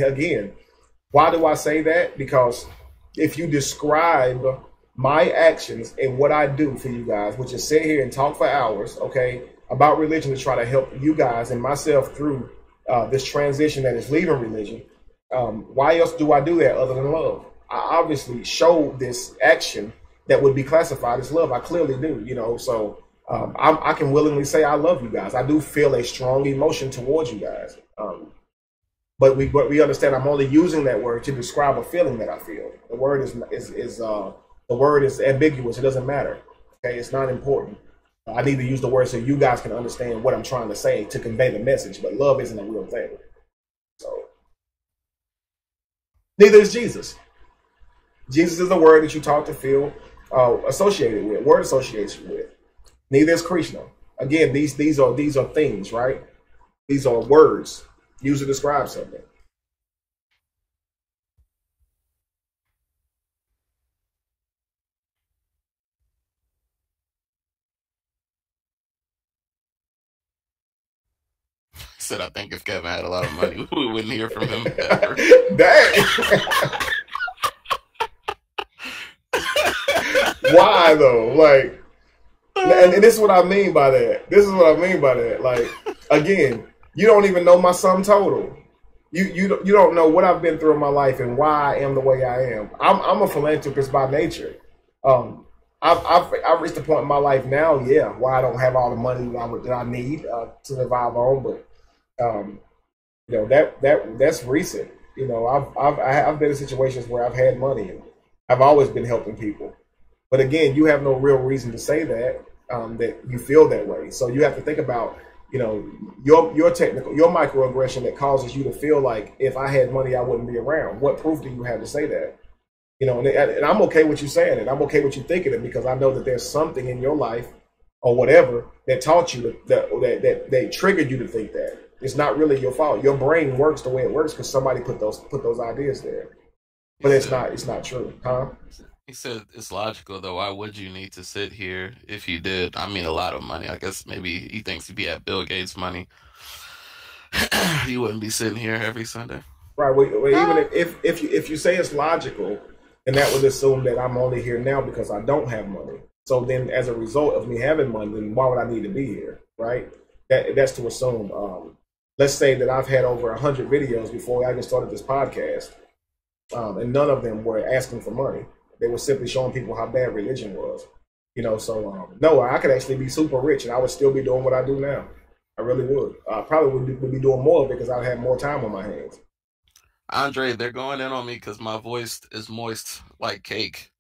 again, why do I say that? Because if you describe my actions and what I do for you guys, which is sit here and talk for hours, okay, about religion to try to help you guys and myself through this transition that is leaving religion, why else do I do that other than love? I obviously show this action that would be classified as love. I clearly do, so I can willingly say I love you guys. I do feel a strong emotion towards you guys. But we understand I'm only using that word to describe a feeling that I feel. The word the word is ambiguous. It doesn't matter. Okay, it's not important. I need to use the word so you guys can understand what I'm trying to say to convey the message. But love isn't a real thing. So neither is Jesus. Jesus is the word that you taught to feel associated with, word association with. Neither is Krishna. Again, these are things, right? These are words used to describe something. Said I think if Kevin had a lot of money, we wouldn't hear from him ever. Dang. Why though? Like, and this is what I mean by that. Like, again, you don't even know my sum total. You don't know what I've been through in my life and why I am the way I am. I'm a philanthropist by nature. I've reached a point in my life now, why I don't have all the money that I need to survive on, but that's recent. I've been in situations where I've had money and I've always been helping people. But again, you have no real reason to say that that you feel that way. So you have to think about you know, your technical, your microaggression that causes you to feel like if I had money, I wouldn't be around. What proof do you have to say that? You know, and I'm okay with you saying it. I'm okay with you thinking it because I know that there's something in your life or whatever that taught you that they triggered you to think that. It's not really your fault. Your brain works the way it works because somebody put those ideas there. But it's not true, huh? He said it's logical though. Why would you need to sit here if you did? I mean, a lot of money. I guess maybe he thinks he'd be at Bill Gates' money. You wouldn't be sitting here every Sunday. Right. Well, even if you say it's logical, then that would assume that I'm only here now because I don't have money. So then, as a result of me having money, then why would I need to be here? Right. That's to assume. Let's say that I've had over 100 videos before I even started this podcast, and none of them were asking for money. They were simply showing people how bad religion was. You know, so no, I could actually be super rich and I would still be doing what I do now. I really would. I probably would be doing more of it because I'd have more time on my hands. Andre, they're going in on me because my voice is moist like cake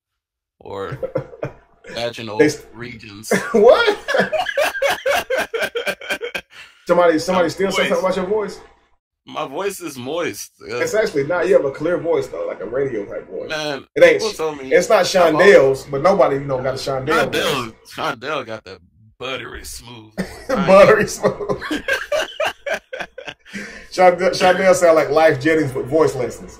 or vaginal regions. What? Somebody still say something about your voice? My voice is moist. It's actually not. You have a clear voice though, like a radio type voice. Man, it ain't. It's not Shondale's, but nobody got a Shondale. Shondale got that buttery smooth. Buttery smooth. Shondale sound like Life Jennings with voice lessons.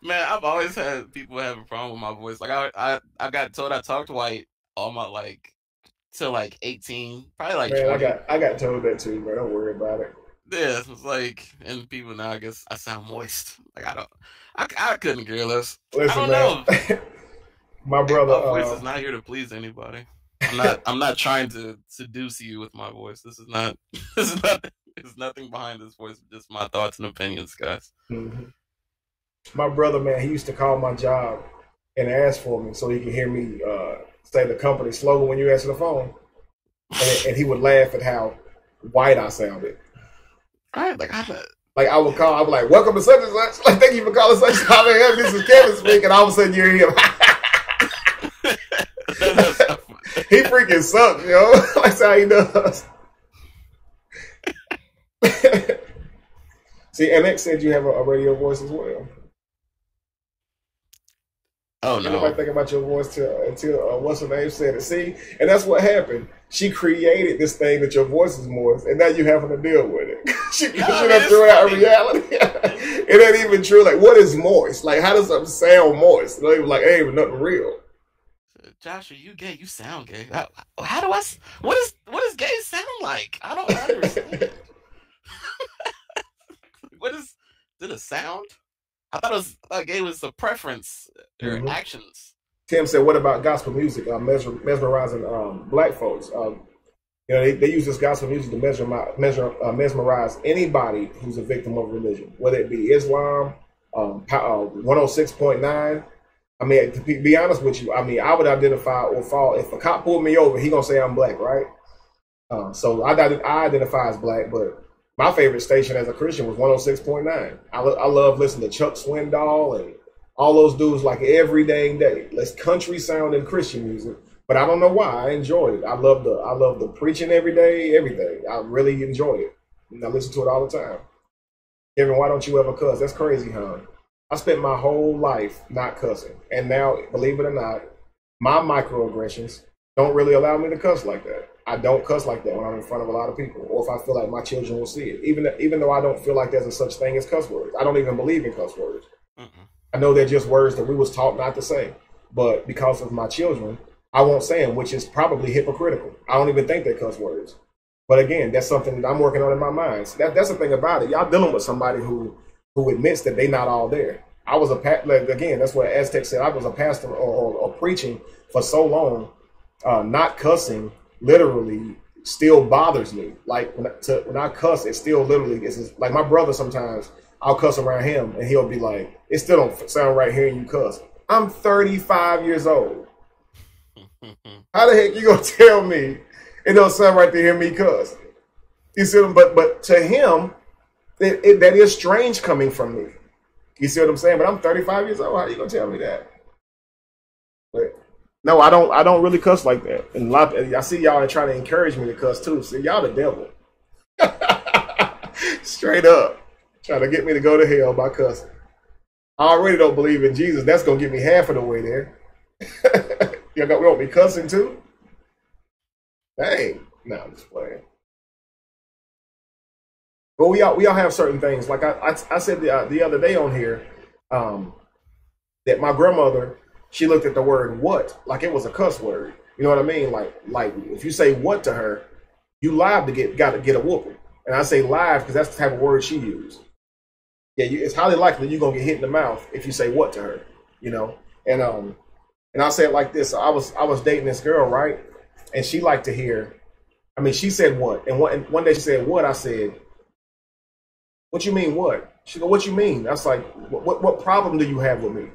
Man, I've always had people have a problem with my voice. Like I got told I talked white all my till 18, probably 20. I got told that too, bro. Don't worry about it. Yeah, it's and people now I guess I sound moist. I couldn't care less. Listen, I don't know. My brother, my voice is not here to please anybody. I'm not trying to seduce you with my voice. This is there's nothing behind this voice, just my thoughts and opinions, guys. Mm-hmm. My brother, man, he used to call my job and ask for me so he could hear me say the company slogan when you answer the phone. And he would laugh at how white I sounded. Right, I would call, I would like, welcome to such and such. Like, thank you for calling such and such. This is Kevin speaking. All of a sudden you're him. He freaking sucks, yo. That's how he does. See, MX said you have a radio voice as well. Oh no! Nobody think about your voice until what's her name said it. See, and that's what happened. She created this thing that your voice is moist, and now you're having to deal with it. she done threw it out of reality. It ain't even true. Like, what is moist? Like, how does something sound moist? It ain't even nothing real. Josh, are you gay? You sound gay. How do I? What does gay sound like? I don't understand. Did it sound? I thought gay was a preference or actions. Tim said, "What about gospel music? Mesmerizing black folks. They use this gospel music to mesmerize anybody who's a victim of religion, whether it be Islam, 106.9. I mean, to be honest with you, I mean, I would identify or fall if a cop pulled me over, he gonna say I'm black, right? So I identify as black, but my favorite station as a Christian was 106.9. I love listening to Chuck Swindoll and all those dudes like every dang day. Let's country sound and Christian music, but I don't know why. I enjoy it. I love the preaching every day, everything. I really enjoy it, and I listen to it all the time. Kevin, why don't you ever cuss? That's crazy, huh? I spent my whole life not cussing, and now, believe it or not, my microaggressions don't really allow me to cuss like that. I don't cuss like that when I'm in front of a lot of people, or if I feel like my children will see it. Even though I don't feel like there's a such thing as cuss words, I don't even believe in cuss words. I know they're just words that we was taught not to say, but because of my children, I won't say them, which is probably hypocritical. I don't even think they're cuss words. But again, that's something that I'm working on in my mind. So that's the thing about it. Y'all dealing with somebody who admits that they're not all there. I was again, that's what Aztec said. I was a pastor or preaching for so long, not cussing literally still bothers me. Like when I cuss, it still literally is like my brother. Sometimes I'll cuss around him and he'll be like, "It still don't sound right hearing you cuss." I'm 35 years old. How the heck you gonna tell me it don't sound right to hear me cuss? You see what but to him, that is strange coming from me. You see what I'm saying? But I'm 35 years old. How you gonna tell me that? But No, I don't. I don't really cuss like that. And a lot, I see y'all are trying to encourage me to cuss too. See, y'all the devil. Straight up, trying to get me to go to hell by cussing. I already don't believe in Jesus. That's gonna get me half of the way there. Y'all want me cussing too? Dang. No, I'm just playing. But we all have certain things. Like I said the other day on here, um, that my grandmother, she looked at the word "what" like it was a cuss word. You know what I mean? Like if you say "what" to her, you live to got to get a whooping. And I say live because that's the type of word she used. Yeah, it's highly likely you're gonna get hit in the mouth if you say "what" to her. You know, and I'll say it like this: I was dating this girl, right? And she liked to hear. I mean, she said "what," and one day she said "what." I said, "What you mean what?" She go, "What you mean?" I was like, "What problem do you have with me?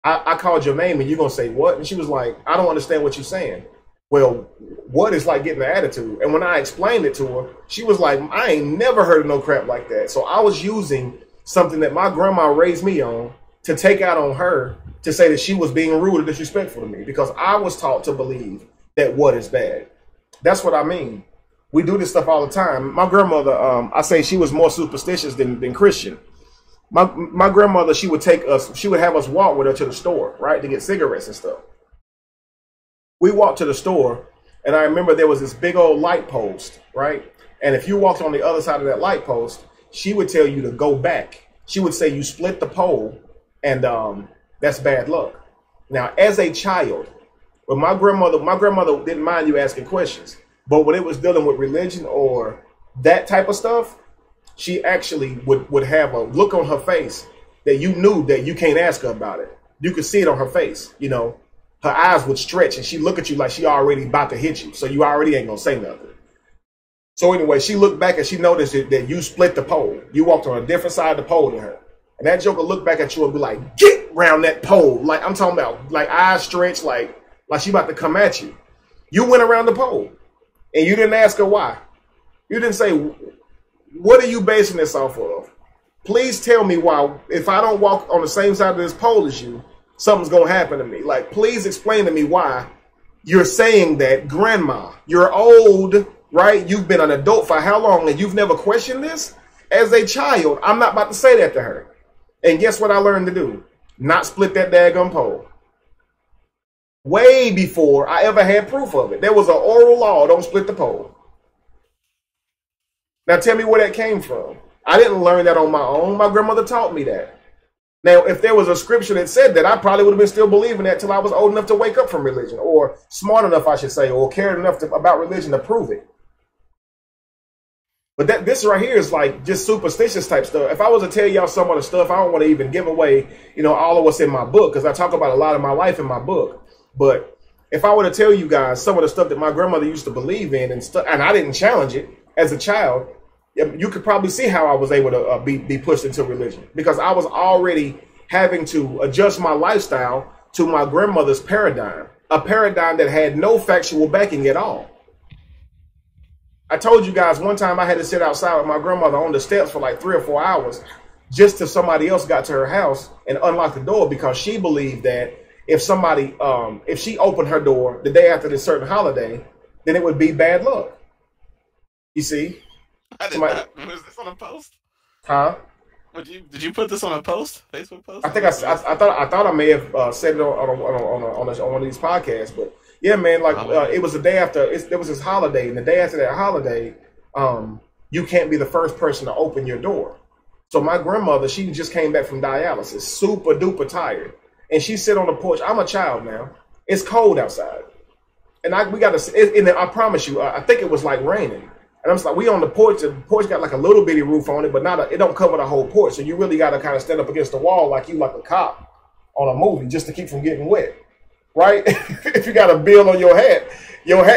I called your name and you're gonna say what?" And she was like, "I don't understand what you're saying." Well, what is like getting an attitude? And when I explained it to her, she was like, "I ain't never heard of no crap like that." So I was using something that my grandma raised me on to take out on her to say that she was being rude or disrespectful to me because I was taught to believe that what is bad. That's what I mean. We do this stuff all the time. My grandmother, I say she was more superstitious than Christian. My grandmother, she would have us walk with her to the store, right, to get cigarettes and stuff. We walked to the store, and I remember there was this big old light post, right? And if you walked on the other side of that light post, she would tell you to go back. She would say you split the pole, and that's bad luck. Now, as a child, but my grandmother didn't mind you asking questions, but when it was dealing with religion or that type of stuff, she actually would have a look on her face that you knew that you can't ask her about it. You could see it on her face, you know. Her eyes would stretch and she look at you like she already about to hit you. So you already ain't gonna say nothing. So anyway, she looked back and she noticed that you split the pole. You walked on a different side of the pole than her. And that joker looked back at you and be like, "Get round that pole." Like I'm talking about like eyes stretched, like she about to come at you. You went around the pole and you didn't ask her why. You didn't say, "What are you basing this off of? Please tell me why, if I don't walk on the same side of this pole as you, something's going to happen to me. Like, please explain to me why you're saying that, grandma. You're old, right? You've been an adult for how long and you've never questioned this?" As a child, I'm not about to say that to her. And guess what I learned to do? Not split that daggum pole. Way before I ever had proof of it. There was an oral law, don't split the pole. Now tell me where that came from. I didn't learn that on my own. My grandmother taught me that. Now, if there was a scripture that said that, I probably would have been still believing that till I was old enough to wake up from religion, or smart enough, I should say, or cared enough about religion to prove it. But this right here is like just superstitious type stuff. If I was to tell y'all some of the stuff, I don't want to even give away, you know, all of what's in my book, because I talk about a lot of my life in my book. But if I were to tell you guys some of the stuff that my grandmother used to believe in and stuff, and I didn't challenge it as a child, you could probably see how I was able to be pushed into religion, because I was already having to adjust my lifestyle to my grandmother's paradigm, a paradigm that had no factual backing at all. I told you guys one time I had to sit outside with my grandmother on the steps for like 3 or 4 hours just till somebody else got to her house and unlocked the door, because she believed that if somebody, if she opened her door the day after this certain holiday, then it would be bad luck. You see? I did not. Was this on a post? Huh? Did you put this on a post? Facebook post? I think I thought I may have said it on one of these podcasts, but yeah, man, like it was the day after. There was this holiday, and the day after that holiday, you can't be the first person to open your door. So my grandmother, she just came back from dialysis, super duper tired, and she sit on the porch. I'm a child now. It's cold outside, and we got to. And I promise you, I think it was like raining. And I'm just like, we on the porch. The porch got like a little bitty roof on it, but it don't cover the whole porch. So you really got to kind of stand up against the wall like a cop on a movie just to keep from getting wet, right? If you got a bill on your hat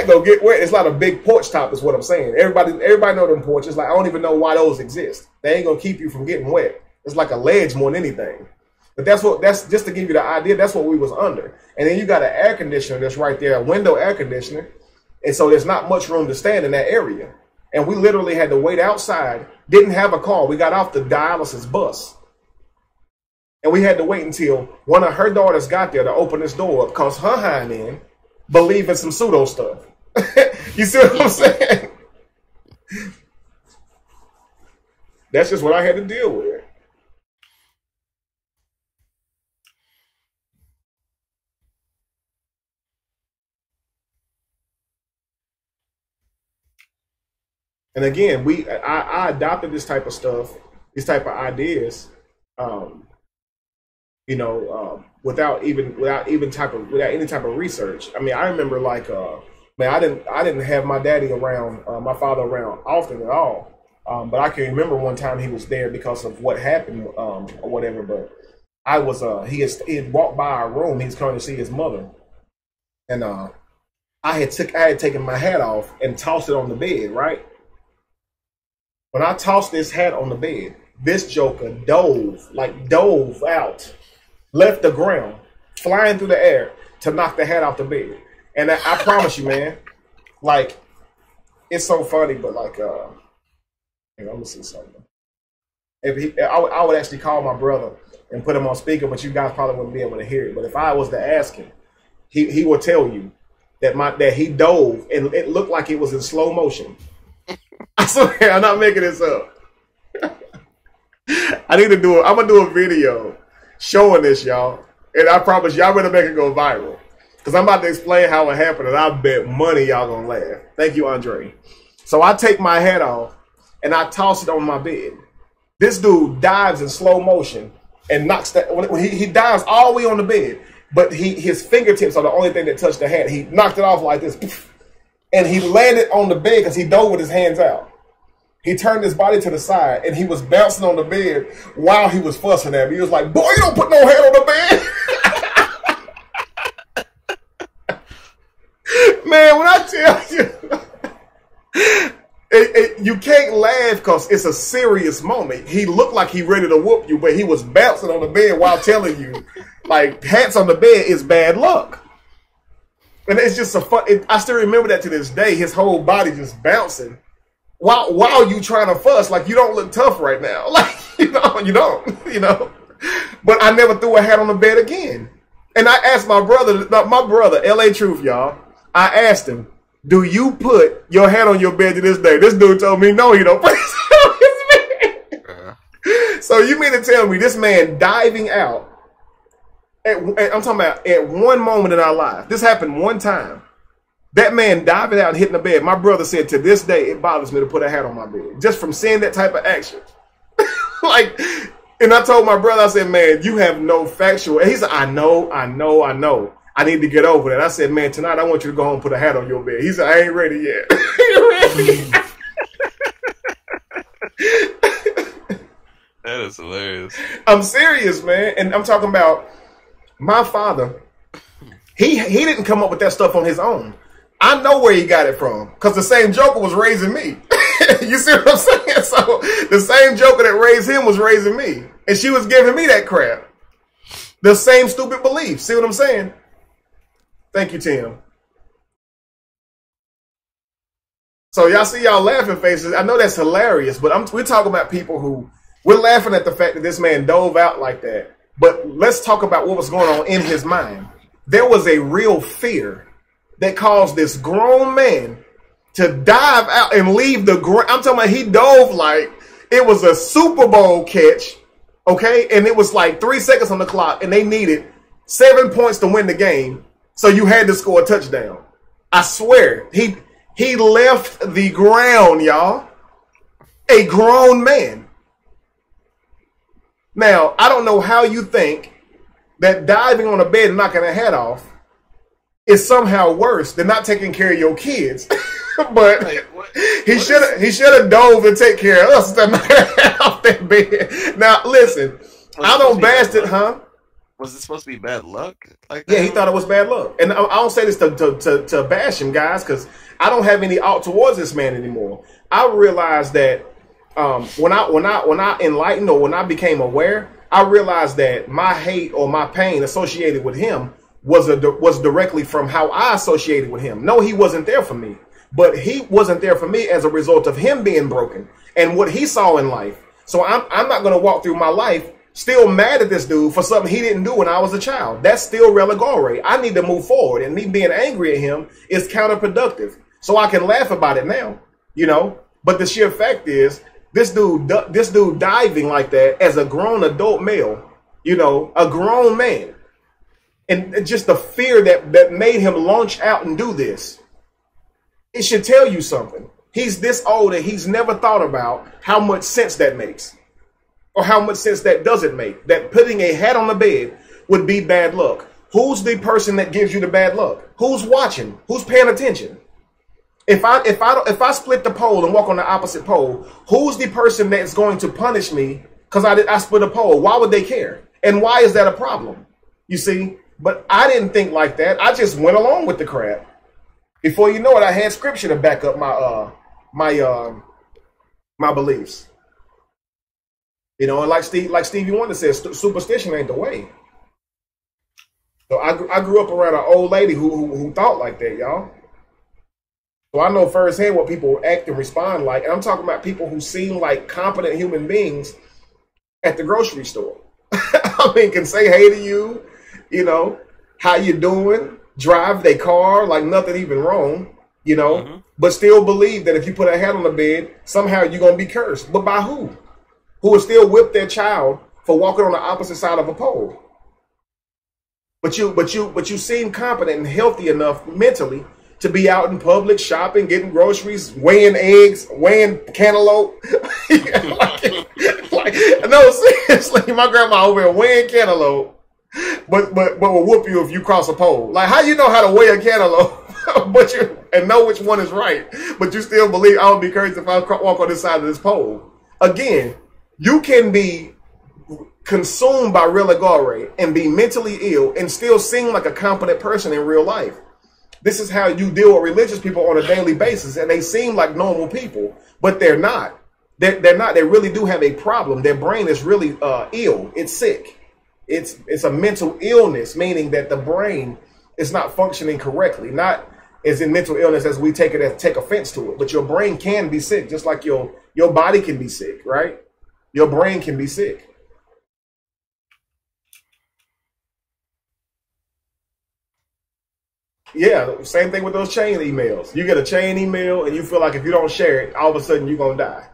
go get wet. It's not a big porch top is what I'm saying. Everybody know them porches. Like, I don't even know why those exist. They ain't going to keep you from getting wet. It's like a ledge more than anything. But that's just to give you the idea. That's what we was under. And then you got an air conditioner that's right there, a window air conditioner. And so there's not much room to stand in that area. And we literally had to wait outside, didn't have a car. We got off the dialysis bus. And we had to wait until one of her daughters got there to open this door up because her hind end believed in some pseudo stuff. You see what I'm saying? That's just what I had to deal with. And again, I adopted this type of stuff, these type of ideas, without any type of research. I mean, I remember like, man, I didn't have my daddy around, my father around often at all. But I can remember one time he was there because of what happened, or whatever. But I was, he had walked by our room. He was coming to see his mother, and I had taken my hat off and tossed it on the bed, right? When I tossed this hat on the bed, this joker dove out, left the ground, flying through the air to knock the hat off the bed. And I promise you, man, like, it's so funny, but like, I'm gonna see something. I would actually call my brother and put him on speaker, but you guys probably wouldn't be able to hear it. But if I was to ask him, he will tell you that he dove and it looked like it was in slow motion. I swear, I'm not making this up. I'm gonna do a video showing this, y'all. And I promise y'all better make it go viral. Because I'm about to explain how it happened, and I bet money y'all gonna laugh. Thank you, Andre. So I take my hat off and I toss it on my bed. This dude dives in slow motion and knocks that. When he dives all the way on the bed, but his fingertips are the only thing that touched the hat. He knocked it off like this, and he landed on the bed because he dove with his hands out. He turned his body to the side, and he was bouncing on the bed while he was fussing at me. He was like, "Boy, you don't put no hat on the bed." Man, when I tell you, you can't laugh because it's a serious moment. He looked like he ready to whoop you, but he was bouncing on the bed while telling you, like, hats on the bed is bad luck. And it's just I still remember that to this day. His whole body just bouncing while you trying to fuss, like, you don't look tough right now. Like, you don't. But I never threw a hat on the bed again. And I asked my brother, LA Truth, y'all. I asked him, do you put your hat on your bed to this day? This dude told me, no, he don't put his hat on his bed. So you mean to tell me this man diving out, I'm talking about at one moment in our life, this happened one time, that man diving out and hitting the bed. My brother said to this day, it bothers me to put a hat on my bed. Just from seeing that type of action. Like, and I told my brother, I said, man, you have no factual. And he said, I know. I need to get over that. I said, man, tonight I want you to go home and put a hat on your bed. He said, I ain't ready yet. That is hilarious. I'm serious, man. And I'm talking about my father. He didn't come up with that stuff on his own. I know where he got it from because the same joker was raising me. You see what I'm saying? So the same joker that raised him was raising me. And she was giving me that crap. The same stupid beliefs. See what I'm saying? Thank you, Tim. So y'all see y'all laughing faces. I know that's hilarious, but we're talking about people who, we're laughing at the fact that this man dove out like that. But let's talk about what was going on in his mind. There was a real fear that caused this grown man to dive out and leave the ground. I'm talking about he dove like it was a Super Bowl catch, okay? And it was like 3 seconds on the clock, and they needed 7 points to win the game. So you had to score a touchdown. I swear, he left the ground, y'all. A grown man. Now, I don't know how you think that diving on a bed and knocking a hat off is somehow worse than not taking care of your kids. But he should have dove and take care of us to knock a hat off that bed. Now, listen, I don't bash it, huh? Was it supposed to be bad luck? Like that? Yeah, he thought it was bad luck. And I don't say this to bash him, guys, because I don't have any ought towards this man anymore. I realized that when I enlightened or when I became aware, I realized that my hate or my pain associated with him was directly from how I associated with him. No, he wasn't there for me, but he wasn't there for me as a result of him being broken and what he saw in life. So I'm not going to walk through my life still mad at this dude for something he didn't do when I was a child. That's still religare. I need to move forward, and me being angry at him is counterproductive. So I can laugh about it now, you know. But the sheer fact is, this dude diving like that as a grown adult male, you know, a grown man, and just the fear that made him launch out and do this. It should tell you something. He's this old and he's never thought about how much sense that makes, or how much sense that doesn't make. That putting a hat on the bed would be bad luck. Who's the person that gives you the bad luck? Who's watching? Who's paying attention? If I split the pole and walk on the opposite pole, who's the person that's going to punish me because I split a pole? Why would they care? And why is that a problem? You see? But I didn't think like that. I just went along with the crap. Before you know it, I had scripture to back up my beliefs. You know, and like Stevie Wonder says, superstition ain't the way. So I grew up around an old lady who thought like that, y'all. So I know firsthand what people act and respond like. And I'm talking about people who seem like competent human beings at the grocery store. I mean, can say hey to you, you know, how you doing, drive their car like nothing even wrong, you know, but still believe that if you put a hat on the bed, somehow you're going to be cursed. But by who? Who will still whip their child for walking on the opposite side of a pole. But you seem competent and healthy enough mentally to be out in public shopping, getting groceries, weighing eggs, weighing cantaloupe. No, seriously, my grandma over here weighing cantaloupe, but will whoop you if you cross a pole. Like, how you know how to weigh a cantaloupe, and know which one is right, but you still believe I would be cursed if I walk on this side of this pole? Again, you can be consumed by religare and be mentally ill and still seem like a competent person in real life. This is how you deal with religious people on a daily basis, and they seem like normal people, but they're not. They're not. They really do have a problem. Their brain is really ill. It's sick. It's a mental illness, meaning that the brain is not functioning correctly. Not as in mental illness as we take offense to it, but your brain can be sick, just like your body can be sick, right? Your brain can be sick. Yeah, same thing with those chain emails. You get a chain email and you feel like if you don't share it, all of a sudden you're gonna die.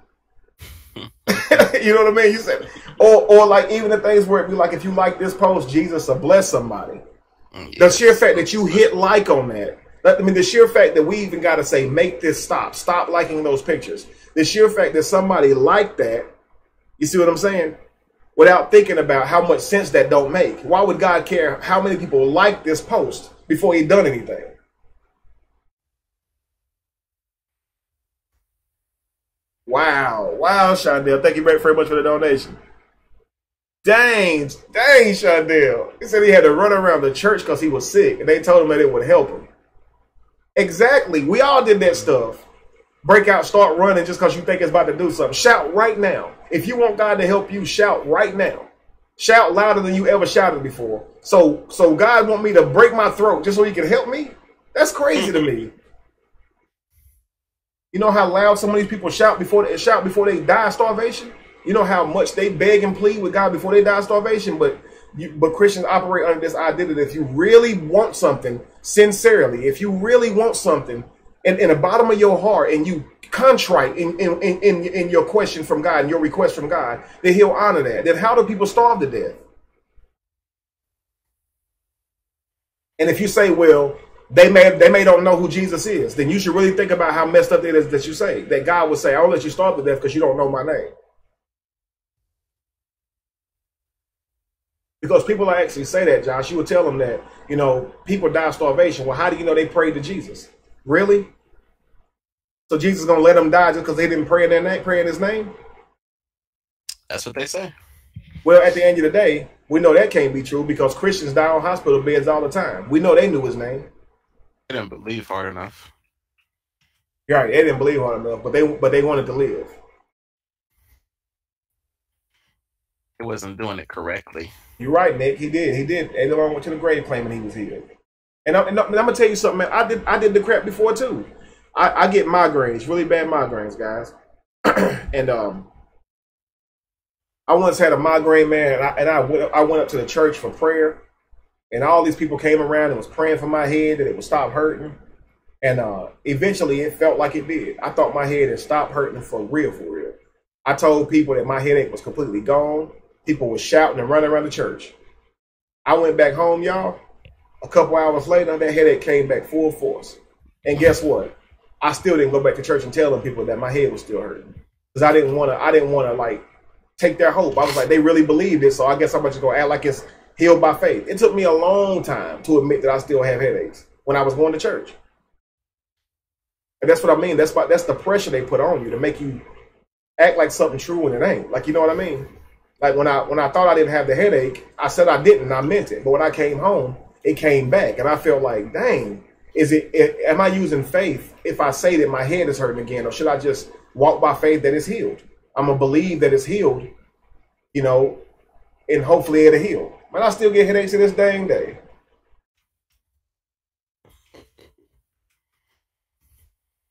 You know what I mean? You said, or like even the things where it be like, if you like this post, Jesus will bless somebody. Yes. The sheer fact that you hit like on that. I mean, the sheer fact that we even got to say, make this stop liking those pictures. The sheer fact that somebody liked that, you see what I'm saying? Without thinking about how much sense that don't make. Why would God care how many people like this post before he done anything? Wow, Shondell. Thank you very much for the donation. Dang, Shondell. He said he had to run around the church because he was sick, and they told him that it would help him. Exactly. We all did that stuff. Break out, start running just because you think it's about to do something. Shout right now. If you want God to help you, shout right now. Shout louder than you ever shouted before. So God want me to break my throat just so he can help me? That's crazy to me. You know how loud some of these people shout before they die of starvation? You know how much they beg and plead with God before they die of starvation? But Christians operate under this idea that if you really want something sincerely, if you really want something in the bottom of your heart, and you contrite in your question from God and your request from God, then he'll honor that. Then how do people starve to death? And if you say, well, they may don't know who Jesus is, then you should really think about how messed up it is that you say. That God would say, I'll let you starve to death because you don't know my name. Because people actually say that, Josh. You would tell them that, you know, people die of starvation. Well, how do you know they prayed to Jesus? Really? So Jesus is going to let them die just because they didn't pray in their name, pray in his name? That's what they say. Well, at the end of the day, we know that can't be true because Christians die on hospital beds all the time. We know they knew his name. They didn't believe hard enough. You're right, they didn't believe hard enough, but they wanted to live. He wasn't doing it correctly. You're right, Nick. He did. And along went to the grave claiming he was healed. And I'm gonna tell you something, man. I did the crap before too. I get migraines, really bad migraines, guys. And I once had a migraine, man, and I went up to the church for prayer, and all these people came around and was praying for my head that it would stop hurting. And eventually it felt like it did. I thought my head had stopped hurting for real, for real. I told people that my headache was completely gone. People were shouting and running around the church. I went back home, y'all. A couple hours later, that headache came back full force. And guess what? I still didn't go back to church and tell them people that my head was still hurting. Because I didn't want to like take their hope. I was like, they really believed it, so I guess I'm just gonna act like it's healed by faith. It took me a long time to admit that I still have headaches when I was going to church. And that's what I mean. That's the pressure they put on you to make you act like something true when it ain't. Like, you know what I mean? Like when I thought I didn't have the headache, I said I didn't, and I meant it. But when I came home, it came back, and I felt like, dang, am I using faith if I say that my head is hurting again, or should I just walk by faith that it's healed? I'm gonna believe that it's healed, you know, and hopefully it'll heal. But I still get headaches to this dang day.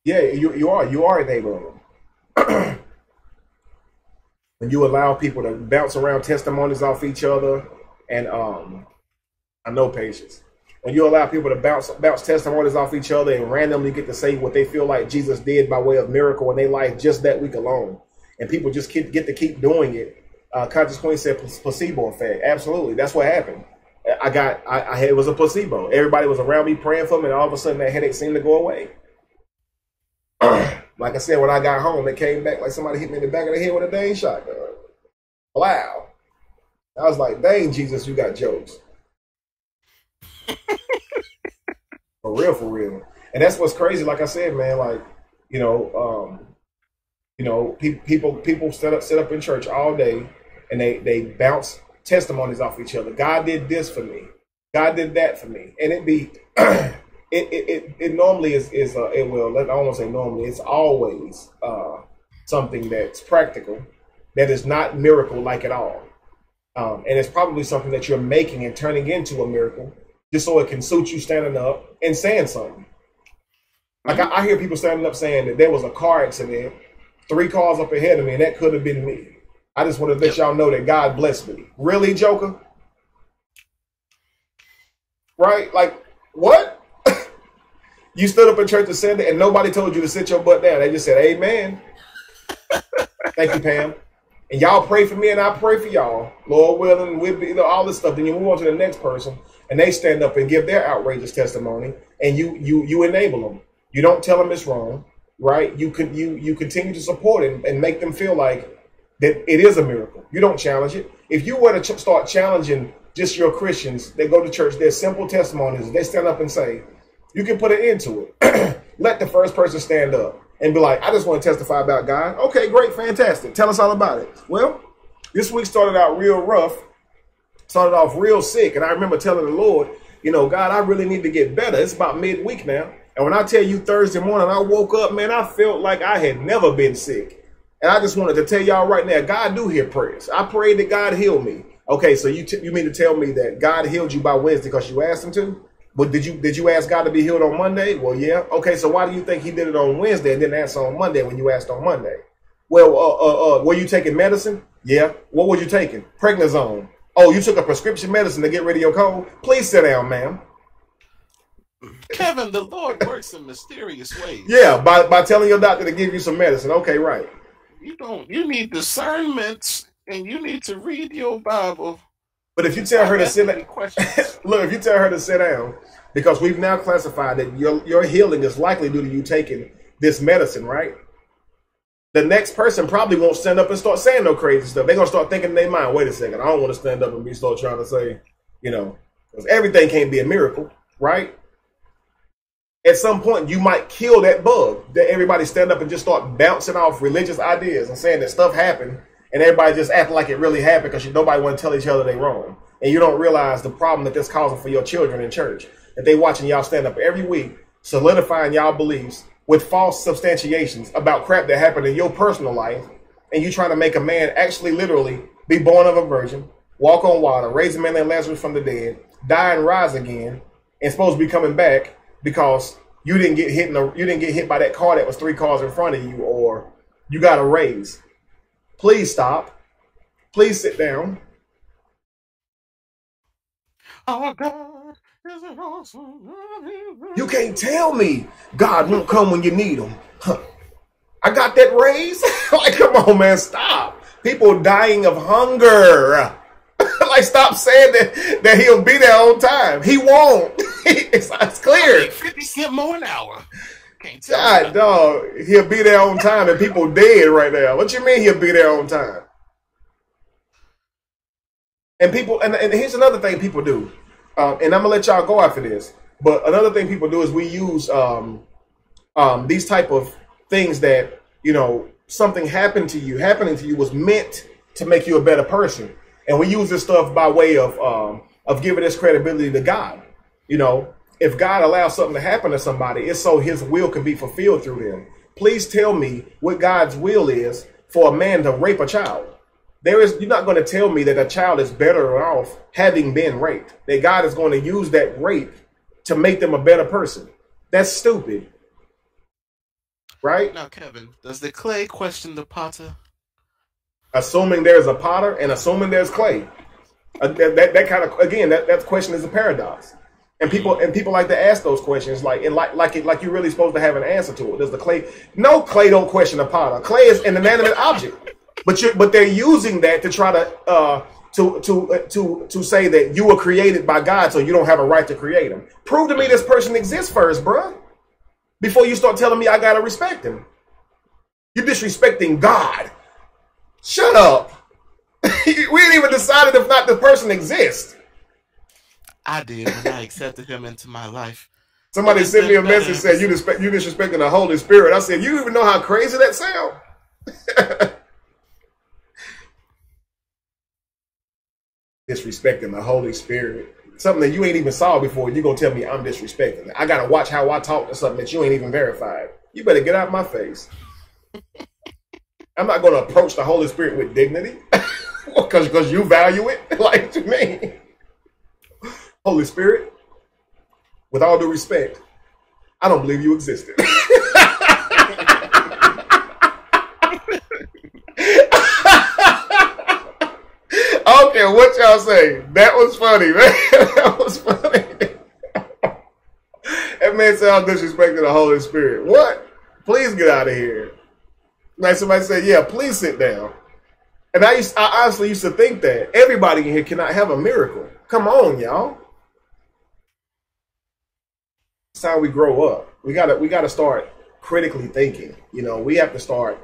Yeah, you are enabling them. When you allow people to bounce around testimonies off each other, and I know patience. When you allow people to bounce testimonies off each other and randomly get to say what they feel like Jesus did by way of miracle in their life just that week alone, and people just get to keep doing it. Conscious Queen said placebo effect. Absolutely, that's what happened. It was a placebo. Everybody was around me praying for me, and all of a sudden that headache seemed to go away. Like I said, when I got home, it came back like somebody hit me in the back of the head with a dang shotgun. Wow. I was like, dang, Jesus, you got jokes. For real, for real. And that's what's crazy. Like I said, man, like, people sit up in church all day and they bounce testimonies off each other. God did this for me. God did that for me. And it be it normally is I won't say normally, it's always something that's practical, that is not miracle like at all. And it's probably something that you're making and turning into a miracle just so it can suit you standing up and saying something. Like I hear people standing up saying that there was a car accident 3 cars up ahead of me, and that could have been me. I just want to let y'all know that God blessed me. Really, Joker? Right? Like, what? You stood up in church and said that, and nobody told you to sit your butt down. They just said, amen. Thank you, Pam. And y'all pray for me, and I pray for y'all. Lord willing, we'll be, all this stuff. Then you move on to the next person, and they stand up and give their outrageous testimony, and you enable them. You don't tell them it's wrong, right? You continue to support it and make them feel like that it is a miracle. You don't challenge it. If you were to start challenging just your Christians, they go to church, their simple testimonies, they stand up and say, you can put an end to it. Let the first person stand up and be like, I just want to testify about God. Okay, great, fantastic. Tell us all about it. Well, this week started out real rough, started off real sick. And I remember telling the Lord, God, I really need to get better. It's about midweek now. And when I tell you Thursday morning, I woke up, man, I felt like I had never been sick. And I just wanted to tell y'all right now, God do hear prayers. I prayed that God healed me. Okay, so you mean to tell me that God healed you by Wednesday because you asked him to? But did you ask God to be healed on Monday? Well, yeah. Okay, so why do you think he did it on Wednesday and didn't answer on Monday when you asked on Monday? Well, were you taking medicine? Yeah. What were you taking? Prednisone. Oh, you took a prescription medicine to get rid of your cold? Please sit down, ma'am. Kevin, the Lord works in mysterious ways. Yeah, by telling your doctor to give you some medicine. Okay, right. You need discernment, and you need to read your Bible. But if you tell her to sit down, look, if you tell her to sit down, because we've now classified that your healing is likely due to you taking this medicine, right? The next person probably won't stand up and start saying no crazy stuff. They're going to start thinking in their mind, wait a second, I don't want to stand up and be still trying to say, because everything can't be a miracle, right? At some point, you might kill that bug that everybody stand up and just start bouncing off religious ideas and saying that stuff happened, and everybody just acting like it really happened because nobody want to tell each other they wrong. And you don't realize the problem that that's causing for your children in church, that they watching y'all stand up every week, solidifying y'all beliefs with false substantiations about crap that happened in your personal life, and you trying to make a man actually literally be born of a virgin, walk on water, raise a man like Lazarus from the dead, die and rise again, and supposed to be coming back because you didn't get hit by that car that was 3 cars in front of you, or you got a raise. Please stop. Please sit down. Our God is an awesome. You can't tell me God won't come when you need him. Huh. I got that raise. Like, come on, man, stop. People dying of hunger. Like, stop saying that he'll be there on time. He won't. It's clear. 50 cents more an hour. Can't tell God, dog, he'll be there on time, and people dead right now. What you mean he'll be there on time? And people, and here's another thing people do, and I'm gonna let y'all go after this. But another thing people do is we use these type of things that, you know, something happening to you was meant to make you a better person, and we use this stuff by way of giving this credibility to God. You know, if God allows something to happen to somebody, it's so his will can be fulfilled through them. Please tell me what God's will is for a man to rape a child. You're not going to tell me that a child is better off having been raped, that God is going to use that rape to make them a better person. That's stupid. Right? Now, Kevin, does the clay question the potter? Assuming there's a potter and assuming there's clay. That kind of, again, that question is a paradox. And people like to ask those questions like you're really supposed to have an answer to it. Does the clay? No, clay don't question a potter. Clay is an inanimate object, but they're using that to try to say that you were created by God, so you don't have a right to create him. Prove to me this person exists first, bruh, before you start telling me I gotta respect him. You're disrespecting God. Shut up. We ain't even decided if not the person exists. I did when I accepted him into my life. Somebody sent me a message saying you disrespecting the Holy Spirit. I said, you even know how crazy that sounds? Disrespecting the Holy Spirit. Something that you ain't even saw before, you're going to tell me I'm disrespecting. I got to watch how I talk to something that you ain't even verified. You better get out of my face. I'm not going to approach the Holy Spirit with dignity because you value it. Like, to me. Holy Spirit, with all due respect, I don't believe you existed. Okay, what y'all say? That was funny, man. That was funny. That man said I'm disrespecting the Holy Spirit. What? Please get out of here. Like somebody said, yeah, please sit down. And I honestly used to think that everybody in here cannot have a miracle. Come on, y'all. That's how we grow up. We gotta start critically thinking. You know, we have to start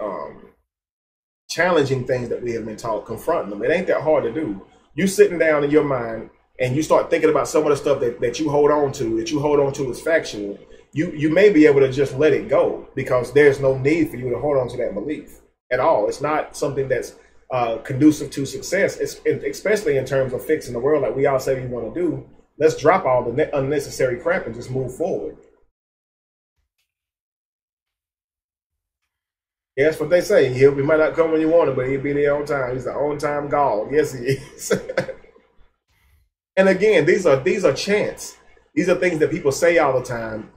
challenging things that we have been taught, confronting them. It ain't that hard to do. You sitting down in your mind and you start thinking about some of the stuff that you hold on to as factual. You may be able to just let it go because there's no need for you to hold on to that belief at all. It's not something that's conducive to success, especially in terms of fixing the world like we all say we want to do. Let's drop all the unnecessary crap and just move forward. Yeah, that's what they say. He might not come when you want him, but he'll be there on time. He's an on-time God. Yes, he is. And again, these are chants. These are things that people say all the time,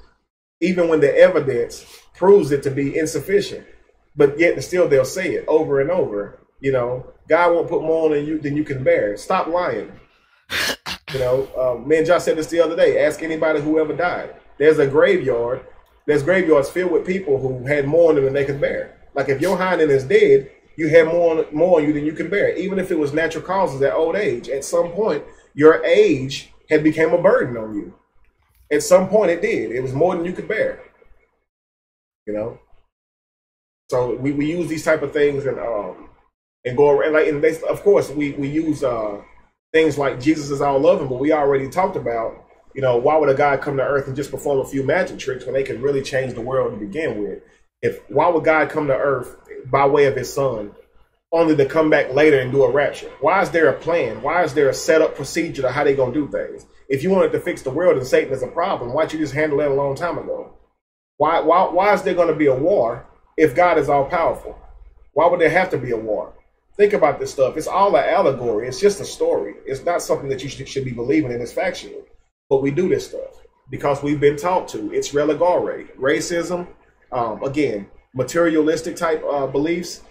even when the evidence proves it to be insufficient. But yet, still, they'll say it over and over. You know, God won't put more on you than you can bear. Stop lying. You know, me and Josh said this the other day. Ask anybody who ever died. There's a graveyard. There's graveyards filled with people who had more on them than they could bear. Like if your hind is dead, you have more on you than you can bear. Even if it was natural causes at old age, at some point, your age had become a burden on you. At some point, it did. It was more than you could bear. You know. So we use these type of things and go around of course we use things like Jesus is all loving, but we already talked about, you know, why would a God come to earth and just perform a few magic tricks when they could really change the world to begin with? Why would God come to earth by way of his son only to come back later and do a rapture? Why is there a plan? Why is there a set up procedure to how they gonna do things? If you wanted to fix the world and Satan is a problem, why'd you just handle that a long time ago? Why is there gonna be a war if God is all powerful? Why would there have to be a war? Think about this stuff. It's all an allegory. It's just a story. It's not something that you should be believing in. It's factual. But we do this stuff because we've been taught to. It's religare. Racism, again, materialistic type beliefs,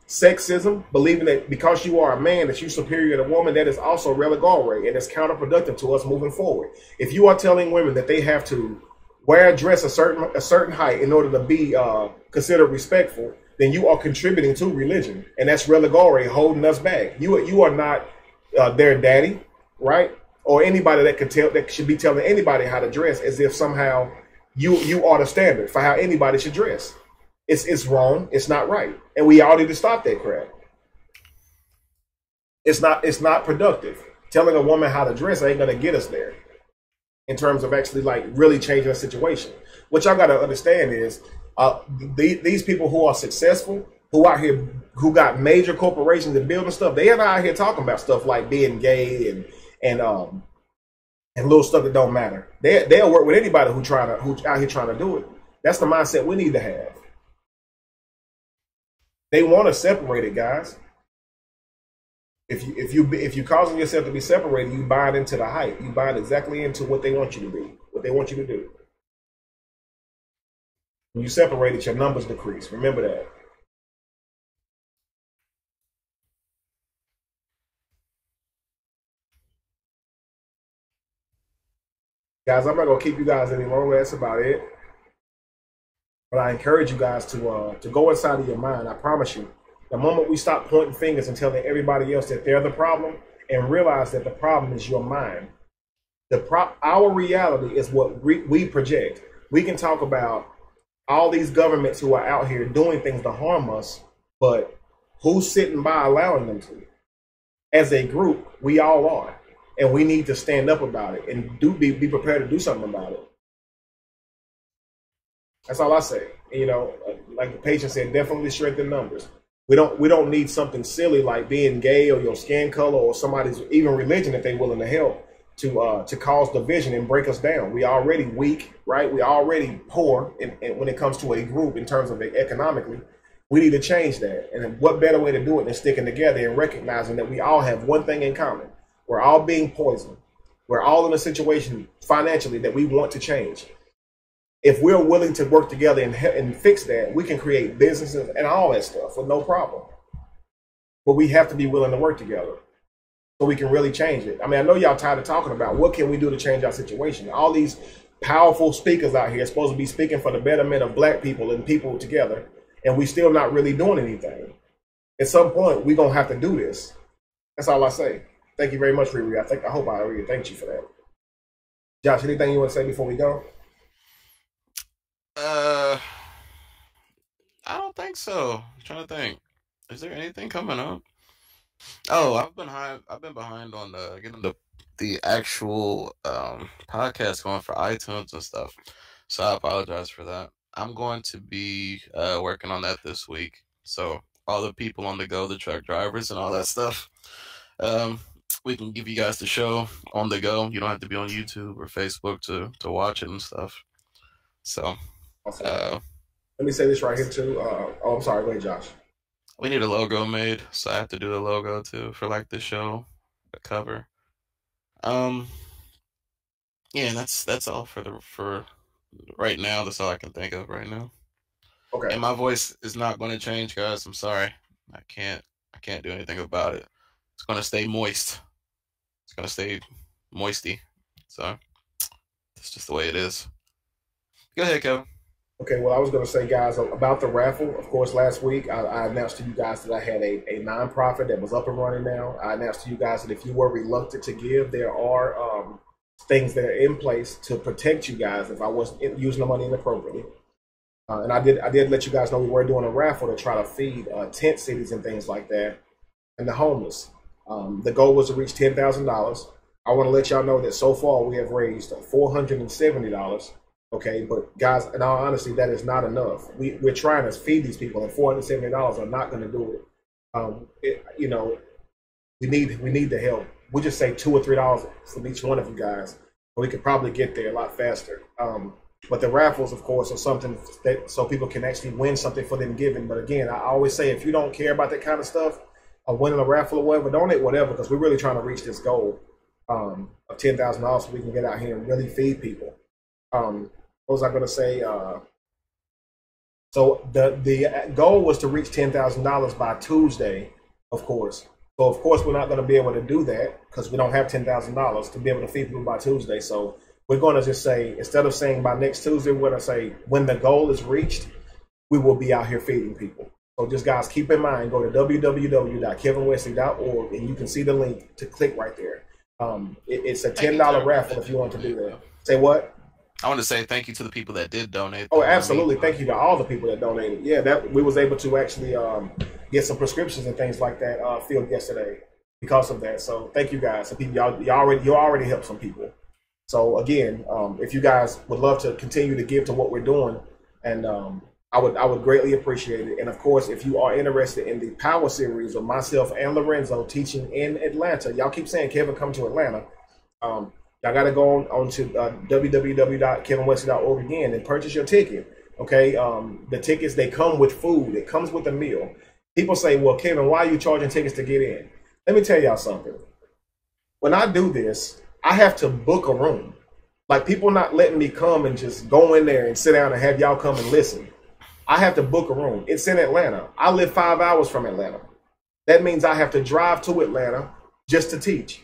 Sexism, believing that because you are a man that you're superior to a woman, that is also religare, and it's counterproductive to us moving forward. If you are telling women that they have to wear a dress a certain height in order to be considered respectful, then you are contributing to religion, and that's religare holding us back. You are not their daddy, right? Or anybody that should be telling anybody how to dress as if somehow you are the standard for how anybody should dress. It's wrong. It's not right, and we all need to stop that crap. It's not productive. Telling a woman how to dress ain't gonna get us there in terms of actually like really changing the situation. What y'all gotta understand is these people who are successful, who out here, who got major corporations and building stuff, they are not out here talking about stuff like being gay and little stuff that don't matter. They'll work with anybody who's out here trying to do it. That's the mindset we need to have. They want to separate it, guys. If you causing yourself to be separated, you buy it into the hype. You buy it exactly into what they want you to be, what they want you to do. When you separate it, your numbers decrease. Remember that. Guys, I'm not gonna keep you guys any longer. That's about it. But I encourage you guys to go inside of your mind. I promise you, the moment we stop pointing fingers and telling everybody else that they're the problem, and realize that the problem is your mind. Our reality is what we project. We can talk about all these governments who are out here doing things to harm us, but who's sitting by allowing them to? As a group, we all are. And we need to stand up about it and be prepared to do something about it. That's all I say. You know, like the patient said, definitely strengthen numbers. We don't need something silly like being gay or your skin color or somebody's even religion if they're willing to help to cause division and break us down. We already weak, right? We already poor when it comes to a group in terms of economically. We need to change that. And what better way to do it than sticking together and recognizing that we all have one thing in common. We're all being poisoned. We're all in a situation financially that we want to change. If we're willing to work together and fix that, we can create businesses and all that stuff with no problem. But we have to be willing to work together so we can really change it. I mean, I know y'all tired of talking about what can we do to change our situation. All these powerful speakers out here are supposed to be speaking for the betterment of black people and people together, and we still not really doing anything. At some point, we're going to have to do this. That's all I say. Thank you very much, Riri. I hope I already thanked you for that. Josh, anything you want to say before we go? I don't think so. I'm trying to think. Is there anything coming up? Oh, I've been behind on getting the actual podcast going for iTunes and stuff. So I apologize for that. I'm going to be working on that this week. So all the people on the go, the truck drivers and all that stuff, um, we can give you guys the show on the go. You don't have to be on YouTube or Facebook to watch it and stuff. So, Awesome. Let me say this right here too. Oh, I'm sorry. Go ahead, Josh. we need a logo made, so I have to do the logo too for like the show, the cover. Um, yeah, and that's all for right now. That's all I can think of right now. Okay. And my voice is not going to change, guys. I'm sorry. I can't do anything about it. It's going to stay moist. It's going to stay moisty. So that's just the way it is. Go ahead, Kevin. Okay, well, I was going to say, guys, about the raffle. Of course, last week I announced to you guys that I had a nonprofit that was up and running now. I announced to you guys that if you were reluctant to give, there are things that are in place to protect you guys if I wasn't using the money inappropriately. And I did let you guys know we were doing a raffle to try to feed tent cities and things like that and the homeless. The goal was to reach $10,000. I want to let y'all know that so far we have raised $470. Okay, but guys, in all honesty, that is not enough. We're trying to feed these people, and $470 are not going to do it. We need the help. We just say $2 or $3 from each one of you guys, and we could probably get there a lot faster. But the raffles, of course, are something that so people can actually win something for them giving. But again, I always say if you don't care about that kind of stuff, or winning a raffle or whatever, donate whatever, because we're really trying to reach this goal of $10,000 so we can get out here and really feed people. What was I going to say? So the goal was to reach $10,000 by Tuesday, of course. So of course we're not going to be able to do that because we don't have $10,000 to be able to feed people by Tuesday. So we're going to just say, instead of saying by next Tuesday, we're going to say when the goal is reached, we will be out here feeding people. So just guys, keep in mind, go to www.kevinwesley.org and you can see the link to click right there. It's a $10 raffle if you want to do that. Say what? I want to say thank you to the people that did donate. Oh, absolutely. Thank you to all the people that donated. Yeah, that we was able to actually get some prescriptions and things like that filled yesterday because of that. So thank you guys. So people, you already helped some people. So again, if you guys would love to continue to give to what we're doing, and I would greatly appreciate it. And of course, if you are interested in the Power Series of myself and Lorenzo teaching in Atlanta, y'all keep saying, Kevin, come to Atlanta. Y'all got to go on to www.kevinwesley.org again and purchase your ticket. Okay, the tickets, they come with food. It comes with a meal. People say, well, Kevin, why are you charging tickets to get in? Let me tell y'all something. When I do this, I have to book a room. Like, people not letting me come and just go in there and sit down and have y'all come and listen. I have to book a room. It's in Atlanta. I live 5 hours from Atlanta. That means I have to drive to Atlanta just to teach.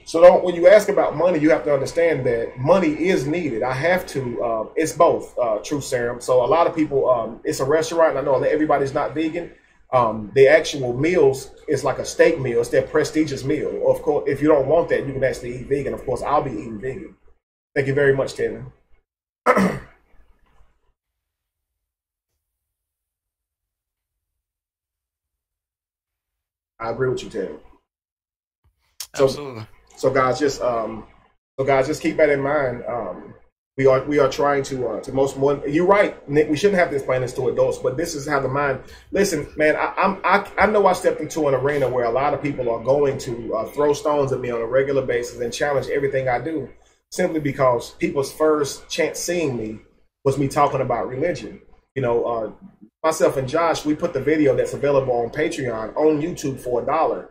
So when you ask about money, you have to understand that money is needed. I have to, it's both, True Serum. So a lot of people, it's a restaurant, and I know everybody's not vegan. The actual meals is like a steak meal. It's their prestigious meal. Of course, if you don't want that, you can actually eat vegan. Of course, I'll be eating vegan. Thank you very much, Kevin. I agree with you, Ted. Absolutely. So guys, just keep that in mind. We are trying to most more. You're right, Nick. We shouldn't have to explain this to adults, but this is how the mind. Listen, man. I know I stepped into an arena where a lot of people are going to throw stones at me on a regular basis and challenge everything I do, simply because people's first chance seeing me was me talking about religion. You know, myself and Josh, we put the video that's available on Patreon on YouTube for $1.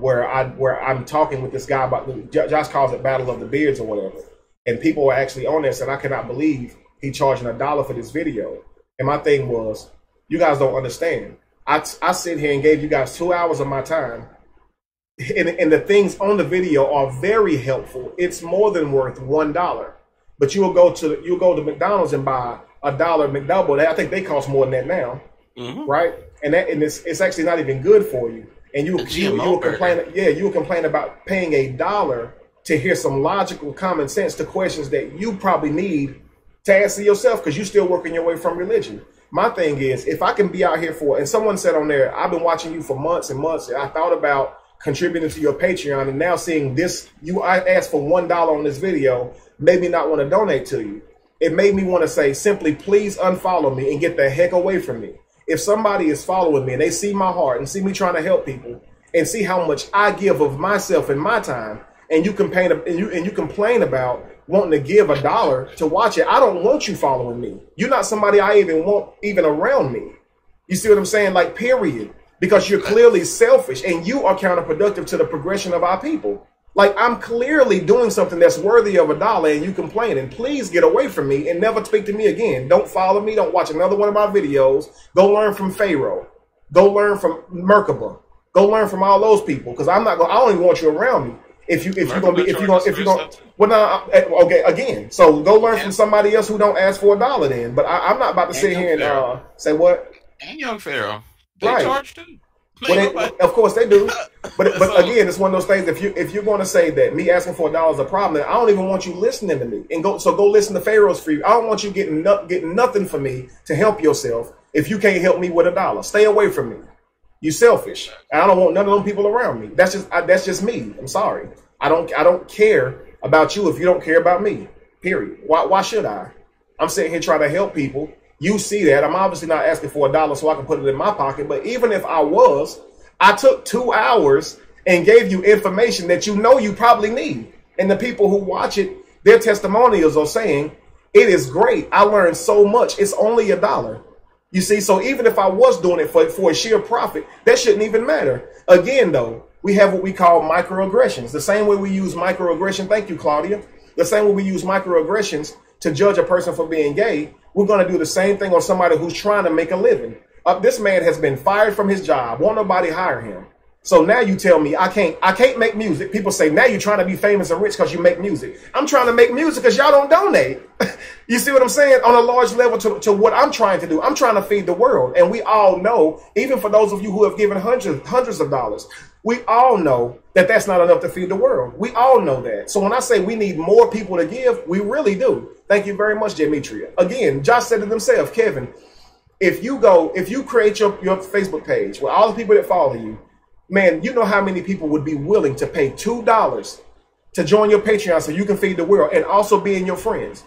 Where I'm talking with this guy about, Josh calls it Battle of the Beards or whatever, and people were actually on this, and I cannot believe he charging $1 for this video. And my thing was, you guys don't understand. I sit here and gave you guys 2 hours of my time, and the things on the video are very helpful. It's more than worth $1. But you'll go to McDonald's and buy $1 McDouble. I think they cost more than that now, right? And it's actually not even good for you. And you will complain, you will complain about paying $1 to hear some logical common sense to questions that you probably need to answer yourself because you're still working your way from religion. My thing is, if I can be out here and someone said on there, I've been watching you for months and months, and I thought about contributing to your Patreon, and now seeing this, I asked for $1 on this video, made me not want to donate to you. It made me want to say, simply, please unfollow me and get the heck away from me. If somebody is following me and they see my heart and see me trying to help people and see how much I give of myself and my time, and you complain about wanting to give $1 to watch it, I don't want you following me. You're not somebody I even want even around me. You see what I'm saying? Like, period. Because you're clearly selfish and you are counterproductive to the progression of our people. Like, I'm clearly doing something that's worthy of $1 and you complaining. Please get away from me and never speak to me again. Don't follow me. Don't watch another one of my videos. Go learn from Pharaoh. Go learn from Merkaba. Go learn from all those people, because I don't even want you around me. If you're gonna well, no, okay, again. So go learn from somebody else who don't ask for $1 then. But I'm not about to sit here and say what. And Young Pharaoh, they charge too. Well, of course they do, but again, it's one of those things. If you're going to say that me asking for $1 is a problem, then I don't even want you listening to me. And go listen to Pharaoh's for you. I don't want you getting nothing for me to help yourself if you can't help me with $1. Stay away from me. You selfish. And I don't want none of them people around me. That's just me. I'm sorry. I don't care about you if you don't care about me. Period. Why should I? I'm sitting here trying to help people. You see that. I'm obviously not asking for $1 so I can put it in my pocket. But even if I was, I took 2 hours and gave you information that you know you probably need. And the people who watch it, their testimonials are saying, it is great. I learned so much. It's only $1. You see, so even if I was doing it for a sheer profit, that shouldn't even matter. Again, though, we have what we call microaggressions. The same way we use microaggression. Thank you, Claudia. The same way we use microaggressions to judge a person for being gay, we're going to do the same thing on somebody who's trying to make a living. This man has been fired from his job. Won't nobody hire him? So now you tell me I can't make music. People say now you're trying to be famous and rich because you make music. I'm trying to make music because y'all don't donate. You see what I'm saying? On a large level to what I'm trying to do. I'm trying to feed the world. And we all know, even for those of you who have given hundreds of dollars, we all know that that's not enough to feed the world. We all know that. So when I say we need more people to give, we really do. Thank you very much, Demetria. Again, Josh said it himself, Kevin, if you create your Facebook page with all the people that follow you, man, you know how many people would be willing to pay $2 to join your Patreon so you can feed the world and also being your friends.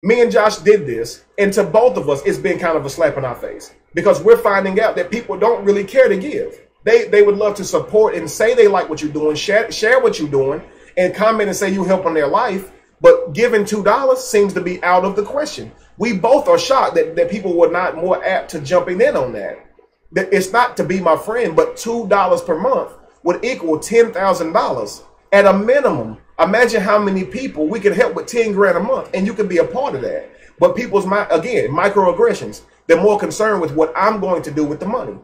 Me and Josh did this, and to both of us, it's been kind of a slap in our face because we're finding out that people don't really care to give. They would love to support and say they like what you're doing, share what you're doing, and comment and say you help on their life, but giving $2 seems to be out of the question. We both are shocked that people were not more apt to jumping in on that. It's not to be my friend, but $2 per month would equal $10,000 at a minimum. Imagine how many people we could help with 10 grand a month, and you could be a part of that. But people's mind, again, microaggressions. They're more concerned with what I'm going to do with the money.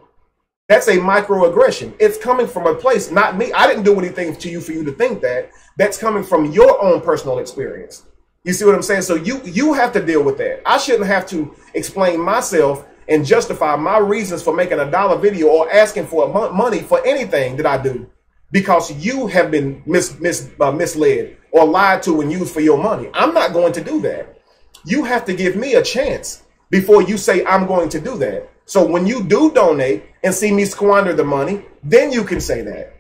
That's a microaggression. It's coming from a place, not me. I didn't do anything to you for you to think that. That's coming from your own personal experience. You see what I'm saying? So you have to deal with that. I shouldn't have to explain myself and justify my reasons for making a dollar video or asking for money for anything that I do because you have been misled or lied to and used for your money. I'm not going to do that. You have to give me a chance before you say I'm going to do that. So when you do donate and see me squander the money, then you can say that.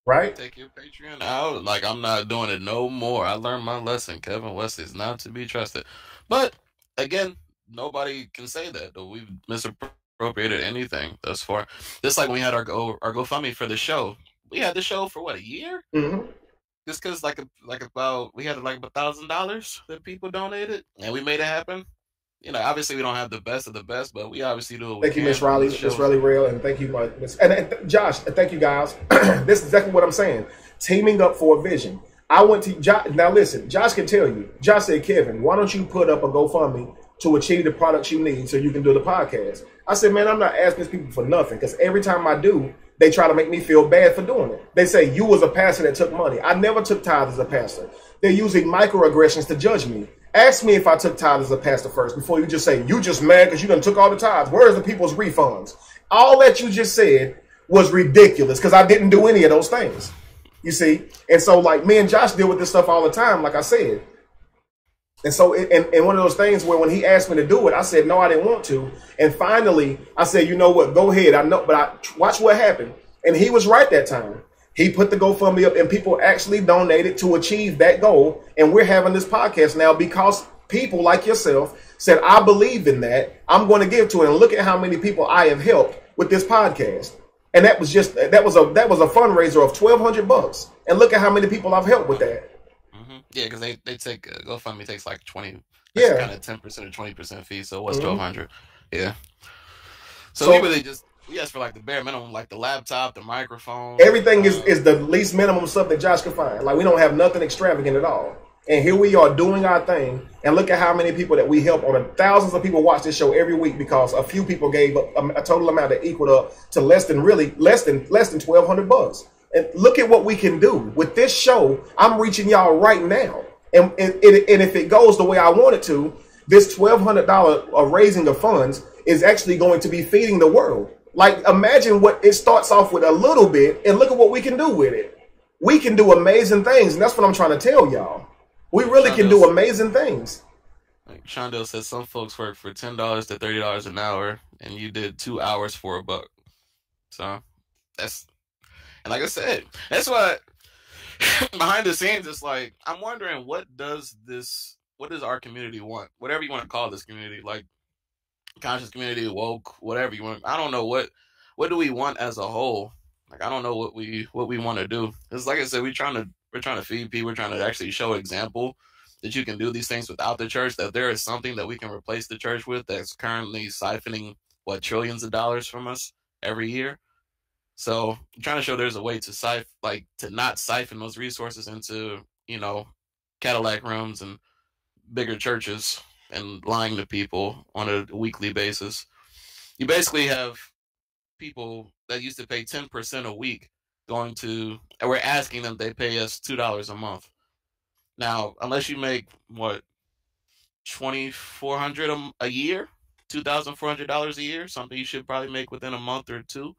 Right? Take your Patreon out. Like, I'm not doing it no more. I learned my lesson. Kevin West is not to be trusted. But again, nobody can say that though. We've misappropriated anything thus far. Just like when we had our GoFundMe for the show. We had the show for what, a year? Mm-hmm. Just because we had like $1,000 that people donated, and we made it happen. You know, obviously we don't have the best of the best, but we obviously do what we Thank can. you, Miss Riley. Miss Riley Real, and thank you, Josh. Thank you, guys. This is exactly what I'm saying. Teaming up for a vision. I went to Josh. Now listen, Josh can tell you. Josh said, Kevin, why don't you put up a GoFundMe to achieve the products you need so you can do the podcast? I said, man, I'm not asking these people for nothing because every time I do, they try to make me feel bad for doing it. They say, you was a pastor that took money. I never took tithes as a pastor. They're using microaggressions to judge me. Ask me if I took tithes as a pastor first before you just say, you just mad because you done took all the tithes. Where's the people's refunds? All that you just said was ridiculous because I didn't do any of those things. You see? And so like me and Josh deal with this stuff all the time, like I said. And so and one of those things where when he asked me to do it, I said, no, I didn't want to. And finally, I said, you know what? Go ahead. I know, but watch what happened. And he was right that time. He put the GoFundMe up and people actually donated to achieve that goal. And we're having this podcast now because people like yourself said, I believe in that. I'm going to give to it. And look at how many people I have helped with this podcast. And that was a fundraiser of $1,200. And look at how many people I've helped with that. Mm-hmm. Yeah, because they take GoFundMe takes like 20. Yeah, kind of 10% or 20% fee. So it was $1,200. Yeah. So we really we asked for like the bare minimum, like the laptop, the microphone. Everything is the least minimum stuff that Josh could find. Like we don't have nothing extravagant at all. And here we are doing our thing. And look at how many people that we help. Thousands of people watch this show every week because a few people gave a total amount that equaled up to less than $1,200. And look at what we can do with this show. I'm reaching y'all right now. And if it goes the way I want it to, this $1,200 raising of funds is actually going to be feeding the world. Like, imagine what it starts off with a little bit, and look at what we can do with it. We can do amazing things, and that's what I'm trying to tell y'all. We really can do amazing things. Like Shondell said, some folks work for $10 to $30 an hour, and you did 2 hours for $1. So and like I said, that's why behind the scenes, it's like I'm wondering what does our community want? Whatever you want to call this community, like conscious community, woke, whatever you want. I don't know what do we want as a whole. Like I don't know what we want to do. It's like I said, we're trying to feed people. We're trying to actually show example that you can do these things without the church. That there is something that we can replace the church with that's currently siphoning trillions of dollars from us every year. So I'm trying to show there's a way to not siphon those resources into Cadillac rooms and bigger churches and lying to people on a weekly basis. You basically have people that used to pay 10% a week going to, and we're asking them they pay us $2 a month. Now, unless you make what, 2,400 a year, $2,400 a year, something you should probably make within a month or two.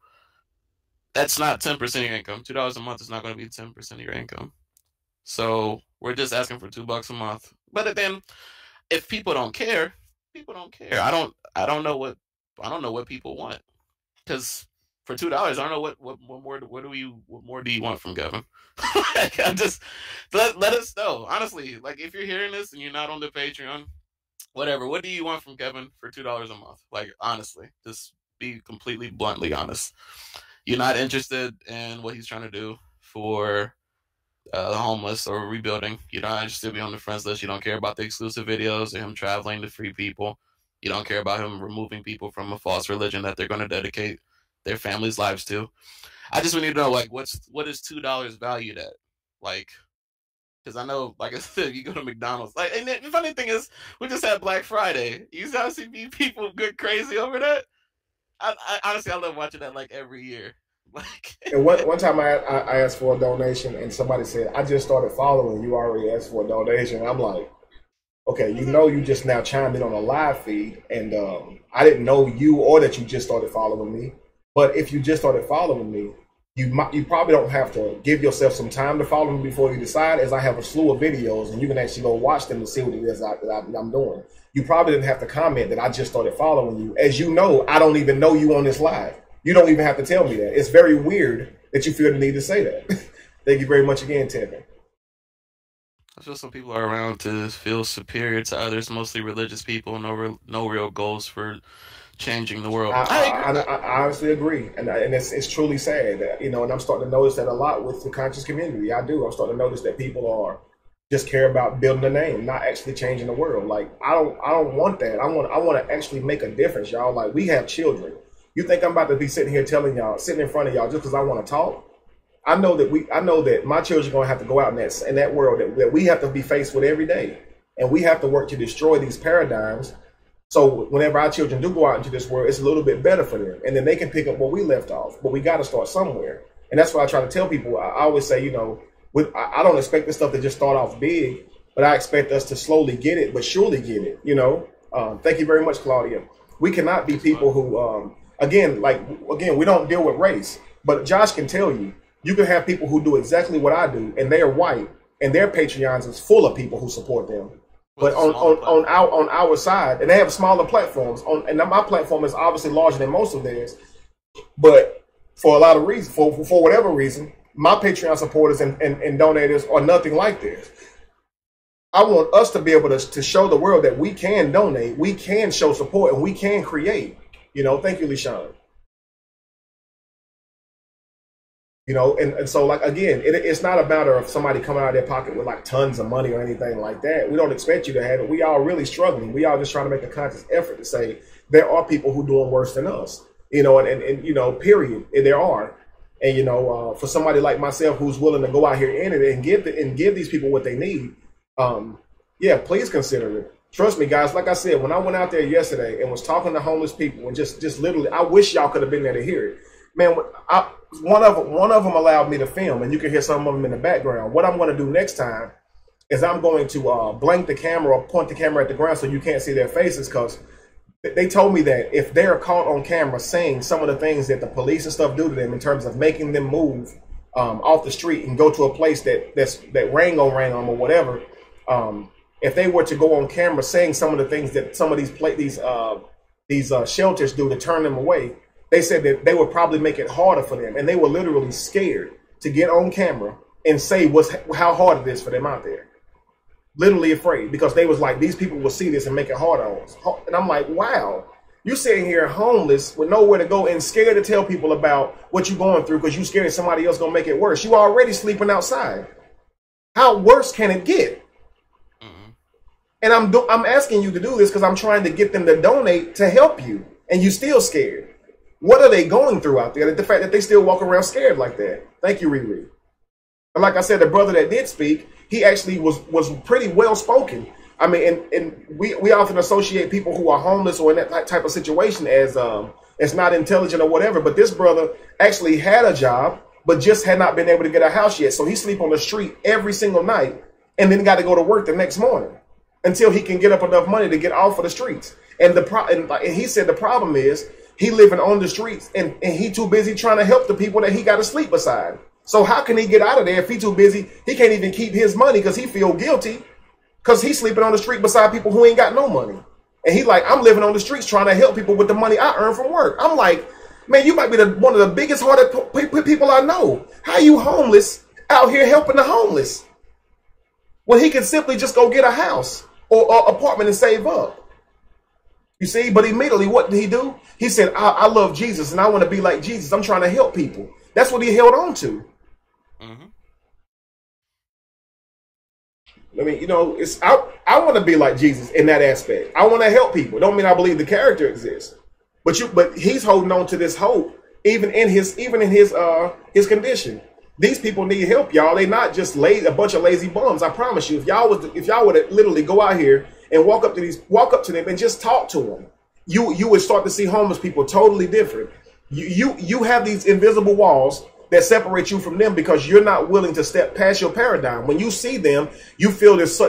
That's not 10% of your income. $2 a month is not going to be 10% of your income. So we're just asking for $2 a month. But then, if people don't care, people don't care. I don't know what people want, because for $2, I don't know what more do you want from Kevin? I just let us know honestly. Like, if you're hearing this and you're not on the Patreon, whatever. What do you want from Kevin for $2 a month? Like, honestly, just be completely bluntly honest. You're not interested in what he's trying to do for the homeless or rebuilding. You're not interested to be on the friends list. You don't care about the exclusive videos or him traveling to free people. You don't care about him removing people from a false religion that they're going to dedicate their families' lives to. I just need to know, like, what is $2 valued at? Like, because I know, like I said, you go to McDonald's. Like, and the funny thing is, we just had Black Friday. You see people get crazy over that. I honestly, I love watching that, like, every year. Like, and one time I asked for a donation, and somebody said, "I just started following. You already asked for a donation." I'm like, okay, you just now chimed in on a live feed, and I didn't know you or that you just started following me. But if you just started following me, you probably don't have to give yourself some time to follow me before you decide, as I have a slew of videos, and you can actually go watch them to see what it is that I'm doing. You probably didn't have to comment that I just started following you. As you know, I don't even know you on this live. You don't even have to tell me that. It's very weird that you feel the need to say that. Thank you very much again, Tevin. I feel some people are around to feel superior to others, mostly religious people. No real goals for changing the world. I honestly agree, and it's truly sad that, and I'm starting to notice that a lot with the conscious community. I'm starting to notice that people are just care about building a name, not actually changing the world. Like, I don't want that. I want to actually make a difference, y'all. Like, we have children. You think I'm about to be sitting here telling y'all, sitting in front of y'all just because I want to talk? I know that my children are going to have to go out in that world that we have to be faced with every day, and we have to work to destroy these paradigms. So whenever our children do go out into this world, it's a little bit better for them, and then they can pick up where we left off. But we got to start somewhere, and that's why I try to tell people. I always say, I don't expect this stuff to just start off big, but I expect us to slowly get it, but surely get it. Thank you very much, Claudia. We cannot be people who, again, we don't deal with race, but Josh can tell you. You can have people who do exactly what I do, and they are white, and their Patreons is full of people who support them. But on our side, and they have smaller platforms. And my platform is obviously larger than most of theirs. But for a lot of reasons, for whatever reason, my Patreon supporters and donators are nothing like this. I want us to be able to show the world that we can donate, we can show support, and we can create. Thank you, LeSean. And so, like, again, it's not a matter of somebody coming out of their pocket with like tons of money or anything like that. We don't expect you to have it. We all really struggling. We all just trying to make a conscious effort to say there are people who doing worse than us, and period. And there are. And, for somebody like myself who's willing to go out here in it and give these people what they need, yeah, please consider it. Trust me, guys. Like I said, when I went out there yesterday and was talking to homeless people and just literally, I wish y'all could have been there to hear it. Man, one of them allowed me to film, and you can hear some of them in the background. What I'm going to do next time is I'm going to blank the camera or point the camera at the ground so you can't see their faces, because they told me that if they're caught on camera saying some of the things that the police and stuff do to them in terms of making them move off the street and go to a place that rain on them or whatever, if they were to go on camera saying some of the things that some of these shelters do to turn them away, they said that they would probably make it harder for them, and they were literally scared to get on camera and say how hard it is for them out there. Literally afraid, because they was like, these people will see this and make it harder on us. And I'm like, wow, you sitting here homeless with nowhere to go and scared to tell people about what you're going through because you scared somebody else gonna make it worse. You already sleeping outside. How worse can it get? Mm-hmm. And I'm asking you to do this because I'm trying to get them to donate to help you, and you still scared. What are they going through out there? The fact that they still walk around scared like that. Thank you, Riri. And like I said, the brother that did speak, he actually was pretty well spoken. I mean, and we often associate people who are homeless or in that type of situation as not intelligent or whatever. But this brother actually had a job, but just had not been able to get a house yet. So he sleep on the street every single night, and then got to go to work the next morning until he can get up enough money to get off of the streets. And and he said the problem is he living on the streets, and he too busy trying to help the people that he got to sleep beside. So how can he get out of there if he too busy? He can't even keep his money because he feel guilty because he's sleeping on the street beside people who ain't got no money. And he like, I'm living on the streets trying to help people with the money I earn from work. I'm like, man, you might be one of the biggest hearted people I know. How you homeless out here helping the homeless when he can simply just go get a house or apartment and save up? You see, but immediately what did he do? He said, I love Jesus and I want to be like Jesus. I'm trying to help people. That's what he held on to. Mm-hmm. I mean, you know, I want to be like Jesus in that aspect. I want to help people. Don't mean I believe the character exists, but he's holding on to this hope even in his condition. These people need help, y'all. They not just a bunch of lazy bums. I promise you. If y'all would literally go out here and walk up to them and just talk to them, you would start to see homeless people totally different. You have these invisible walls that separate you from them because you're not willing to step past your paradigm. When you see them, you feel this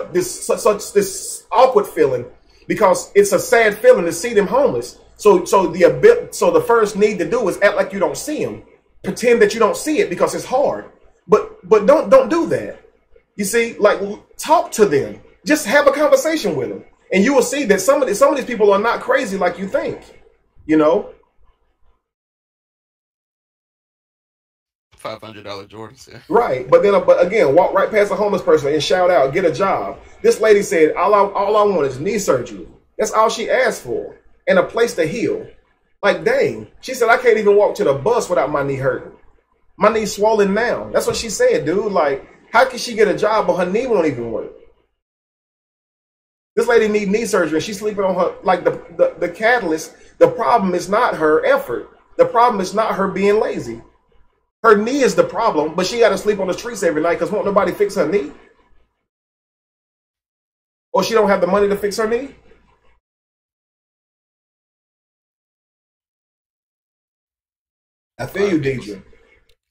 awkward feeling because it's a sad feeling to see them homeless. So the first need to do is act like you don't see them. Pretend that you don't see it because it's hard. But don't do that. You see, like, talk to them. Just have a conversation with them, and you will see that some of these people are not crazy like you think. You know. $500 Jordans, yeah. Right, but again, walk right past a homeless person and shout out, get a job. This lady said, all I want is knee surgery. That's all she asked for, and a place to heal. Like, dang. She said, I can't even walk to the bus without my knee hurting. My knee's swollen now. That's what she said, dude. Like, how can she get a job but her knee won't even work? This lady need knee surgery and she's sleeping on her, like the catalyst. The problem is not her effort. The problem is not her being lazy. Her knee is the problem, but she got to sleep on the streets every night because won't nobody fix her knee? Or she don't have the money to fix her knee? I feel you, Deidre.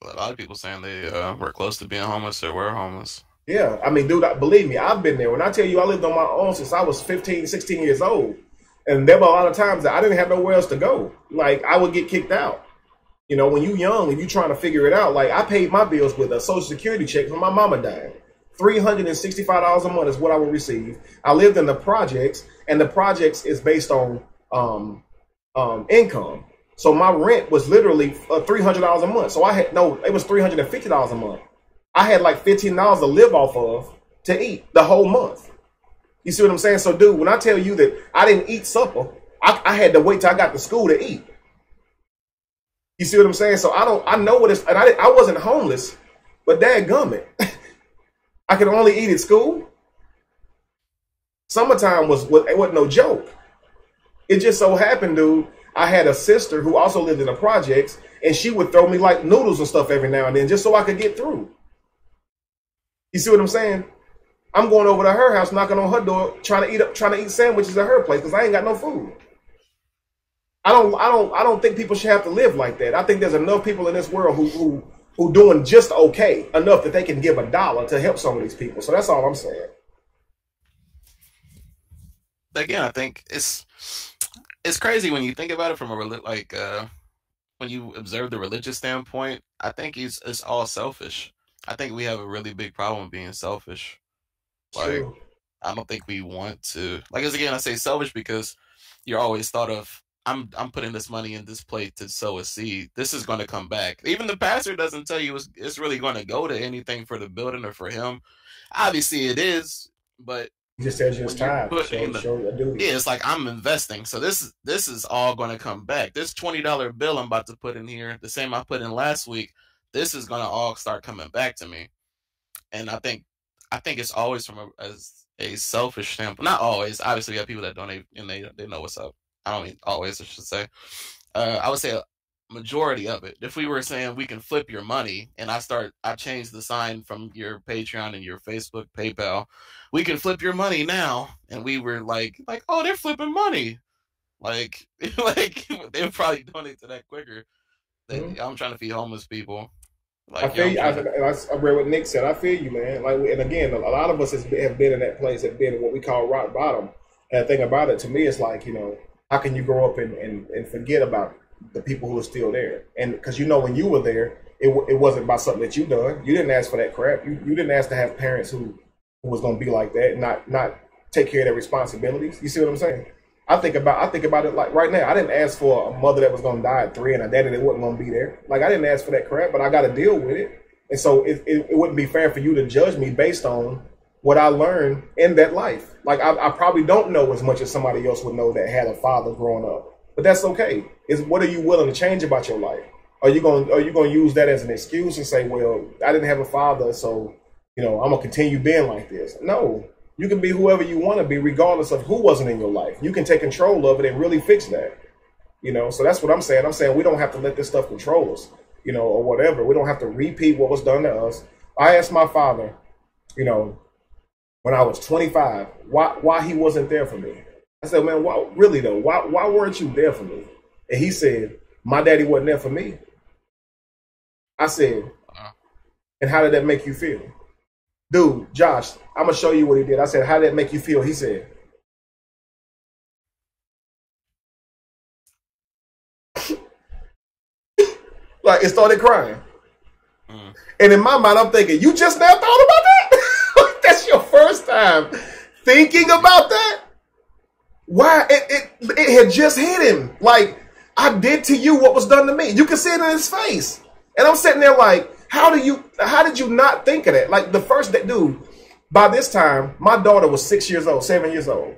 A lot of people saying they were close to being homeless or were homeless. Yeah, I mean, dude, believe me, I've been there. When I tell you I lived on my own since I was 15, 16 years old. And there were a lot of times that I didn't have nowhere else to go. Like, I would get kicked out. You know, when you young and you trying to figure it out, like, I paid my bills with a Social Security check when my mama died. $365 a month is what I would receive. I lived in the projects, and the projects is based on income. So my rent was literally $300 a month. So it was $350 a month. I had like $15 to live off of to eat the whole month. You see what I'm saying? So, dude, when I tell you that I didn't eat supper, I had to wait till I got to school to eat. You see what I'm saying? So I know what it's, and I wasn't homeless, but dadgummit, I could only eat at school. Summertime wasn't no joke. It just so happened, dude, I had a sister who also lived in the projects, and she would throw me like noodles and stuff every now and then just so I could get through. You see what I'm saying? I'm going over to her house, knocking on her door, trying to eat sandwiches at her place because I ain't got no food. I don't think people should have to live like that. I think there's enough people in this world who doing just okay enough that they can give $1 to help some of these people. So that's all I'm saying. Again, I think it's crazy when you think about it from when you observe the religious standpoint. I think it's all selfish. I think we have a really big problem being selfish. Like, True. I don't think we want to. Like, as again, I say selfish because you're always thought of. I'm putting this money in this plate to sow a seed. This is going to come back. Even the pastor doesn't tell you it's really going to go to anything for the building or for him. Obviously, it is, but He just tells you it's when you're time. putting Show your duty. yeah, it's like I'm investing. So this is all going to come back. This $20 bill I'm about to put in here, the same I put in last week, this is going to all start coming back to me. And I think it's always as a selfish standpoint. Not always. Obviously, we have people that donate and they know what's up. I don't mean always, I should say. I would say majority of it. If we were saying we can flip your money, and I changed the sign from your Patreon and your Facebook, PayPal, we can flip your money now, and we were like, oh, they're flipping money, like, like they would probably donate to that quicker. I'm trying to feed homeless people. I Like, feel you. I read what Nick said. I feel you, man. Like, and again, a lot of us have been in that place, have been in what we call rock bottom. And the thing about it, to me, it's like, how can you grow up and forget about the people who are still there? And because when you were there, it wasn't about something that you done. You didn't ask for that crap. You didn't ask to have parents who was going to be like that, and not take care of their responsibilities. You see what I'm saying? I think about it like right now. I didn't ask for a mother that was going to die at 3 and a daddy that wasn't going to be there. Like, I didn't ask for that crap, but I got to deal with it. And so it wouldn't be fair for you to judge me based on what I learned in that life. Like, I probably don't know as much as somebody else would know that had a father growing up, but that's okay. It's what are you willing to change about your life? Are you going to use that as an excuse and say, well, I didn't have a father, so I'm gonna continue being like this? No. You can be whoever you want to be, regardless of who wasn't in your life. You can take control of it and really fix that. So that's what I'm saying. I'm saying we don't have to let this stuff control us, or whatever. We don't have to repeat what was done to us. I asked my father, when I was 25, why he wasn't there for me. I said, man, why, really though? Why weren't you there for me? And he said, my daddy wasn't there for me. I said, and how did that make you feel? Dude, Josh, I'm going to show you what he did. I said, how did that make you feel? He said, like, it started crying. And in my mind, I'm thinking, you just now thought about that? That's your first time thinking about that? Why? It had just hit him. Like, I did to you what was done to me. You can see it in his face. And I'm sitting there like, how did you not think of that? Like, the first day, dude, by this time, my daughter was 7 years old.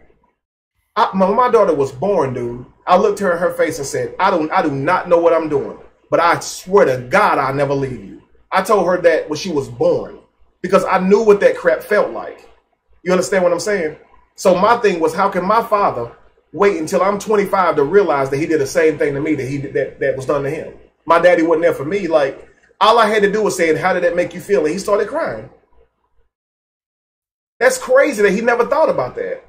When my daughter was born, dude, I looked her in her face and said, I do not know what I'm doing, but I swear to God, I'll never leave you. I told her that when she was born because I knew what that crap felt like. You understand what I'm saying? So my thing was, how can my father wait until I'm 25 to realize that he did the same thing to me that was done to him? My daddy wasn't there for me. Like, all I had to do was say, how did that make you feel? And he started crying. That's crazy that he never thought about that.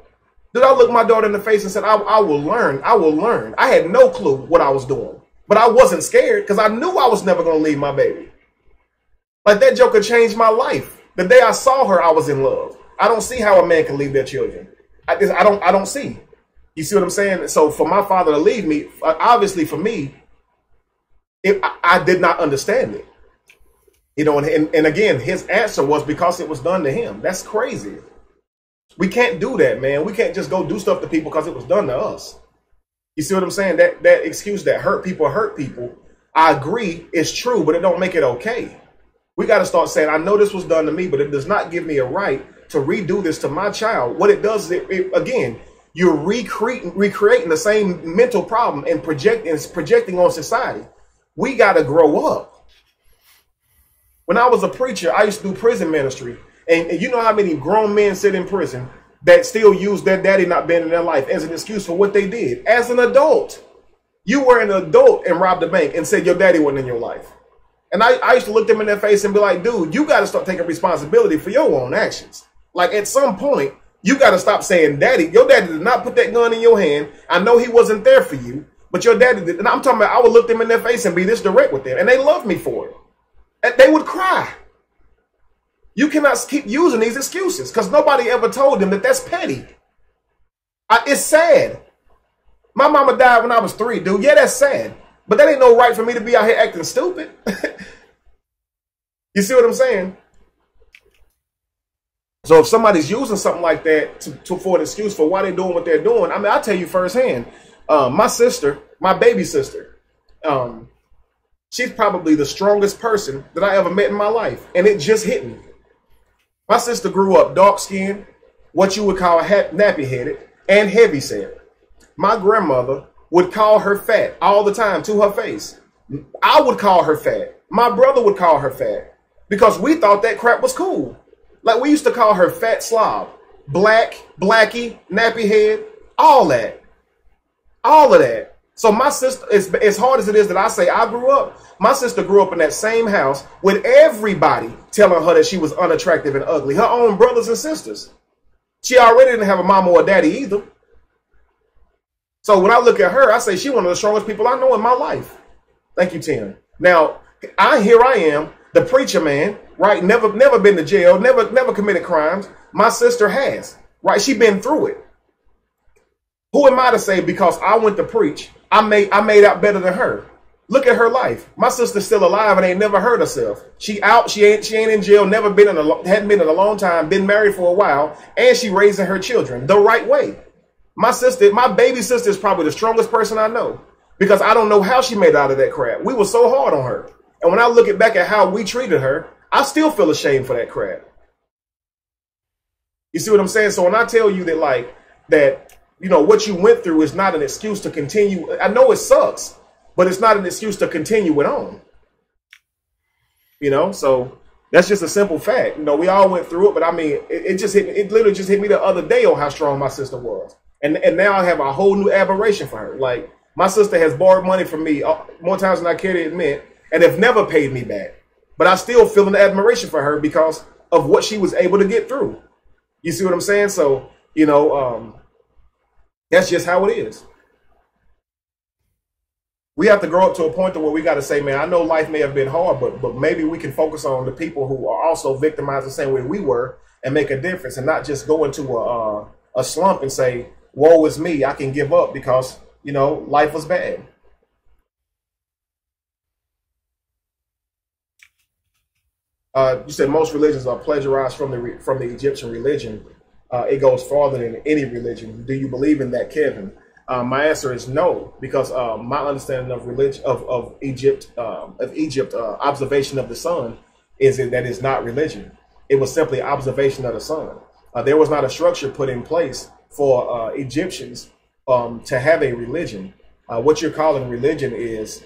Dude, I looked my daughter in the face and said, I will learn. I will learn. I had no clue what I was doing, but I wasn't scared because I knew I was never going to leave my baby. Like, that joker changed my life. The day I saw her, I was in love. I don't see how a man can leave their children. I don't see. You see what I'm saying? So for my father to leave me, obviously for me, I did not understand it. And again, his answer was because it was done to him. That's crazy. We can't do that, man. We can't just go do stuff to people because it was done to us. You see what I'm saying? That excuse that hurt people, I agree, it's true, but it don't make it okay. We got to start saying, I know this was done to me, but it does not give me a right to redo this to my child. What it does is, again, you're recreating the same mental problem and projecting on society. We got to grow up. When I was a preacher, I used to do prison ministry. And you know how many grown men sit in prison that still use their daddy not being in their life as an excuse for what they did. As an adult, you were an adult and robbed a bank and said your daddy wasn't in your life. And I used to look them in their face and be like, dude, you got to start taking responsibility for your own actions. Like, at some point, you got to stop saying, daddy, your daddy did not put that gun in your hand. I know he wasn't there for you, but your daddy did. And I'm talking about, I would look them in their face and be this direct with them. And they loved me for it. And they would cry. You cannot keep using these excuses because nobody ever told them that that's petty. It's sad. My mama died when I was 3, dude. Yeah, that's sad. But that ain't no right for me to be out here acting stupid. You see what I'm saying? So if somebody's using something like that for an excuse for why they're doing what they're doing, I mean, I'll tell you firsthand. My sister, my baby sister, she's probably the strongest person that I ever met in my life. And it just hit me. My sister grew up dark-skinned, what you would call nappy-headed, and heavy-set. My grandmother would call her fat all the time to her face. I would call her fat. My brother would call her fat because we thought that crap was cool. Like, we used to call her fat slob, black, blackie, nappy head, all that. All of that. So my sister, as hard as it is that I say I grew up, my sister grew up in that same house with everybody telling her that she was unattractive and ugly. Her own brothers and sisters. She already didn't have a mama or a daddy either. So when I look at her, I say she's one of the strongest people I know in my life. Thank you, Tim. Now, here I am, the preacher man, right? Never been to jail, never committed crimes. My sister has, right? She been through it. Who am I to say because I went to preach, I made out better than her? Look at her life. My sister's still alive and ain't never hurt herself. She ain't in jail, hadn't been in a long time, been married for a while, and she raising her children the right way. My baby sister is probably the strongest person I know because I don't know how she made it out of that crap. We were so hard on her. And when I look back at how we treated her, I still feel ashamed for that crap. You see what I'm saying? So when I tell you that what you went through is not an excuse to continue. I know it sucks, but it's not an excuse to continue it on. So that's just a simple fact. We all went through it, but I mean, it just hit me. It literally just hit me the other day on how strong my sister was. And now I have a whole new admiration for her. Like, my sister has borrowed money from me more times than I care to admit, and have never paid me back. But I still feel an admiration for her because of what she was able to get through. You see what I'm saying? So, that's just how it is. We have to grow up to a point to where we got to say, man, I know life may have been hard, but maybe we can focus on the people who are also victimized the same way we were and make a difference, and not just go into a slump and say, woe is me, I can give up because, life was bad. You said most religions are plagiarized from the Egyptian religion. It goes farther than any religion. Do you believe in that, Kevin? My answer is no, because my understanding of religion of Egypt observation of the sun is that it's not religion. It was simply observation of the sun. There was not a structure put in place for Egyptians to have a religion. What you're calling religion is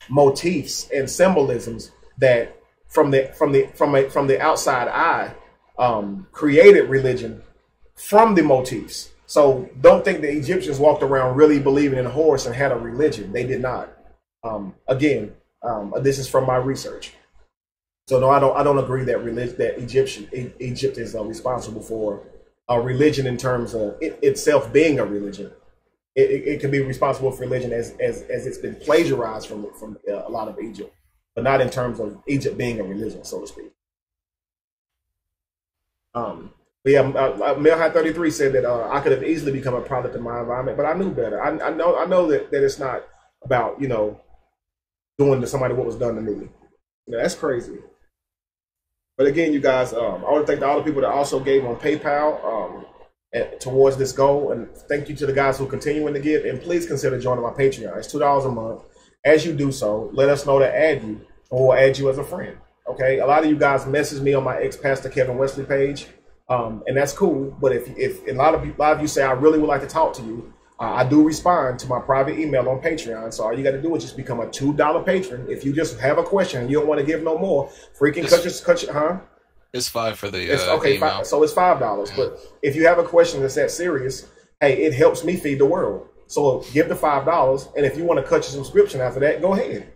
motifs and symbolisms that from the outside eye created religion from the motifs. So don't think the Egyptians walked around really believing in a horse and had a religion. They did not. Again, this is from my research. So no, I don't agree that Egypt is responsible for a religion in terms of itself being a religion. It can be responsible for religion as it's been plagiarized from a lot of Egypt, but not in terms of Egypt being a religion, so to speak. But yeah, Milhigh 33 said that I could have easily become a product of my environment, but I knew better. I know that it's not about doing to somebody what was done to me. That's crazy. But again, you guys, I want to thank all the people that also gave on PayPal towards this goal, and thank you to the guys who are continuing to give. And please consider joining my Patreon. It's $2 a month. As you do so, let us know to add you, or we'll add you as a friend. Okay, a lot of you guys message me on my ex-pastor Kevin Wesley page, and that's cool. But if a lot of you say I really would like to talk to you, I do respond to my private email on Patreon. So all you got to do is just become a $2 patron. If you just have a question and you don't want to give no more, freaking cut your, huh? It's $5 for the it's okay. email. So it's $5. Yeah. But if you have a question that's that serious, hey, it helps me feed the world. So give the $5, and if you want to cut your subscription after that, go ahead.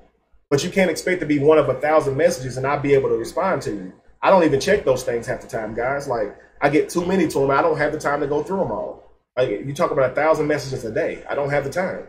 But you can't expect to be one of 1,000 messages and not be able to respond to you. I don't even check those things half the time, guys. Like, I get too many to them. I don't have the time to go through them all. Like, you talk about 1,000 messages a day. I don't have the time.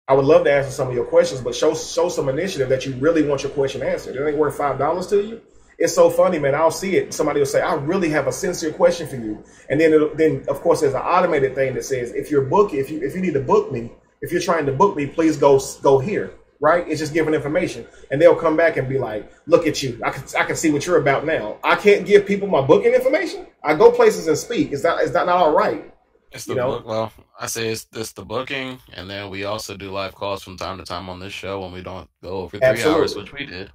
I would love to answer some of your questions, but show some initiative that you really want your question answered. It ain't worth $5 to you. It's so funny, man. I'll see it. Somebody will say, I really have a sincere question for you. And then of course, there's an automated thing that says, if you need to book me, if you're trying to book me, please go here. Right? It's just giving information. And they'll come back and be like, look at you. I can see what you're about now. I can't give people my booking information. I go places and speak. Is that not all right? It's the book. Well, I say it's the booking, and then we also do live calls from time to time on this show when we don't go over 3 hours, which we did.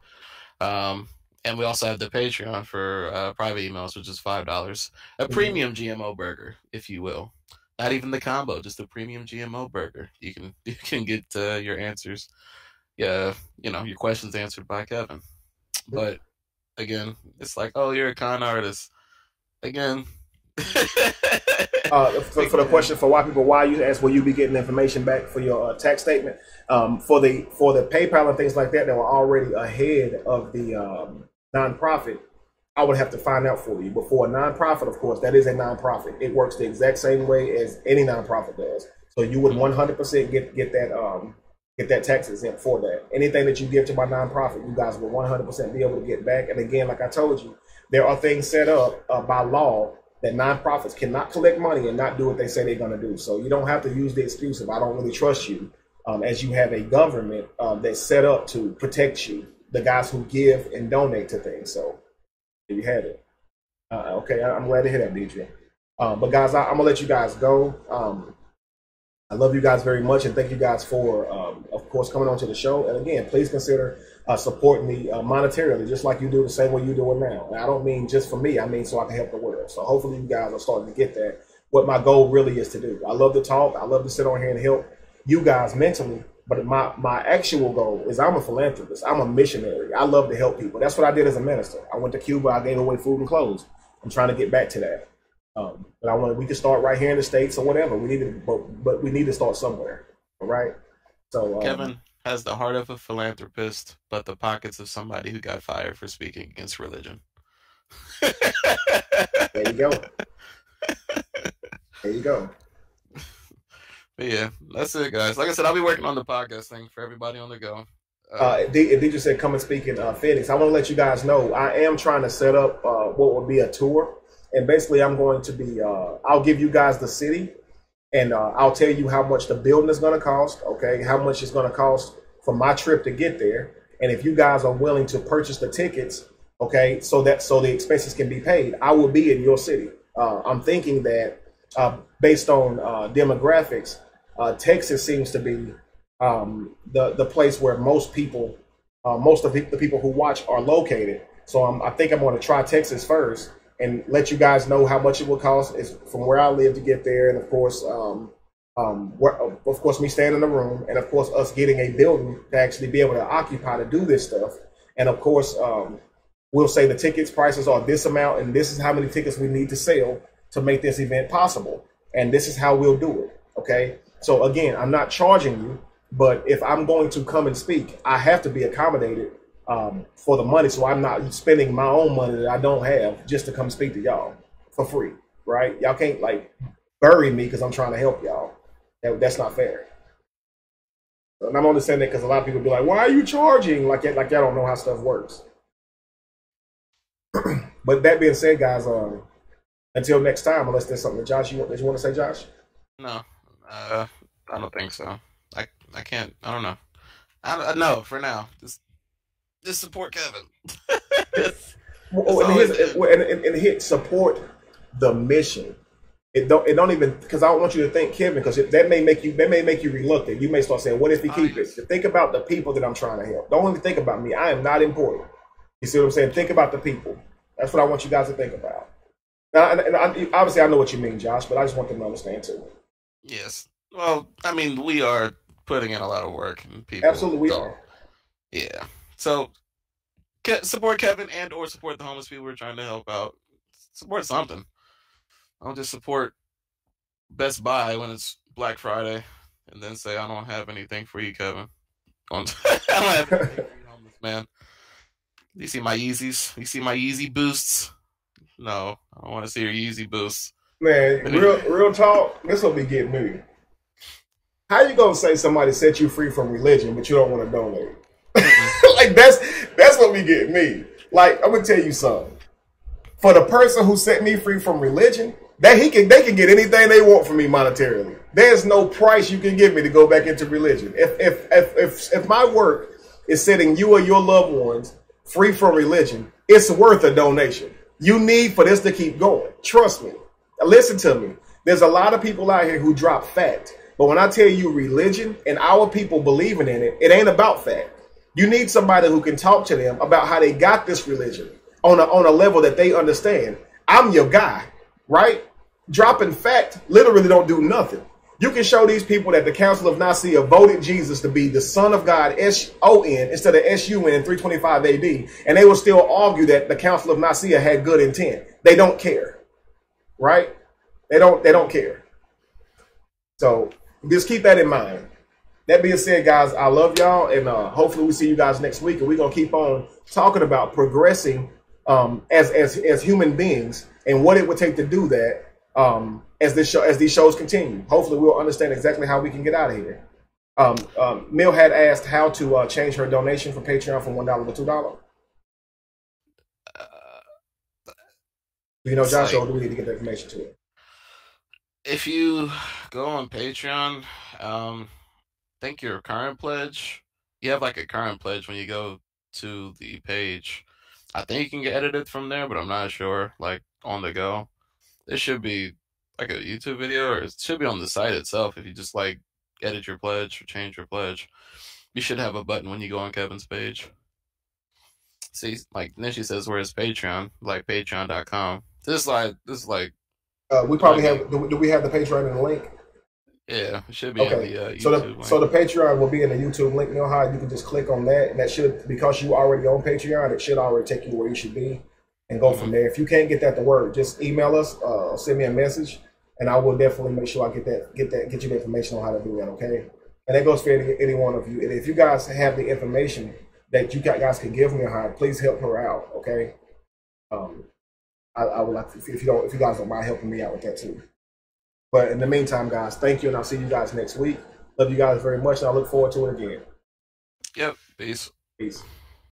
And we also have the Patreon for private emails, which is $5. A premium GMO burger, if you will. Not even the combo, just a premium GMO burger. You can get your answers. Yeah, your questions answered by Kevin. But again, it's like, oh, you're a con artist. Again, For the question for why you ask, will you be getting information back for your tax statement? For the PayPal and things like that were already ahead of the nonprofit, I would have to find out for you. But for a nonprofit, of course, that is a nonprofit. It works the exact same way as any nonprofit does. So you would 100% get that tax exempt for that. Anything that you give to my nonprofit, you guys will 100% be able to get back. And again, like I told you, there are things set up by law that nonprofits cannot collect money and not do what they say they're going to do. So you don't have to use the excuse of I don't really trust you, as you have a government that's set up to protect you, the guys who give and donate to things. So there you have it. Okay, I'm glad to hear that, Deidre. But guys, I'm going to let you guys go. I love you guys very much, and thank you guys for, of course, coming on to the show. And again, please consider supporting me monetarily, just like you do the same way you do it now. And I don't mean just for me, I mean so I can help the world. So hopefully you guys are starting to get that, what my goal really is to do. I love to talk. I love to sit on here and help you guys mentally. But my actual goal is I'm a philanthropist. I'm a missionary. I love to help people. That's what I did as a minister. I went to Cuba. I gave away food and clothes. I'm trying to get back to that. But we can start right here in the States or whatever. We need to, but we need to start somewhere. All right. So Kevin has the heart of a philanthropist, but the pockets of somebody who got fired for speaking against religion. There you go. There you go. But yeah, that's it, guys. Like I said, I'll be working on the podcast thing for everybody on the go. DJ said, come and speak in Phoenix. I want to let you guys know I am trying to set up what would be a tour. And basically, I'm going to be, I'll give you guys the city, and I'll tell you how much the building is going to cost, okay, how much it's going to cost for my trip to get there. And if you guys are willing to purchase the tickets, okay, so the expenses can be paid, I will be in your city. I'm thinking that based on demographics, Texas seems to be the place where most of the people who watch are located. So I think I'm going to try Texas first, and let you guys know how much it will cost is from where I live to get there. And of course, me staying in the room, and of course, us getting a building to actually be able to occupy to do this stuff. And of course, we'll say the tickets prices are this amount, and this is how many tickets we need to sell to make this event possible. And this is how we'll do it. Okay. So again, I'm not charging you, but if I'm going to come and speak, I have to be accommodated for the money, so I'm not spending my own money that I don't have just to come speak to y'all for free, right? Y'all can't like bury me because I'm trying to help y'all. That's not fair. And I'm only saying that because a lot of people be like, "Why are you charging?" Like y'all don't know how stuff works. But that being said, guys, until next time, unless there's something, Josh, you want to say, Josh? No, I don't think so. I can't. I don't know. No, for now, just support Kevin. and hit support the mission. It don't even, because I don't want you to think Kevin, because that may make you reluctant. You may start saying, what if he keep it? Think about the people that I'm trying to help. Don't even think about me. I am not important. You see what I'm saying? Think about the people. That's what I want you guys to think about. Now, and obviously I know what you mean, Josh, but I just want them to understand too. Yes. Well, I mean, we are putting in a lot of work, and people absolutely we are. Yeah. So support Kevin and or support the homeless people we're trying to help out. Support something. I'll just support Best Buy when it's Black Friday, and then say I don't have anything for you, Kevin. I don't have anything for you, homeless man. You see my Yeezys? You see my Yeezy boosts? No, I don't want to see your Yeezy boosts. Man, real talk. This will be getting me. How you gonna say somebody set you free from religion, but you don't want to donate? Like that's what be getting me. Like, I'm gonna tell you something. For the person who set me free from religion, they can get anything they want from me monetarily. There's no price you can give me to go back into religion. If my work is setting you or your loved ones free from religion, it's worth a donation. You need for this to keep going. Trust me. Listen to me. There's a lot of people out here who drop fact. But when I tell you religion and our people believing in it, it ain't about fact. You need somebody who can talk to them about how they got this religion on a level that they understand. I'm your guy, right? Dropping fact literally don't do nothing. You can show these people that the Council of Nicaea voted Jesus to be the Son of God, S-O-N, instead of S-U-N in 325 AD, and they will still argue that the Council of Nicaea had good intent. They don't care. right? They don't care. So just keep that in mind. That being said, guys, I love y'all, and hopefully we see you guys next week. And we're gonna keep on talking about progressing as human beings and what it would take to do that as these shows continue. Hopefully, we'll understand exactly how we can get out of here. Mill had asked how to change her donation from Patreon from $1 to $2. Do you know, Joshua? Like, or do we need to get the information to it? If you go on Patreon, think your current pledge. You have like a current pledge when you go to the page. I think you can get edited from there, but I'm not sure. Like on the go, it should be like a YouTube video, or it should be on the site itself. If you just like edit your pledge or change your pledge, you should have a button when you go on Kevin's page. See, like Nishi says, where's Patreon? Like Patreon.com. This is like we probably have. Do we have the page right in the link? Yeah, it should be in the YouTube. So the Patreon will be in the YouTube link. You know how you can just click on that, and that should, because you already on Patreon, it should already take you where you should be, and go from there. If you can't get that to work, just email us, send me a message, and I will definitely make sure I get you the information on how to do that. Okay, and that goes for any one of you. And if you guys have the information that you guys can give me, please help her out. Okay, I would like to, if you guys don't mind helping me out with that too. But in the meantime, guys, thank you, and I'll see you guys next week. Love you guys very much, and I look forward to it again. Yep. Peace. Peace.